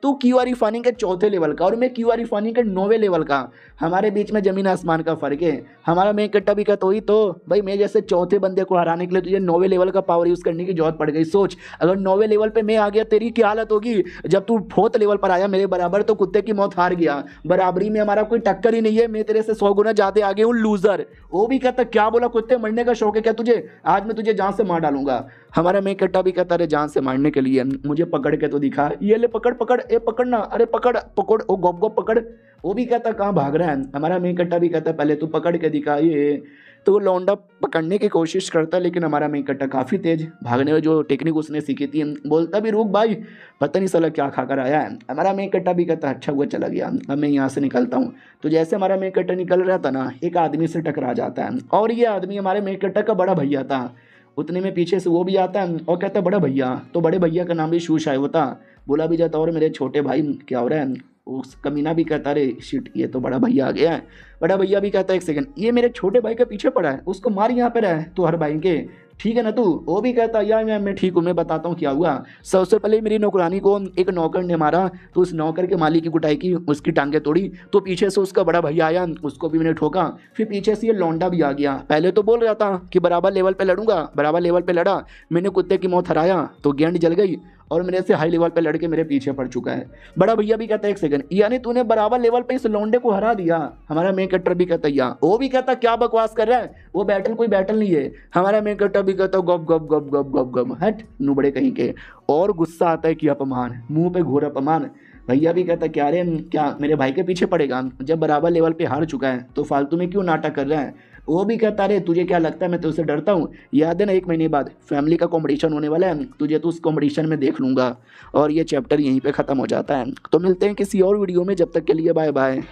तू क्यूआर रिफाइनिंग के 4थे लेवल का और मैं क्यूआर रिफाइनिंग के 9वें लेवल का, हमारे बीच में जमीन आसमान का फ़र्क है। हमारा मेन कट्टा भी कहता वही तो भाई, मैं जैसे 4थे बंदे को हराने के लिए तुझे 9वें लेवल का पावर यूज़ करने की जरूरत पड़ गई। सोच अगर 9वें लेवल पे मैं आ गया तेरी क्या हालत होगी, जब तू 4th लेवल पर आया मेरे बराबर तो कुत्ते की मौत हार गया, बराबरी में हमारा कोई टक्कर ही नहीं है, मैं तेरे से 100 गुना ज़्यादा आगे हूँ लूज़र। वो भी कहता क्या बोला कुत्ते, मरने का शौक है क्या तुझे, आज मैं तुझे जान से मार डालूंगा। हमारा मेन कट्टा भी कहता, अरे जान से मारने के लिए मुझे पकड़ के तो दिखा, ये ले पकड़ पकड़, ए पकड़ना, अरे पकड़ पकड़, ओ गोप गोप पकड़। वो भी कहता कहाँ भाग रहा है। हमारा मेन कट्टा भी कहता पहले तू पकड़ के दिखा ये। तो वो लौंडा पकड़ने की कोशिश करता, लेकिन हमारा मेन कट्टा काफ़ी तेज भागने में जो टेक्निक उसने सीखी थी, बोलता भी रुक भाई, पता नहीं साला क्या खाकर आया है। हमारा मेन कट्टा भी कहता अच्छा हुआ चला गया, अब मैं यहाँ से निकलता हूँ। तो जैसे हमारा मेन कट्टा निकल रहा था ना, एक आदमी से टकरा जाता है, और ये आदमी हमारे मेन कट्टा का बड़ा भैया था। उतने में पीछे से वो भी आता है और कहता है बड़ा भैया। तो बड़े भैया का नाम भी शूश आया होता। बोला भी जाता और मेरे छोटे भाई क्या हो रहा है। उस कमीना भी कहता अरे शिट, ये तो बड़ा भैया आ गया है। बड़ा भैया भी कहता है एक सेकंड, ये मेरे छोटे भाई के पीछे पड़ा है, उसको मार यहाँ पे रहा है तू हर भाई के, ठीक है ना तू। वो भी कहता यार मैं ठीक हूँ, मैं बताता हूँ क्या हुआ। सबसे पहले मेरी नौकरानी को एक नौकर ने मारा, तो उस नौकर के मालिक की कुटाई की, उसकी टांगें तोड़ी। तो पीछे से उसका बड़ा भैया आया, उसको भी मैंने ठोका। फिर पीछे से ये लौंडा भी आ गया। पहले तो बोल रहा था कि बराबर लेवल पे लड़ूंगा, बराबर लेवल पे लड़ा, मैंने कुत्ते की मौत हराया तो गेंद जल गई, और मेरे से हाई लेवल पे लड़के मेरे पीछे पड़ चुका है। बड़ा भैया भी कहता है एक सेकंड, यानी तूने बराबर लेवल पे इस लौंडे को हरा दिया। हमारा मेन कट्टर भी कहता है, वो भी कहता क्या बकवास कर रहा है, वो बैटल कोई बैटल नहीं है। हमारा मेन कट्टर भी कहता गप गप गप गप गप गप, हट नुबड़े कहीं के। और गुस्सा आता है कि अपमान, मुंह पे घोर अपमान। भैया भी कहता क्या रे, क्या मेरे भाई के पीछे पड़ेगा, जब बराबर लेवल पे हार चुका है तो फालतू में क्यों नाटक कर रहा है। वो भी कहता अरे तुझे क्या लगता है मैं तुझसे डरता हूँ, याद है ना 1 महीने बाद फैमिली का कंपटीशन होने वाला है, तुझे तो उस कंपटीशन में देख लूंगा। और ये चैप्टर यहीं पे ख़त्म हो जाता है। तो मिलते हैं किसी और वीडियो में, जब तक के लिए बाय बाय।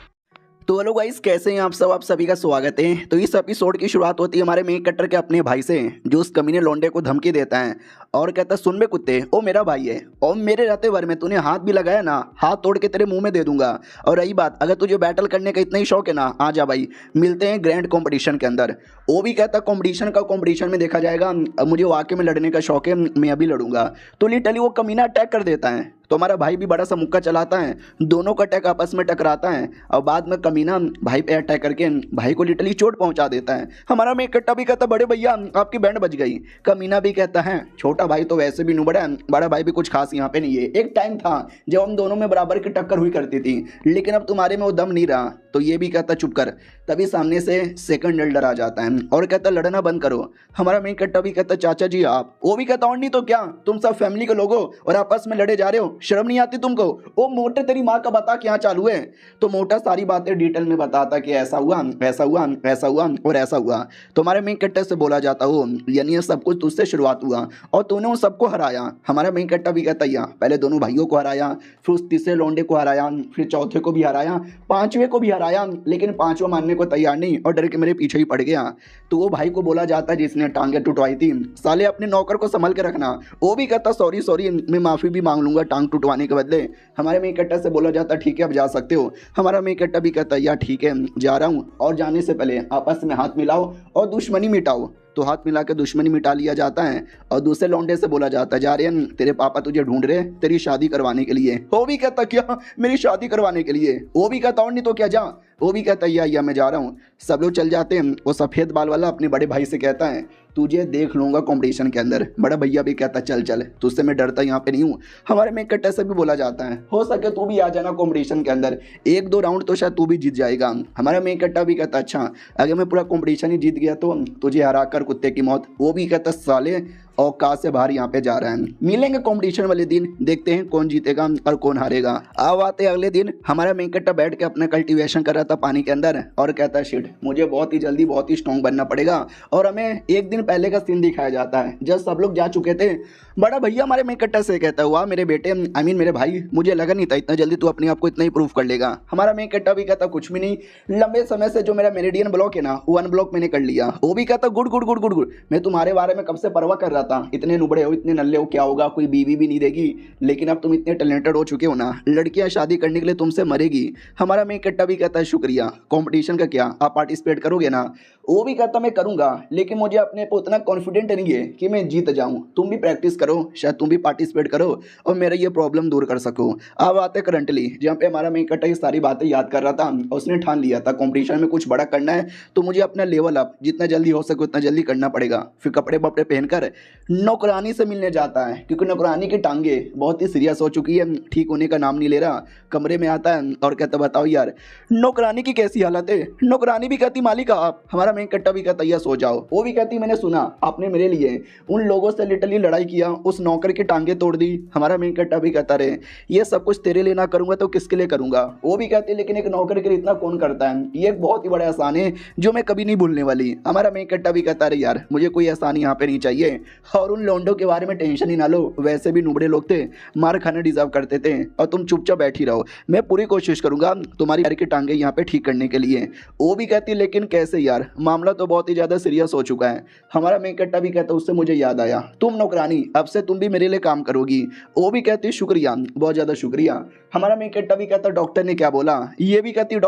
तो हेलो गाइस, कैसे हैं आप सब, आप सभी का स्वागत है। तो इस एपिसोड की शुरुआत होती है हमारे मेन कट्टर के अपने भाई से, जो उस कमीने लौंडे को धमकी देता है और कहता है सुन बे कुत्ते, ओ मेरा भाई है और मेरे रहते भर में तूने हाथ भी लगाया ना, हाथ तोड़ के तेरे मुंह में दे दूंगा। और रही बात अगर तुझे बैटल करने का इतना ही शौक है ना, आ जा भाई, मिलते हैं ग्रैंड कॉम्पिटिशन के अंदर। वो भी कहता कंपटीशन में देखा जाएगा, अब मुझे वाकई में लड़ने का शौक है, मैं अभी लड़ूंगा। तो लिटरली वो कमीना अटैक कर देता है। तो हमारा भाई भी बड़ा सा मुक्का चलाता है, दोनों का अटैक आपस में टकराता है और बाद में कमीना भाई पे अटैक करके भाई को लिटरली चोट पहुंचा देता है। हमारा में कट्टा भी कहता बड़े भैया आपकी बैंड बज गई। कमीना भी कहता है छोटा भाई तो वैसे भी नुबड़ा है, बड़ा भाई भी कुछ खास यहाँ पे नहीं है। एक टाइम था जब हम दोनों में बराबर की टक्कर हुई करती थी, लेकिन अब तुम्हारे में वो दम नहीं रहा। तो ये भी कहता चुप कर। तभी सामने से सेकंड एल्डर आ जाता है और कहता लड़ना बंद करो। हमारा मेन कट्टा भी कहता चाचा जी आप। वो भी कहता और नहीं तो क्या, तुम सब फैमिली के लोग हो और आपस में लड़े जा रहे हो, शर्म नहीं आती तुमको। ओ मोटे तेरी माँ का बता क्या चालू है। तो मोटा सारी बातें डिटेल में बताता कि ऐसा हुआ ऐसा हुआ ऐसा हुआ और ऐसा हुआ। तो हमारे मेन कट्टे से बोला जाता हो यानी ये सब कुछ तुझसे शुरुआत हुआ और तूने उन सबको हराया। हमारा मेन कट्टा भी कहता है पहले दोनों भाइयों को हराया, फिर उस तीसरे लौंडे को हराया, फिर चौथे को भी हराया, पांचवें को भी हराया, लेकिन पांचवा मानने को तैयार नहीं और डर के मेरे पीछे ही पड़ गया। तो वो भाई को बोला जाता है जिसने टांगे टुटवाई थी, साले अपने नौकर को संभल के रखना। वो भी कहता सॉरी सॉरी, मैं माफ़ी भी मांग लूंगा टांग टुटवाने के बदले। हमारे मेन कट्टा से बोला जाता ठीक है अब जा सकते हो। हमारा मेन कट्टा भी कहता यार ठीक है जा रहा हूँ, और जाने से पहले आपस में हाथ मिलाओ और दुश्मनी मिटाओ। तो हाथ मिला के दुश्मनी मिटा लिया जाता है और दूसरे लौंडे से बोला जाता है जा रहे हैं तेरे पापा तुझे ढूंढ रहे तेरी शादी करवाने के लिए। वो भी कहता क्या मेरी शादी करवाने के लिए। वो भी कहता और नहीं तो क्या जा। वो भी कहता या मैं जा रहा हूँ। सब लोग चल जाते हैं। वो सफ़ेद बाल वाला अपने बड़े भाई से कहता है तुझे देख लूंगा कंपटीशन के अंदर। बड़ा भैया भी कहता चल चल, तुझसे मैं डरता यहाँ पे नहीं हूँ। हमारे में कट्टे से भी बोला जाता है हो सके तू भी आ जाना कंपटीशन के अंदर, 1-2 राउंड तो शायद तू भी जीत जाएगा। हमारा में कट्टा भी कहता अच्छा अगर मैं पूरा कंपटीशन ही जीत गया तो तुझे हरा कर कुत्ते की मौत। वो भी कहता साले औकात से बाहर यहाँ पे जा रहा है। मिलेंगे कंपटीशन वाले दिन, देखते हैं कौन जीतेगा और कौन हारेगा। अब आते अगले दिन हमारा मेन कट्टा बैठ के अपना कल्टीवेशन कर रहा था पानी के अंदर और कहता है शिट मुझे बहुत ही जल्दी बहुत ही स्ट्रॉन्ग बनना पड़ेगा। और हमें एक दिन पहले का सीन दिखाया जाता है जब सब लोग जा चुके थे। बड़ा भैया हमारे मेन कट्टा से कहता है वाह मेरे बेटे आई मीन मेरे भाई, मुझे लगा नहीं था इतना जल्दी तू अपने आप को इतना ही प्रूव कर लेगा। हमारा मेन कट्टा भी कहता कुछ भी नहीं, लंबे समय से जो मेरा मेरिडियन ब्लॉक है ना वो अनब्लॉक मैंने कर लिया। वो भी कहता good good good good good, मैं तुम्हारे बारे में कब से परवाह कर रहा था, इतने नुबड़े हो इतने नल्ले हो क्या होगा, कोई बीवी भी नहीं देगी, लेकिन अब तुम इतने टैलेंटेड हो चुके हो ना, लड़कियां शादी करने के लिए तुमसे मरेगी। हमारा मेन कट्टा भी कहता है शुक्रिया। कंपटीशन का क्या आप पार्टिसिपेट करोगे ना। वो भी कहता मैं करूंगा, लेकिन मुझे अपने पे उतना कॉन्फिडेंट नहीं है कि मैं जीत जाऊं। तुम भी प्रैक्टिस करो, शायद तुम भी पार्टिसिपेट करो और मेरा ये प्रॉब्लम दूर कर सको। अब आते करंटली जहाँ पे हमारा मेन कट्टा ये सारी बातें याद कर रहा था। उसने ठान लिया था कंपटीशन में कुछ बड़ा करना है तो मुझे अपना लेवल अप जितना जल्दी हो सके उतना जल्दी करना पड़ेगा। फिर कपड़े वपड़े पहनकर नौकरानी से मिलने जाता है क्योंकि नौकरानी की टांगे बहुत ही सीरियस हो चुकी है, ठीक होने का नाम नहीं ले रहा। कमरे में आता है और कहता बताओ यार नौकरानी की कैसी हालत है। नौकरानी भी कहती मालिक आप। हमारा मेन कट्टा भी कहता या सो जाओ। वो भी कहती मैंने सुना आपने मेरे लिए उन लोगों से लिटरली लड़ाई किया, उस नौकर की टांगे तोड़ दी। हमारा मेन कट्टा भी कहता रहे ये सब कुछ तेरे लिए ना करूंगा तो किसके लिए करूंगा। वो भी कहती लेकिन एक नौकर के लिए इतना कौन करता है, ये एक बहुत ही बड़ा एहसान है जो मैं कभी नहीं भूलने वाली। हमारा मेन कट्टा भी कहता रहे यार मुझे कोई एहसान यहाँ पे नहीं चाहिए और उन लौंडों के बारे में टेंशन ही ना लो, वैसे भी नुबड़े लोग थे, मार खाना डिजर्व करते थे और तुम चुपचाप बैठी रहो। मैं पूरी कोशिश करूंगा तुम्हारी पैर की टांगे यहाँ पे ठीक करने के लिए। वो भी कहती लेकिन कैसे यार, मामला तो बहुत ही ज़्यादा सीरियस हो चुका है। हमारा मेन कट्टा भी कहता उससे मुझे याद आया तुम नौकरानी, अब से तुम भी मेरे लिए काम करोगी। वो भी कहती शुक्रिया, बहुत ज़्यादा शुक्रिया। हमारा मेन कट्टा भी कहता डॉक्टर ने क्या बोला। ये भी कहती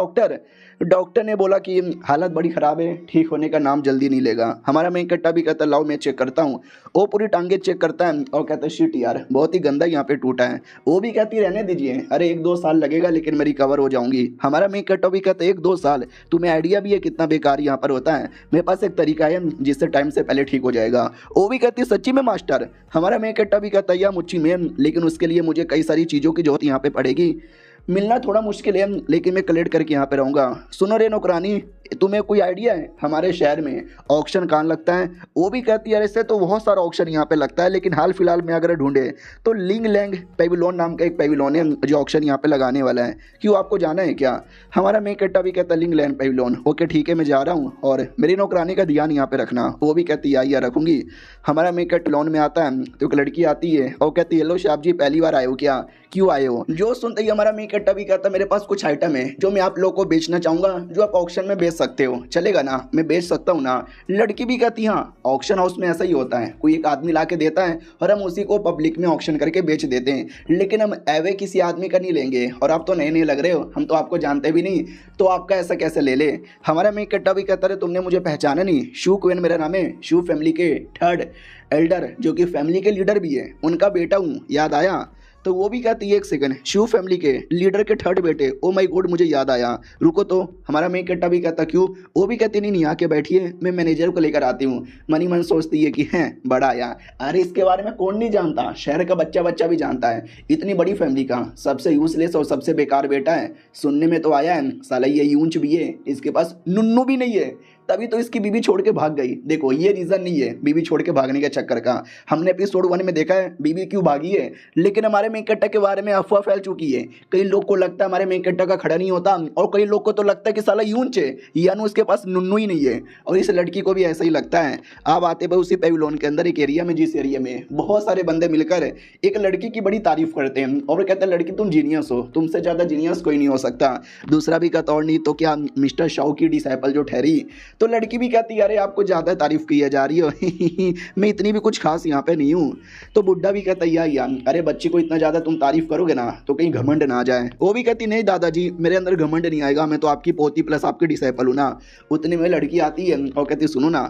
डॉक्टर ने बोला कि हालत बड़ी ख़राब है, ठीक होने का नाम जल्दी नहीं लेगा। हमारा मेन कट्टा भी कहता लाओ मैं चेक करता हूँ। वो पूरी टांगे चेक करता है और कहता है शिट यार बहुत ही गंदा यहाँ पे टूटा है। वो भी कहती रहने दीजिए, अरे 1-2 साल लगेगा लेकिन मैं रिकवर हो जाऊंगी। हमारा मेन कट्टा भी कहता है 1-2 साल, तुम्हें आइडिया भी है कितना बेकार यहाँ पर होता है। मेरे पास एक तरीका है जिससे टाइम से पहले ठीक हो जाएगा। वो भी कहती सच्ची में मास्टर। हमारा मेन कट्टा भी कहता या मुच्ची में, लेकिन उसके लिए मुझे कई सारी चीज़ों की जरूरत यहाँ पे पड़ेगी, मिलना थोड़ा मुश्किल है लेकिन मैं कलेक्ट करके यहाँ पे रहूँगा। सुनो रे नौकरानी तुम्हें कोई आइडिया है हमारे शहर में ऑक्शन कहाँ लगता है। वो भी कहती है ऐसे तो बहुत सारा ऑक्शन यहाँ पे लगता है लेकिन हाल फिलहाल में अगर ढूंढे तो लिंग लैंग पेविलोन नाम का एक पेविलोन है जो ऑक्शन यहाँ पे लगाने वाला है, क्यों आपको जाना है क्या। हमारा मेन कट्टा भी कहता लिंग लैंड पेविलोन, ओके ठीक है मैं जा रहा हूँ और मेरी नौकरानी का ध्यान यहाँ पे रखना। वो भी कहती है या रखूँगी। हमारा मेन कट्टा लोन में आता है तो एक लड़की आती है और कहती है हेलो साहब जी पहली बार आए हो क्या, क्यों आए हो। जो सुनते ही हमारा मेन कट्टा भी कहता मेरे पास कुछ आइटम है जो मैं आप लोगों को बेचना चाहूँगा, जो आप ऑक्शन में बेच सकते हो, चलेगा ना, मैं बेच सकता हूँ ना। लड़की भी कहती हाँ ऑक्शन हाउस में ऐसा ही होता है, कोई एक आदमी ला के देता है और हम उसी को पब्लिक में ऑक्शन करके बेच देते हैं, लेकिन हम एवे किसी आदमी का नहीं लेंगे। और आप तो नए नए लग रहे हो, हम तो आपको जानते भी नहीं, तो आपका ऐसा कैसे ले ले। हमारा मेन कट्टा भी कहता है तुमने मुझे पहचाना नहीं, शू क्वेन मेरा नाम है, शू फैमिली के 3rd एल्डर जो कि फैमिली के लीडर भी है उनका बेटा हूँ, याद आया। तो वो भी कहती है एक सेकंड, शिव फैमिली के लीडर के 3rd बेटे, ओ माय गॉड मुझे याद आया, रुको तो। हमारा मेन कट्टा भी कहता क्यों। वो भी कहती नहीं आके बैठिए मैं मैनेजर को लेकर आती हूँ। मनी मन सोचती है कि हैं बड़ा आया, अरे इसके बारे में कौन नहीं जानता, शहर का बच्चा भी जानता है, इतनी बड़ी फैमिली का सबसे यूजलेस और सबसे बेकार बेटा है। सुनने में तो आया है साला ये यूंच भी है, इसके पास नुन्नू भी नहीं है, तभी तो इसकी बीवी छोड़ के भाग गई। देखो ये रीज़न नहीं है बीवी छोड़ के भागने के चक्कर का, हमने एपिसोड 1 में देखा है बीवी क्यों भागी है, लेकिन हमारे मेन कट्टा के बारे में अफवाह फैल चुकी है। कई लोग को लगता है हमारे मेन कट्टा का खड़ा नहीं होता और कई लोग को तो लगता है कि साला यूंच है, यानी उसके पास नुन्नू ही नहीं है, और इस लड़की को भी ऐसा ही लगता है। आप आते भाई उसी पेविलोन के अंदर एक एरिया में, जिस एरिया में बहुत सारे बंदे मिलकर एक लड़की की बड़ी तारीफ करते हैं और कहते हैं लड़की तुम जीनियस हो, तुमसे ज़्यादा जीनियस कोई नहीं हो सकता। दूसरा भी कहता और नहीं तो क्या मिस्टर शाओ की डिसाइपल जो ठहरी, तो लड़की भी कहती अरे आपको ज़्यादा तारीफ की जा रही हो मैं इतनी भी कुछ खास यहाँ पे नहीं हूँ। तो बुड्ढा भी कहता यार अरे बच्ची को इतना ज़्यादा तुम तारीफ करोगे ना तो कहीं घमंड ना आ जाए। वो भी कहती नहीं दादाजी मेरे अंदर घमंड नहीं आएगा, मैं तो आपकी पोती प्लस आपकी डिसाइपल हूँ ना। उतने में लड़की आती है और कहती सुनो ना।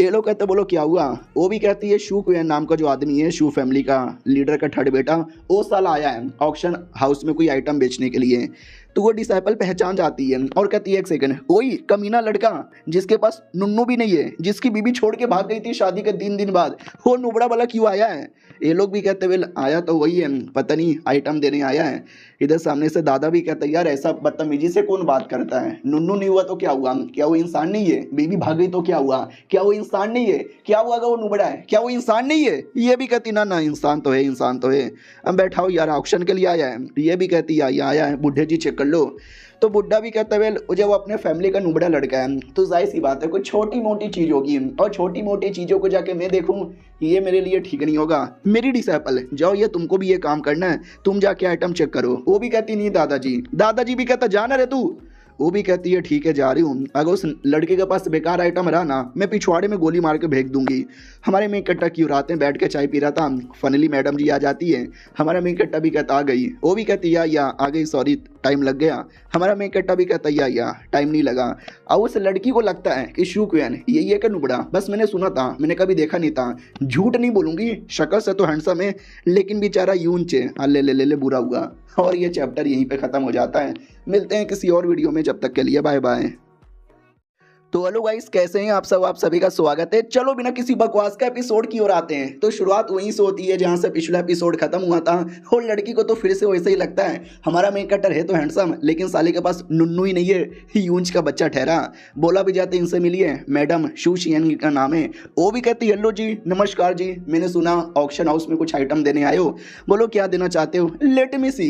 ये लोग कहते बोलो क्या हुआ। वो भी कहती है शू क्वेन नाम का जो आदमी है शू फैमिली का लीडर का 3rd बेटा, वो साला आया है ऑक्शन हाउस में कोई आइटम बेचने के लिए। तो वो डिसाइपल पहचान जाती है और कहती है एक सेकंड, वही कमीना लड़का जिसके पास नुन्नू भी नहीं है, जिसकी बीबी छोड़ के भाग गई थी शादी के 3 दिन बाद, वो नुबड़ा वाला क्यों आया है। ये लोग भी कहते वेल आया तो वही है, पता नहीं आइटम देने आया है। इधर सामने से दादा भी कहता है यार ऐसा बदतमीजी से कौन बात करता है, नुन्नू नहीं हुआ तो क्या हुआ, क्या वो इंसान नहीं है, बीबी भाग गई तो क्या हुआ, क्या वो इंसान नहीं है, क्या हुआ अगर वो नुबड़ा है, क्या वो इंसान नहीं है। ये भी कहती ना इंसान तो है, इंसान तो है, अब बैठाओ यार ऑक्शन के लिए आया है। ये भी कहती आया है बुढ़े जी चेक कर लो। तो बुड्ढा भी कहता है जब वो अपने फैमिली का नुबड़ा लड़का है तो जाहिर सी बात है कोई छोटी मोटी चीज़ होगी, और छोटी मोटी चीज़ों को जाके मैं देखूं ये मेरे लिए ठीक नहीं होगा। मेरी डिसाइपल जाओ ये तुमको भी ये काम करना है, तुम जाके आइटम चेक करो। वो भी कहती नहीं दादाजी भी कहता जाना रे तू। वो भी कहती है ठीक है जा रही हूँ, अगर उस लड़के के पास बेकार आइटम रहा ना मैं पिछवाड़े में गोली मार के फेंक दूंगी। हमारे मेन कट्टा क्यों रात में बैठ के चाय पी रहा था, फनली मैडम जी आ जाती है। हमारा मेन कट्टा भी कहता आ गई। वो भी कहती या आ गई, सॉरी टाइम लग गया। हमारा मेन कट्टा भी कहता या टाइम नहीं लगा। और उस लड़की को लगता है कि शू क्वेन यही है कि नुबड़ा, बस मैंने सुना था, मैंने कभी देखा नहीं था, झूठ नहीं बोलूंगी, शक्ल से तो हैंडसम है लेकिन बेचारा यूंच है। ले बुरा हुआ। और ये चैप्टर यहीं पे ख़त्म हो जाता है। मिलते हैं किसी और वीडियो में, जब तक के लिए बाय बाय। तो हेलो गाइस, कैसे हैं आप सब? आप सभी का स्वागत है। चलो बिना किसी बकवास का एपिसोड की ओर आते हैं। तो शुरुआत वहीं से होती है जहां से पिछला एपिसोड खत्म हुआ था। और लड़की को तो फिर से वैसे ही लगता है, हमारा मेन कटर है तो हैंडसम, लेकिन साले के पास नुन्नू ही नहीं है, यूंज का बच्चा ठहरा। बोला भी जाते इनसे मिलिए, मैडम शूशियन का नाम है। वो भी कहती हेलो जी, नमस्कार जी, मैंने सुना ऑक्शन हाउस में कुछ आइटम देने आए हो, बोलो क्या देना चाहते हो, लेट मी सी।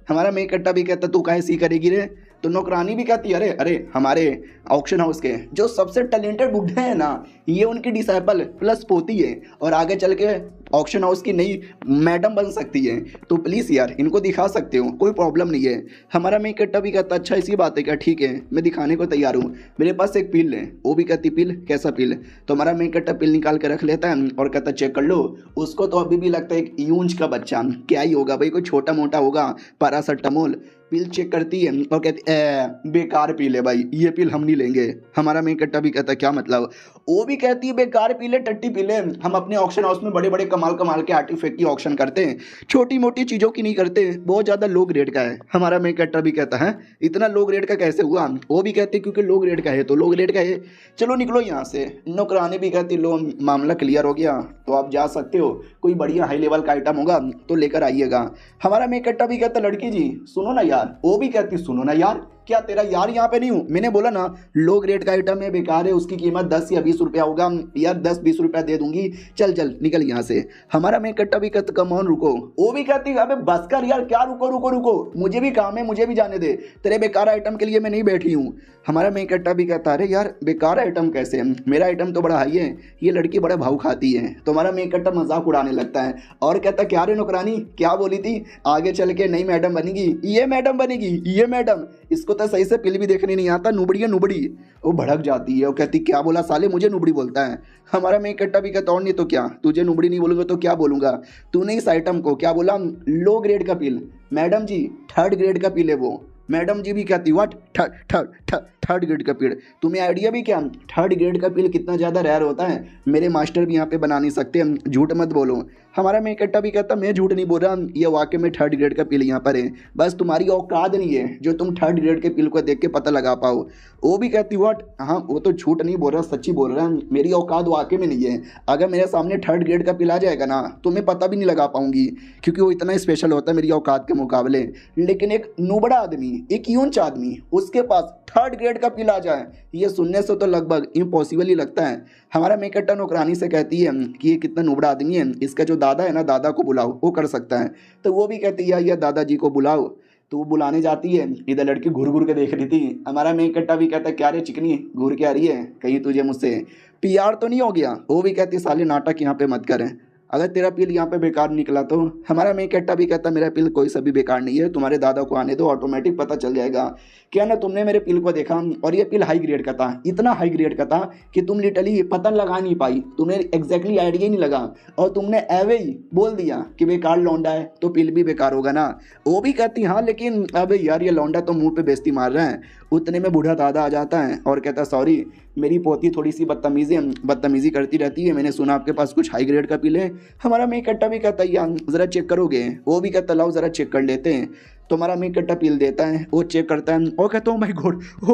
हमारा मेन कट्टा भी कहता तू काहे सी करेगी रे। तो नौकरानी भी कहती है अरे अरे हमारे ऑक्शन हाउस के जो सबसे टैलेंटेड बुढ़े हैं ना, ये उनकी डिसाइपल प्लस पोती है और आगे चल के ऑक्शन हाउस की नई मैडम बन सकती है। तो प्लीज़ यार इनको दिखा सकते हो, कोई प्रॉब्लम नहीं है। हमारा मेन कट्टा भी कहता अच्छा इसी बात है क्या, ठीक है मैं दिखाने को तैयार हूँ, मेरे पास एक पिल है। वो भी कहती पिल, कैसा पिल? तो हमारा मेन कट्टा पिल निकाल के रख लेता है और कहता चेक कर लो। उसको तो अभी भी लगता है एक यूंज का बच्चा, क्या ही होगा भाई, कोई छोटा मोटा होगा, पैरासिटामोल। पिल चेक करती है और कहती बेकार पिल है भाई, ये पिल हम नहीं लेंगे। हमारा मेन कट्टा भी कहता क्या मतलब? वो भी कहती है बेकार पिल है, टट्टी पिल है, हम अपने ऑक्शन हाउस में बड़े बड़े कमाल कमाल के आर्टिफैक्ट की ऑक्शन करते हैं, छोटी मोटी चीज़ों की नहीं करते, बहुत ज़्यादा लो ग्रेड का है। हमारा मेन कट्टा भी कहता है इतना लो ग्रेड का कैसे हुआ? वो भी कहती क्योंकि लो ग्रेड का है तो लो ग्रेड का है, चलो निकलो यहाँ से। नौकरानी भी कहती लो मामला क्लियर हो गया तो आप जा सकते हो, कोई बढ़िया हाई लेवल का आइटम होगा तो लेकर आइएगा। हमारा मेन कट्टा भी कहता लड़की जी सुनो ना यार। वो भी कहती सुनो ना यार, क्या तेरा यार यहाँ पे नहीं हूँ? मैंने बोला ना लो ग्रेड का आइटम है, बेकार है, उसकी कीमत 10 या 20 रुपया होगा यार, 10-20 रुपया दे दूंगी, चल चल निकल यहाँ से। हमारा मेन कट्टा भी कहता कम ऑन रुको। वो भी कहती अबे बस कर यार, क्या रुको रुको रुको, मुझे भी काम है, मुझे भी जाने दे, तेरे बेकार आइटम के लिए मैं नहीं बैठी हूँ। हमारा मेन कट्टा भी कहता अरे यार बेकार आइटम कैसे, मेरा आइटम तो बड़ा हाई है, ये लड़की बड़ा भाव खाती है। तो हमारा मेन कट्टा मजाक उड़ाने लगता है और कहता क्या रे नौकरानी, क्या बोली थी आगे चल के नई मैडम बनेगी, ये मैडम बनेगी, ये मैडम, इसको तो सही से पिल भी देखने नहीं आता, नुबड़ी है नुबड़ी। वो भड़क जाती है और कहती क्या बोला साले, मुझे नुबड़ी बोलता है। हमारा मेन कट्टा भी कहता और नहीं तो क्या, तुझे नुबड़ी नहीं बोलूंगा तो क्या बोलूंगा, तूने इस आइटम को क्या बोला, लो ग्रेड का पिल। मैडम जी 3rd ग्रेड का पिल है वो। मैडम जी भी कहती व्हाट, थर्ड ग्रेड का पिल? तुम्हें आइडिया भी क्या 3rd ग्रेड का पिल कितना ज़्यादा रेयर होता है, मेरे मास्टर भी यहाँ पे बना नहीं सकते, झूठ मत बोलो। हमारा मेन कट्टा भी कहता मैं झूठ नहीं बोल रहा, ये वाकई में 3rd ग्रेड का पिल यहाँ पर है, बस तुम्हारी औकात नहीं है जो तुम 3rd ग्रेड के पिल को देख के पता लगा पाओ। वो भी कहती व्हाट, हाँ वो तो झूठ नहीं बोल रहा, सच्ची बोल रहा, मेरी औकात वाकई में नहीं है, अगर मेरे सामने 3rd ग्रेड का पिल आ जाएगा ना तो मैं पता भी नहीं लगा पाऊंगी, क्योंकि वो इतना स्पेशल होता है मेरी औकात के मुकाबले। लेकिन एक नुबड़ा आदमी, एक यूंच आदमी, उसके पास 3rd ग्रेड का पिल आ जाए, ये सुनने से तो लगभग इम्पॉसिबल ही लगता है। हमारा मेन कट्टा नौकरानी से कहती है कि ये कितना नुबड़ा आदमी है, इसका जो दादा है ना, दादा को बुलाओ, वो कर सकता है। तो वो भी कहती है या दादाजी को बुलाओ। तो वो बुलाने जाती है, इधर लड़की घूर घूर के देख रही थी। हमारा मेन कट्टा भी कहता क्या रे चिकनी, घूर के आ रही है, कहीं तुझे मुझसे प्यार तो नहीं हो गया? वो भी कहती साले नाटक यहाँ पे मत करें, अगर तेरा पिल यहाँ पे बेकार निकला तो। हमारा मेन कट्टा भी कहता मेरा पिल कोई सा भी बेकार नहीं है, तुम्हारे दादा को आने दो, ऑटोमेटिक पता चल जाएगा। क्या ना तुमने मेरे पिल को देखा और ये पिल हाई ग्रेड का था, इतना हाई ग्रेड का था कि तुम लिटरली पता लगा नहीं पाई, तुम्हें एग्जैक्टली आइडिया ही नहीं लगा और तुमने एवे ही बोल दिया कि बेकार लौंडा है तो पिल भी बेकार होगा ना। वो भी कहती हाँ लेकिन अबे यार ये लौंडा तो मुँह पे बेइज्जती मार रहा है। उतने में बूढ़ा दादा आ जाता है और कहता सॉरी मेरी पोती थोड़ी सी बदतमीजी करती रहती है, मैंने सुना आपके पास कुछ हाई ग्रेड का पिल है। हमारा मेन कट्टा भी कहता है ज़रा चेक करोगे? वो भी कहता लाओ ज़रा चेक कर लेते हैं। तो हमारा मेन कट्टा पिल देता है, वो चेक करता है और कहता ओ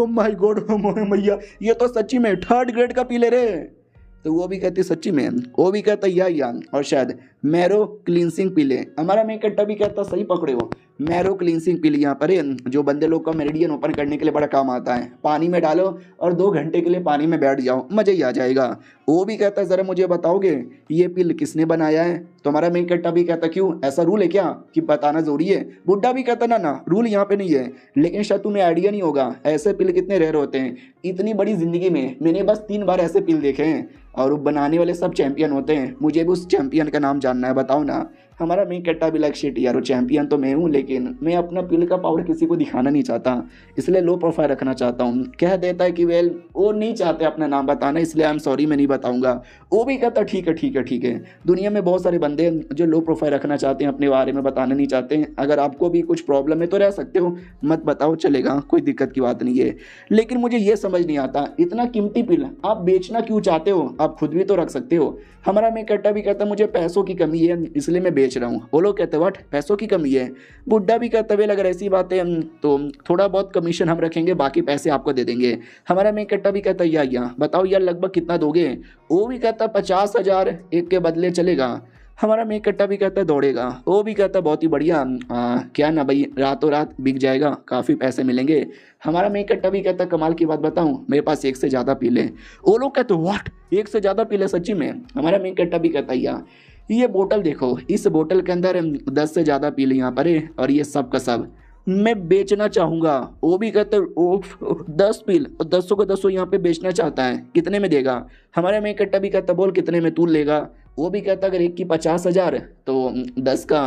माय गॉड मैया, ये तो सच्ची में 3rd ग्रेड का पिल है रे। तो वो भी कहती सच्ची में? वो भी कहता या और शायद मैरो क्लींसिंग पिल है। हमारा मेन कट्टा भी कहता सही पकड़े हो, मैरो क्लींसिंग पिल यहाँ पर है, जो बंदे लोग का मेरिडियन ओपन करने के लिए बड़ा काम आता है। पानी में डालो और 2 घंटे के लिए पानी में बैठ जाओ, मज़ा ही आ जाएगा। वो भी कहता ज़रा मुझे बताओगे ये पिल किसने बनाया है? तो हमारा मेन कट्टा भी कहता क्यों, ऐसा रूल है क्या कि बताना ज़रूरी है? बुड्ढा भी कहता ना रूल यहाँ पे नहीं है, लेकिन शायद तुम्हें आइडिया नहीं होगा ऐसे पिल कितने रेयर होते हैं। इतनी बड़ी ज़िंदगी में मैंने बस 3 बार ऐसे पिल देखे हैं और वो बनाने वाले सब चैंपियन होते हैं, मुझे भी उस चैंपियन का नाम जानना है, बताओ ना। हमारा मेन कट्टा भी लाइक शिट यार, वो चैंपियन तो मैं हूँ लेकिन मैं अपना पिल का पावर किसी को दिखाना नहीं चाहता, इसलिए लो प्रोफाइल रखना चाहता हूँ। कह देता है कि वेल वो नहीं चाहते अपना नाम बताना, इसलिए आई एम सॉरी मैं नहीं बताऊँगा। वो भी कहता ठीक है। दुनिया में बहुत सारे बंदे जो लो प्रोफाइल रखना चाहते हैं, अपने बारे में बताना नहीं चाहते हैं। अगर आपको भी कुछ प्रॉब्लम है तो रह सकते हो, मत बताओ चलेगा, कोई दिक्कत की बात नहीं है। लेकिन मुझे ये समझ नहीं आता इतना कीमती पिल आप बेचना क्यों चाहते हो, आप खुद भी तो रख सकते हो। हमारा मेन कट्टा भी कहता मुझे पैसों की कमी है इसलिए मैं बेच बेच रहा हूँ। वो लोग कहते व्हाट, पैसों की कमी है। बुड्ढा भी कहता वेल अगर ऐसी बात है तो थोड़ा बहुत कमीशन हम रखेंगे, बाकी पैसे आपको दे देंगे। हमारा मेन कट्टा भी कहता या बताओ यार लगभग कितना दोगे। वो भी कहता 50,000 एक के बदले चलेगा। हमारा मेन कट्टा भी कहता है दौड़ेगा। वो भी कहता बहुत ही बढ़िया, क्या ना भाई रातों रात बिक जाएगा, काफ़ी पैसे मिलेंगे। हमारा मेन कट्टा भी कहता कमाल की बात बताऊं, मेरे पास एक से ज़्यादा पीले। वो लोग कहते व्हाट, एक से ज़्यादा पीले सच्ची में। हमारा मेन कट्टा भी कहता ये बोतल देखो, इस बोतल के अंदर 10 से ज़्यादा पीले यहाँ पर है और ये सब का सब मैं बेचना चाहूँगा। वो भी कहते ओ 10 पील और 10 को 10 यहाँ पे बेचना चाहता है, कितने में देगा। हमारा मेन कट्टा भी कहता बोल कितने में तू लेगा। वो भी कहता अगर एक की 50,000 तो 10 का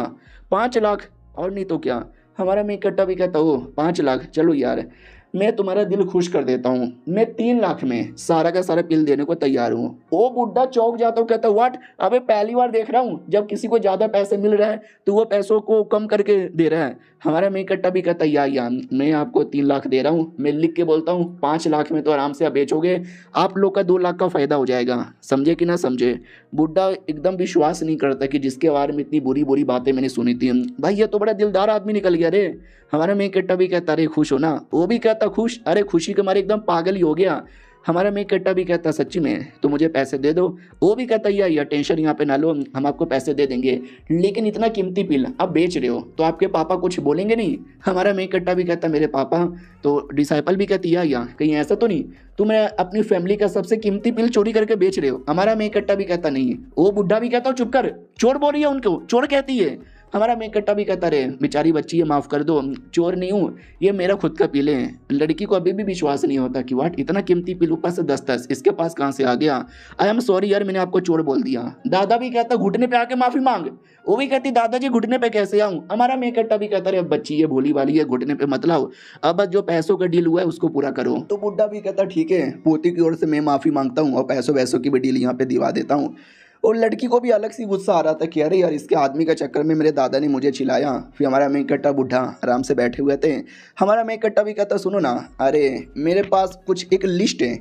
5 लाख, और नहीं तो क्या। हमारा मेन कट्टा भी कहता ओ 5 लाख, चलो यार मैं तुम्हारा दिल खुश कर देता हूँ, मैं 3 लाख में सारा का सारा पिल देने को तैयार हूँ। वो बुड्ढा चौंक जाता हूँ, कहता व्हाट, अबे पहली बार देख रहा हूँ जब किसी को ज़्यादा पैसे मिल रहा है तो वो पैसों को कम करके दे रहा है। हमारा मेन कट्टा भी कहता या मैं आपको 3 लाख दे रहा हूँ, मैं लिख के बोलता हूँ 5 लाख में तो आराम से आप बेचोगे, आप लोग का 2 लाख का फ़ायदा हो जाएगा। समझे कि ना समझे। बुड्ढा एकदम विश्वास नहीं करता कि जिसके बारे में इतनी बुरी बुरी बातें मैंने सुनी थी, भाई ये तो बड़ा दिलदार आदमी निकल गया रे। हमारा मेन कट्टा भी कहता अरे खुश हो ना। वो भी कहता खुश, अरे खुशी के मारे एकदम पागल ही हो गया। हमारा मेन कट्टा भी कहता सच्ची में तो मुझे पैसे दे दो। वो भी कहता या टेंशन यहाँ पे ना लो, हम आपको पैसे दे देंगे, लेकिन इतना कीमती पिल आप बेच रहे हो तो आपके पापा कुछ बोलेंगे नहीं। हमारा मेन कट्टा भी कहता मेरे पापा तो डिसाइपल भी कहती या कहीं ऐसा तो नहीं तुम अपनी फैमिली का सबसे कीमती पिल चोरी करके बेच रहे हो। हमारा मेन कट्टा भी कहता नहीं। वो बुढ़ा भी कहता चुप कर, चोर बोल रही है उनको, चोर कहती है। हमारा मेन कट्टा भी कहता रे बेचारी बच्ची है, माफ़ कर दो, चोर नहीं हूँ, ये मेरा खुद का पिल है। लड़की को अभी भी विश्वास नहीं होता कि वाट इतना कीमती पिल ऊपर से 10 इसके पास कहाँ से आ गया। आई एम सॉरी यार मैंने आपको चोर बोल दिया। दादा भी कहता घुटने पे आके माफ़ी मांग। वो भी कहती दादाजी घुटने पे कैसे आऊँ। हमारा मेन कट्टा भी कहता रे बच्ची ये भोली वाली है, घुटने पे मत लाओ, अब जो पैसों का डील हुआ है उसको पूरा करो। तो बुड्ढा भी कहता ठीक है, पोती की ओर से मैं माफ़ी मांगता हूँ और पैसों वैसों की भी डील यहाँ पे दिवा देता हूँ। और लड़की को भी अलग सी गुस्सा आ रहा था कि अरे यार इसके आदमी के चक्कर में मेरे दादा ने मुझे चिल्लाया। फिर हमारा मेन कट्टा बुढ़ा आराम से बैठे हुए थे। हमारा मेन कट्टा भी कहता सुनो ना, अरे मेरे पास कुछ एक लिस्ट है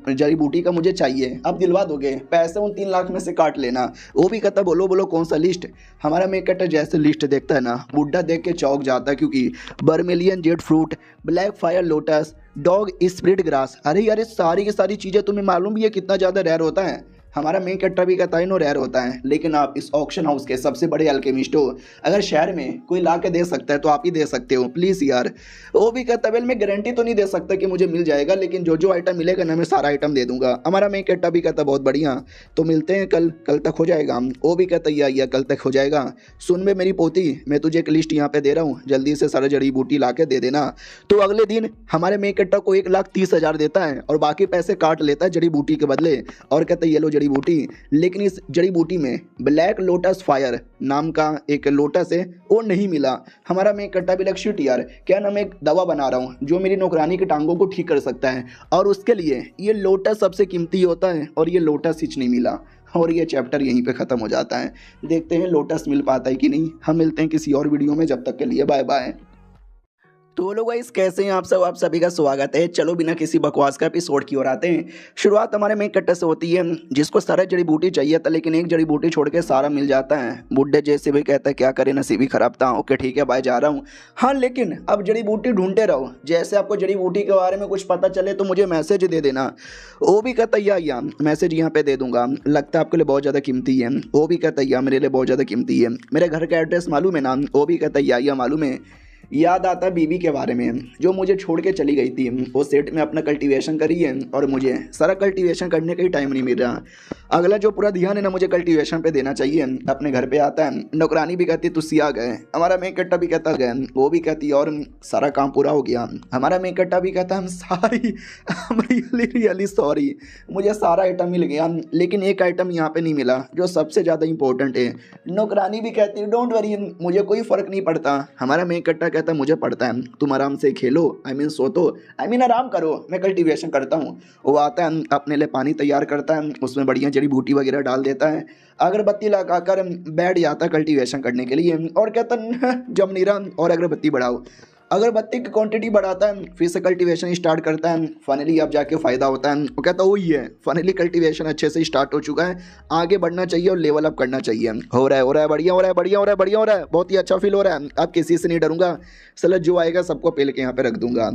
जड़ी बूटी का, मुझे चाहिए, आप दिलवा दोगे, पैसे उन 3 लाख में से काट लेना। वो भी कहता बोलो बोलो कौन सा लिस्ट। हमारा मेन कट्टा जैसे लिस्ट देखता है ना, बुढ़ा देख के चौंक जाता है, क्योंकि vermilion jade fruit, black fire lotus, dog spirit grass. अरे यार सारी की सारी चीज़ें तुम्हें मालूम भी है कितना ज़्यादा रेयर होता है। हमारा मेन कट्टा भी कहता है नो रेयर होता है, लेकिन आप इस ऑक्शन हाउस के सबसे बड़े अल्केमिस्ट हो, अगर शहर में कोई ला के दे सकता है तो आप ही दे सकते हो, प्लीज़ यार। वो भी कहता वेल मैं गारंटी तो नहीं दे सकता कि मुझे मिल जाएगा, लेकिन जो जो आइटम मिलेगा ना मैं सारा आइटम दे दूंगा। हमारा मेन कट्टा भी कहता बहुत बढ़िया, तो मिलते हैं कल तक हो जाएगा। वो भी कहता या कल तक हो जाएगा। सुन में मेरी पोती, मैं तुझे एक लिस्ट यहाँ पे दे रहा हूँ, जल्दी से सारा जड़ी बूटी ला के दे देना। तो अगले दिन हमारे मेन कट्टा को 1,30,000 देता है और बाकी पैसे काट लेता है जड़ी बूटी के बदले, और कहता है ये लो जड़ी बूटी। लेकिन इस जड़ी बूटी में ब्लैक लोटस फायर नाम का एक लोटस है, वो नहीं मिला। हमारा मेन कट्टा भी लग शिट यार, क्या ना मैं एक दवा बना रहा हूँ जो मेरी नौकरानी की टांगों को ठीक कर सकता है, और उसके लिए ये लोटस सबसे कीमती होता है, और ये लोटस हिच नहीं मिला। और ये चैप्टर यहीं पे ख़त्म हो जाता है। देखते हैं लोटस मिल पाता है कि नहीं। हम मिलते हैं किसी और वीडियो में, जब तक के लिए बाय बाय। तो लोग गाइस कैसे हैं आप सब, आप सभी का स्वागत है। चलो बिना किसी बकवास का एपिसोड की ओर आते हैं। शुरुआत हमारे मेन कट्टे से होती है, जिसको सारा जड़ी बूटी चाहिए था, लेकिन एक जड़ी बूटी छोड़ के सारा मिल जाता है। बुड्ढे जैसे भी कहता है क्या करे नसीब ही खराब था। ओके ठीक है भाई जा रहा हूँ। हाँ लेकिन अब जड़ी बूटी ढूंढते रहो, जैसे आपको जड़ी बूटी के बारे में कुछ पता चले तो मुझे मैसेज दे देना। वो भी कहता या मैसेज यहाँ पे दे दूंगा, लगता है आपके लिए बहुत ज़्यादा कीमती है। वो भी कहता या मेरे लिए बहुत ज़्यादा कीमती है। मेरे घर का एड्रेस मालूम है ना। वो भी कहता या मालूम है। याद आता बीवी के बारे में जो मुझे छोड़ के चली गई थी। वो सेट में अपना कल्टीवेशन करी है और मुझे सारा कल्टीवेशन करने का ही टाइम नहीं मिल रहा। अगला जो पूरा ध्यान है ना मुझे कल्टीवेशन पे देना चाहिए। अपने घर पे आता है, नौकरानी भी कहती तुसी आ गए। हमारा मेन कट्टा भी कहता गए, वो भी कहती और सारा काम पूरा हो गया। हमारा मेन कट्टा भी कहता हम सारी रियली सॉरी, मुझे सारा आइटम मिल गया, लेकिन एक आइटम यहाँ पे नहीं मिला जो सबसे ज़्यादा इंपॉर्टेंट है। नौकरानी भी कहती डोंट वरी, मुझे कोई फ़र्क नहीं पड़ता। हमारा मेन कट्टा कहता मुझे पड़ता है, तुम आराम से खेलो, सोतो, आराम करो, मैं कल्टीवेशन करता हूँ। वो आता है अपने लिए पानी तैयार करता है, उसमें बढ़िया जड़ी बूटी वगैरह डाल देता है, अगरबत्ती लगाकर बैठ जाता है कल्टीवेशन करने के लिए और कहता जम नहीं रहा और अगरबत्ती बढ़ाओ। अगरबत्ती की क्वांटिटी बढ़ाता है, फिर से कल्टीवेशन स्टार्ट करता है, फाइनली अब जाके फ़ायदा होता है। वो कहता है वही है, फाइनली कल्टीवेशन अच्छे से स्टार्ट हो चुका है, आगे बढ़ना चाहिए और लेवल अप करना चाहिए। हो रहा है, बढ़िया हो रहा है, बढ़िया हो रहा है, बढ़िया हो रहा है, बहुत ही अच्छा फील हो रहा है। अब किसी से नहीं डरूंगा, साला जो आएगा सबको पेल के यहाँ पे रख दूंगा।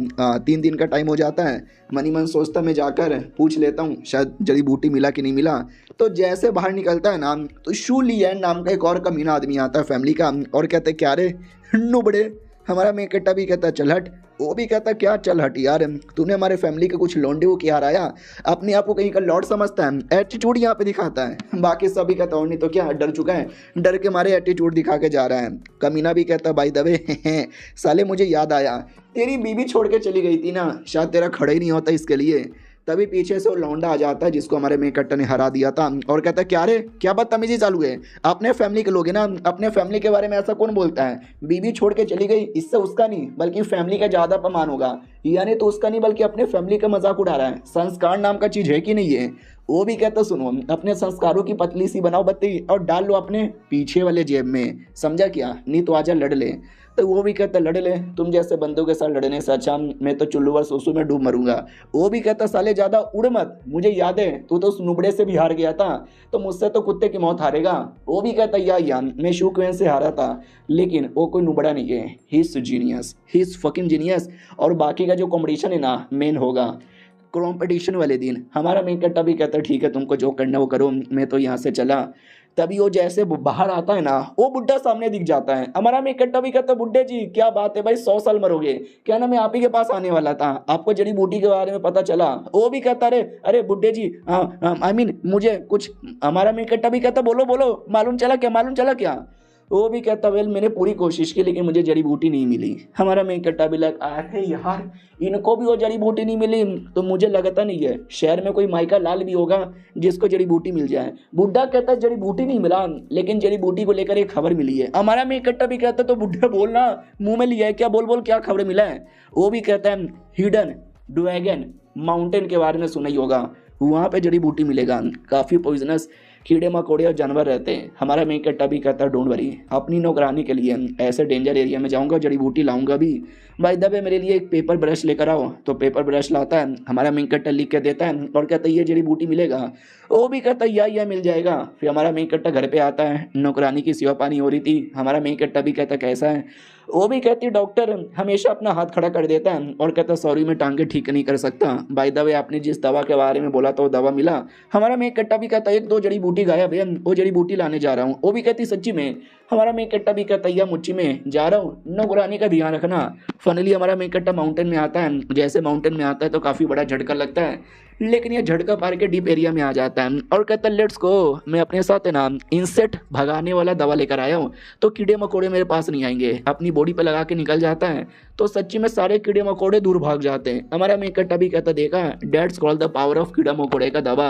3 दिन का टाइम हो जाता है, मनी मन सोचता मैं जाकर पूछ लेता हूँ शायद जड़ी बूटी मिला कि नहीं मिला। तो जैसे बाहर निकलता है ना, तो शू लियन नाम का एक और कमीना आदमी आता है फैमिली का, और कहते क्या रे नुबड़े। हमारा मेकट्टा भी कहता चल हट, वो भी कहता क्या चल हट यार, तूने हमारे फैमिली के कुछ लौंडे को क्या हराया, अपने आप को कहीं का लॉर्ड समझता है, एटीट्यूड यहाँ पे दिखाता है। बाकी सभी कहता और नहीं तो क्या, डर चुका है, डर के मारे एटीट्यूड दिखा के जा रहा है। कमीना भी कहता बाय द वे साले मुझे याद आया, तेरी बीवी छोड़ के चली गई थी ना, शायद तेरा खड़ा ही नहीं होता इसके लिए। तभी पीछे से वो लौंडा आ जाता है जिसको हमारे मेकट्टा ने हरा दिया था, और कहता है क्या रे क्या बदतमीजी चालू है, अपने फैमिली के लोग हैं ना, अपने फैमिली के बारे में ऐसा कौन बोलता है, बीवी छोड़ के चली गई, इससे उसका नहीं बल्कि फैमिली का ज़्यादा अपमान होगा, यानी तो उसका नहीं बल्कि अपने फैमिली का मजाक उड़ा रहा है। संस्कार नाम का चीज़ है कि नहीं है। वो भी कहता सुनो, अपने संस्कारों की पतली सी बनाओ बत्ती और डाल लो अपने पीछे वाले जेब में, समझा क्या, नहीं तो आजा लड़ ले। तो वो भी कहता लड़ ले, तुम जैसे बंदों के साथ लड़ने से अच्छा मैं तो चुल्लू व सोसू में डूब मरूंगा। वो भी कहता साले ज़्यादा उड़ मत, मुझे याद है तू तो उस नुबड़े से भी हार गया था, तो मुझसे तो कुत्ते की मौत हारेगा। वो भी कहता यार मैं शू क्वेन से हारा था, लेकिन वो कोई नुबड़ा नहीं है, he is genius, he is fucking genius. और बाकी का जो कॉम्पिटिशन है ना मेन होगा कॉम्पिटिशन वाले दिन। हमारा मेकट्टा भी कहता ठीक है तुमको जो करना वो करो, मैं तो यहाँ से चला। तभी वो जैसे बाहर आता है ना, वो बुड्ढा सामने दिख जाता है। हमारा मेकट्टा भी कहता बुड्ढे जी क्या बात है भाई, 100 साल मरोगे क्या ना, मैं आप ही के पास आने वाला था, आपको जड़ी बूटी के बारे में पता चला। वो भी कहता अरे बुड्ढे जी आई मीन मुझे कुछ। हमारा मेकट्टा भी कहता बोलो बोलो, मालूम चला क्या, मालूम चला क्या। वो भी कहता वेल मैंने पूरी कोशिश की लेकिन मुझे जड़ी बूटी नहीं मिली। हमारा मेकट्टा भी लग अरे यार इनको भी वो जड़ी बूटी नहीं मिली, तो मुझे लगता नहीं है शहर में कोई माइका लाल भी होगा जिसको जड़ी बूटी मिल जाए। बुड्ढा कहता है जड़ी बूटी नहीं मिला, लेकिन जड़ी बूटी को लेकर एक खबर मिली है। हमारा मेकट्टा भी कहता तो बुड्ढा बोलना मुंह में लिया है क्या, बोल बोल क्या खबर मिला है। वो भी कहता है हिडन ड्रैगन माउंटेन के बारे में सुना ही होगा, वहाँ पे जड़ी बूटी मिलेगा, काफ़ी पॉइजनस कीड़े मकोड़े और जानवर रहते हैं। हमारा मेकट्टा भी कहता है डोंट वरी, अपनी नौकरानी के लिए ऐसे डेंजर एरिया में जाऊंगा, जड़ी बूटी लाऊंगा भी। भाई दबे मेरे लिए एक पेपर ब्रश लेकर आओ, तो पेपर ब्रश लाता है, हमारा मेकट्टा लिख के देता है और कहता है ये जड़ी बूटी मिलेगा। वो भी कहता है या मिल जाएगा। फिर हमारा मेकट्टा घर पे आता है, नौकरानी की सेवा पानी हो रही थी। हमारा मेकट्टा भी कहता कैसा है। वो भी कहती डॉक्टर हमेशा अपना हाथ खड़ा कर देता है और कहता सॉरी मैं टांगे ठीक नहीं कर सकता। बाय द वे आपने जिस दवा के बारे में बोला तो वो दवा मिला। हमारा मेकट्टा भी कहता 1-2 जड़ी बूटी गायब है, वो जड़ी बूटी लाने जा रहा हूँ। वो भी कहती सच्ची में। हमारा मेकट्टा भी कहता या मुच्ची में जा रहा हूँ, नौकरानी का ध्यान रखना। फाइनली हमारा मेकट्टा माउंटेन में आता है। जैसे माउंटेन में आता है तो काफ़ी बड़ा झटका लगता है, लेकिन यह झटका पार के डीप एरिया में आ जाता है और कहता है लेट्स गो, मैं अपने साथ है ना इंसेक्ट भगाने वाला दवा लेकर आया हूँ, तो कीड़े मकोड़े मेरे पास नहीं आएंगे। अपनी बॉडी पे लगा के निकल जाता है तो सच्ची में सारे कीड़े मकोड़े दूर भाग जाते हैं। हमारा मेकट्टा भी कहता देखा that's called the power of कीड़ा मकोड़े का दवा।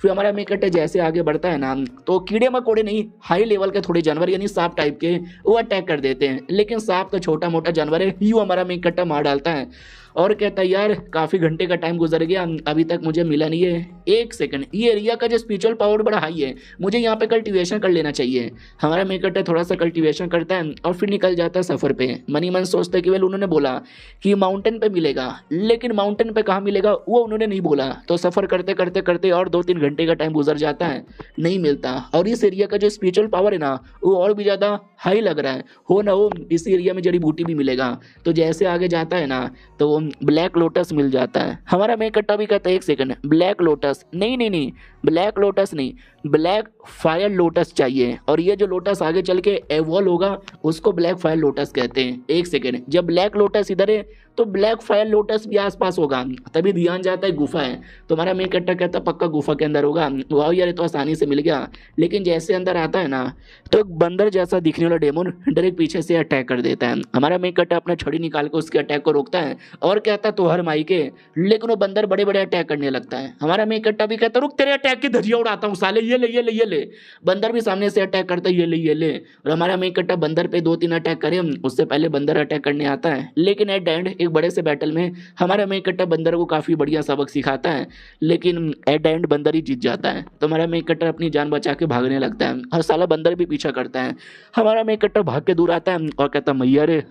फिर हमारा मेकट्टा जैसे आगे बढ़ता है ना, तो कीड़े मकोड़े नहीं हाई लेवल के थोड़े जानवर यानी सांप टाइप के वो अटैक कर देते हैं, लेकिन सांप तो छोटा मोटा जानवर है, यूँ हमारा मेकट्टा मार डालता है और कहता है यार काफ़ी घंटे का टाइम गुजर गया, अभी तक मुझे मिला नहीं है। 1 सेकंड, ये एरिया का जो स्पिरिचुअल पावर बड़ा हाई है, मुझे यहाँ पे कल्टीवेशन कर लेना चाहिए। हमारा मेकट्टा थोड़ा सा कल्टीवेशन करता है और फिर निकल जाता है सफ़र पे। मनी मन सोचता है कि वेल उन्होंने बोला कि माउंटेन पे मिलेगा, लेकिन माउंटेन पे कहाँ मिलेगा वो उन्होंने नहीं बोला। तो सफ़र करते करते करते और 2-3 घंटे का टाइम गुजर जाता है, नहीं मिलता। और इस एरिया का जो स्पिरिचुअल पावर है ना वो और भी ज़्यादा हाई लग रहा है, हो ना हो इस एरिया में जड़ी बूटी भी मिलेगा। तो जैसे आगे जाता है ना तो ब्लैक लोटस मिल जाता है। हमारा मेकट्टा भी कहता है 1 सेकंड, ब्लैक लोटस नहीं, ब्लैक लोटस नहीं, ब्लैक फायर लोटस चाहिए। और ये जो लोटस आगे चल के एवॉल्व होगा उसको ब्लैक फायर लोटस कहते हैं। 1 सेकंड, जब ब्लैक लोटस इधर है तो ब्लैक फायर लोटस भी आसपास होगा। तभी ध्यान जाता है गुफा है, तो हमारा मेकट्टा कहता पक्का गुफा के अंदर होगा। वाह यार ये तो आसानी से मिल गया। लेकिन जैसे अंदर आता है ना तो एक बंदर जैसा दिखने वाला डेमोन डायरेक्ट पीछे से अटैक कर देता है। हमारा मेकट्टा अपना छड़ी निकाल कर उसके अटैक को रोकता है और और कहता तो हर माई के, लेकिन वो बंदर बड़े बड़े अटैक करने लगता है। हमारा मेन कट्टा भी कहता रुक तेरे अटैक की धजिया उड़ाता हूँ साले, ये ले ये ले ये ले। बंदर भी सामने से अटैक करता है, ये ले ये ले। और हमारा मेन कट्टा बंदर पे 2-3 अटैक करे, उससे पहले बंदर अटैक करने आता है, लेकिन एट द एंड एक बड़े से बैटल में हमारा मेन कट्टा बंदर को काफी बढ़िया सबक सिखाता है, लेकिन एट द एंड बंदर ही जीत जाता है। तो हमारा मेन कट्टा अपनी जान बचा के भागने लगता है और साला बंदर भी पीछा करता है। हमारा मेन कट्टा भाग के दूर आता है और कहता मैया रे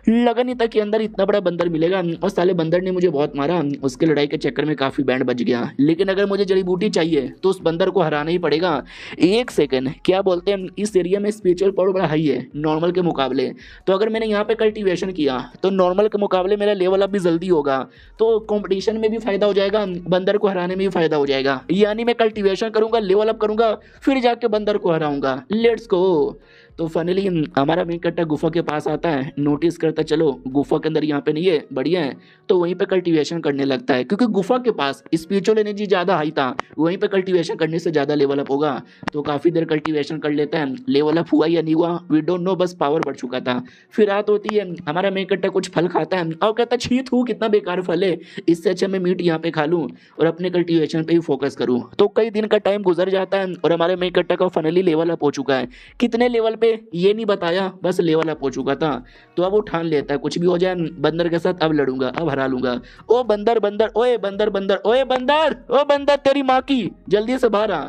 लगा नहीं था कि अंदर इतना बड़ा बंदर मिलेगा, और साले बंदर ने मुझे बहुत मारा, उसके लड़ाई के चक्कर में काफी बैंड बच गया, लेकिन अगर मुझे जड़ी बूटी चाहिए तो उस बंदर को हराना ही पड़ेगा। एक सेकंड, क्या बोलते हैं इस एरिया में स्पिरिचुअल पावर बड़ा हाई है नॉर्मल के मुकाबले, तो अगर मैंने यहाँ पे कल्टीवेशन किया तो नॉर्मल के मुकाबले मेरा लेवल अप भी जल्दी होगा, तो कंपटीशन में भी फायदा हो जाएगा, बंदर को हराने में भी फायदा हो जाएगा। यानी मैं कल्टीवेशन करूंगा, लेवल अप करूंगा, फिर जाके बंदर को हराऊंगा। Let's go. तो फाइनली हमारा मेन कट्टा गुफा के पास आता है, नोटिस करता चलो गुफा के अंदर यहाँ पे नहीं है, बढ़िया है, तो वहीं पे कल्टीवेशन करने लगता है, क्योंकि गुफा के पास स्पिरिचुअल एनर्जी ज़्यादा हाई था, वहीं पे कल्टीवेशन करने से ज़्यादा लेवल अप होगा। तो काफ़ी देर कल्टीवेशन कर लेता है, लेवल अप हुआ या नहीं हुआ वी डोंट नो, बस पावर बढ़ चुका था। फिर रात होती है, हमारा मेन कट्टा कुछ फल खाता है और कहता छी थू कितना बेकार फल है, इससे अच्छा मैं मीट यहाँ पे खा लूँ और अपने कल्टीवेशन पे ही फोकस करूँ। तो कई दिन का टाइम गुजर जाता है और हमारे मेन कट्टा का फाइनली लेवल अप हो चुका है। कितने लेवल पे ये नहीं बताया, बस लेवल अप हो चुका था। तो अब वो ठान लेता है कुछ भी हो जाए बंदर के साथ अब लड़ूंगा, अब हरा लूंगा। ओ बंदर बंदर, ओए बंदर बंदर, ओए बंदर, ओ बंदर तेरी माँ की, जल्दी से बाहर आ।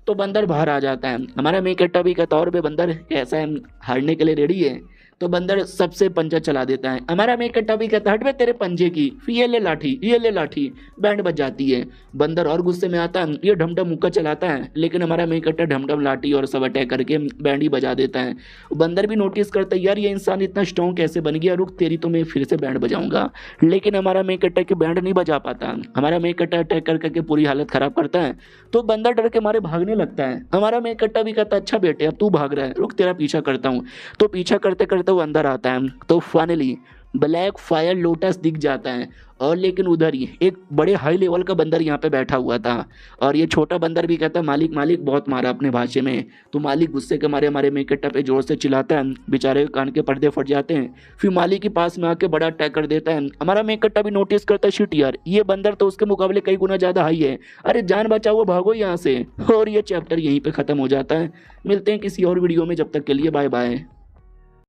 तो बंदर बाहर आ जाता है। हमारा मेन कट्टा भी कहता और बे बंदर कैसा है, हारने के लिए रेडी है? तो बंदर सबसे पंजा चला देता है। हमारा मेन कट्टा भी कहता हट बे तेरे पंजे की, फिर ये ले लाठी, ये ले लाठी, बैंड बज जाती है। बंदर और गुस्से में आता है, ये ढमढम मुक्का चलाता है, लेकिन हमारा मेन कट्टा ढमढम लाठी और सब अटैक करके बैंड ही बजा देता है। बंदर भी नोटिस करता है यार ये इंसान इतना स्ट्रॉन्ग कैसे बन गया, रुक तेरी तो मैं फिर से बैंड बजाऊंगा, लेकिन हमारा मेन कट्टा की बैंड नहीं बजा पाता। हमारा मेन कट्टा अटैक कर करके पूरी हालत खराब करता है, तो बंदर डर के मारे भागने लगता है। हमारा मेन कट्टा भी कहता अच्छा बेटे अब तू भाग रहा है, रुक तेरा पीछा करता हूँ। तो पीछा करते करते वो अंदर आता है, तो फाइनली ब्लैक फायर लोटस दिख जाता है, और लेकिन उधर ही एक बड़े हाई लेवल का बंदर यहाँ पे बैठा हुआ था। और ये छोटा बंदर भी कहता मालिक मालिक बहुत मारा अपने भाषा में। तो मालिक गुस्से के मारे हमारे मेन कट्टा पे जोर से चिल्लाता है, बेचारे के कान के पर्दे फट जाते हैं। फिर मालिक के पास में आके बड़ा अटैक कर देता है। हमारा मेन कट्टा भी नोटिस करता है शिट यार ये बंदर तो उसके मुकाबले कई गुना ज़्यादा हाई है, अरे जान बचाओ भागो यहाँ से। और ये चैप्टर यहीं पर ख़त्म हो जाता है। मिलते हैं किसी और वीडियो में, जब तक के लिए बाय बाय।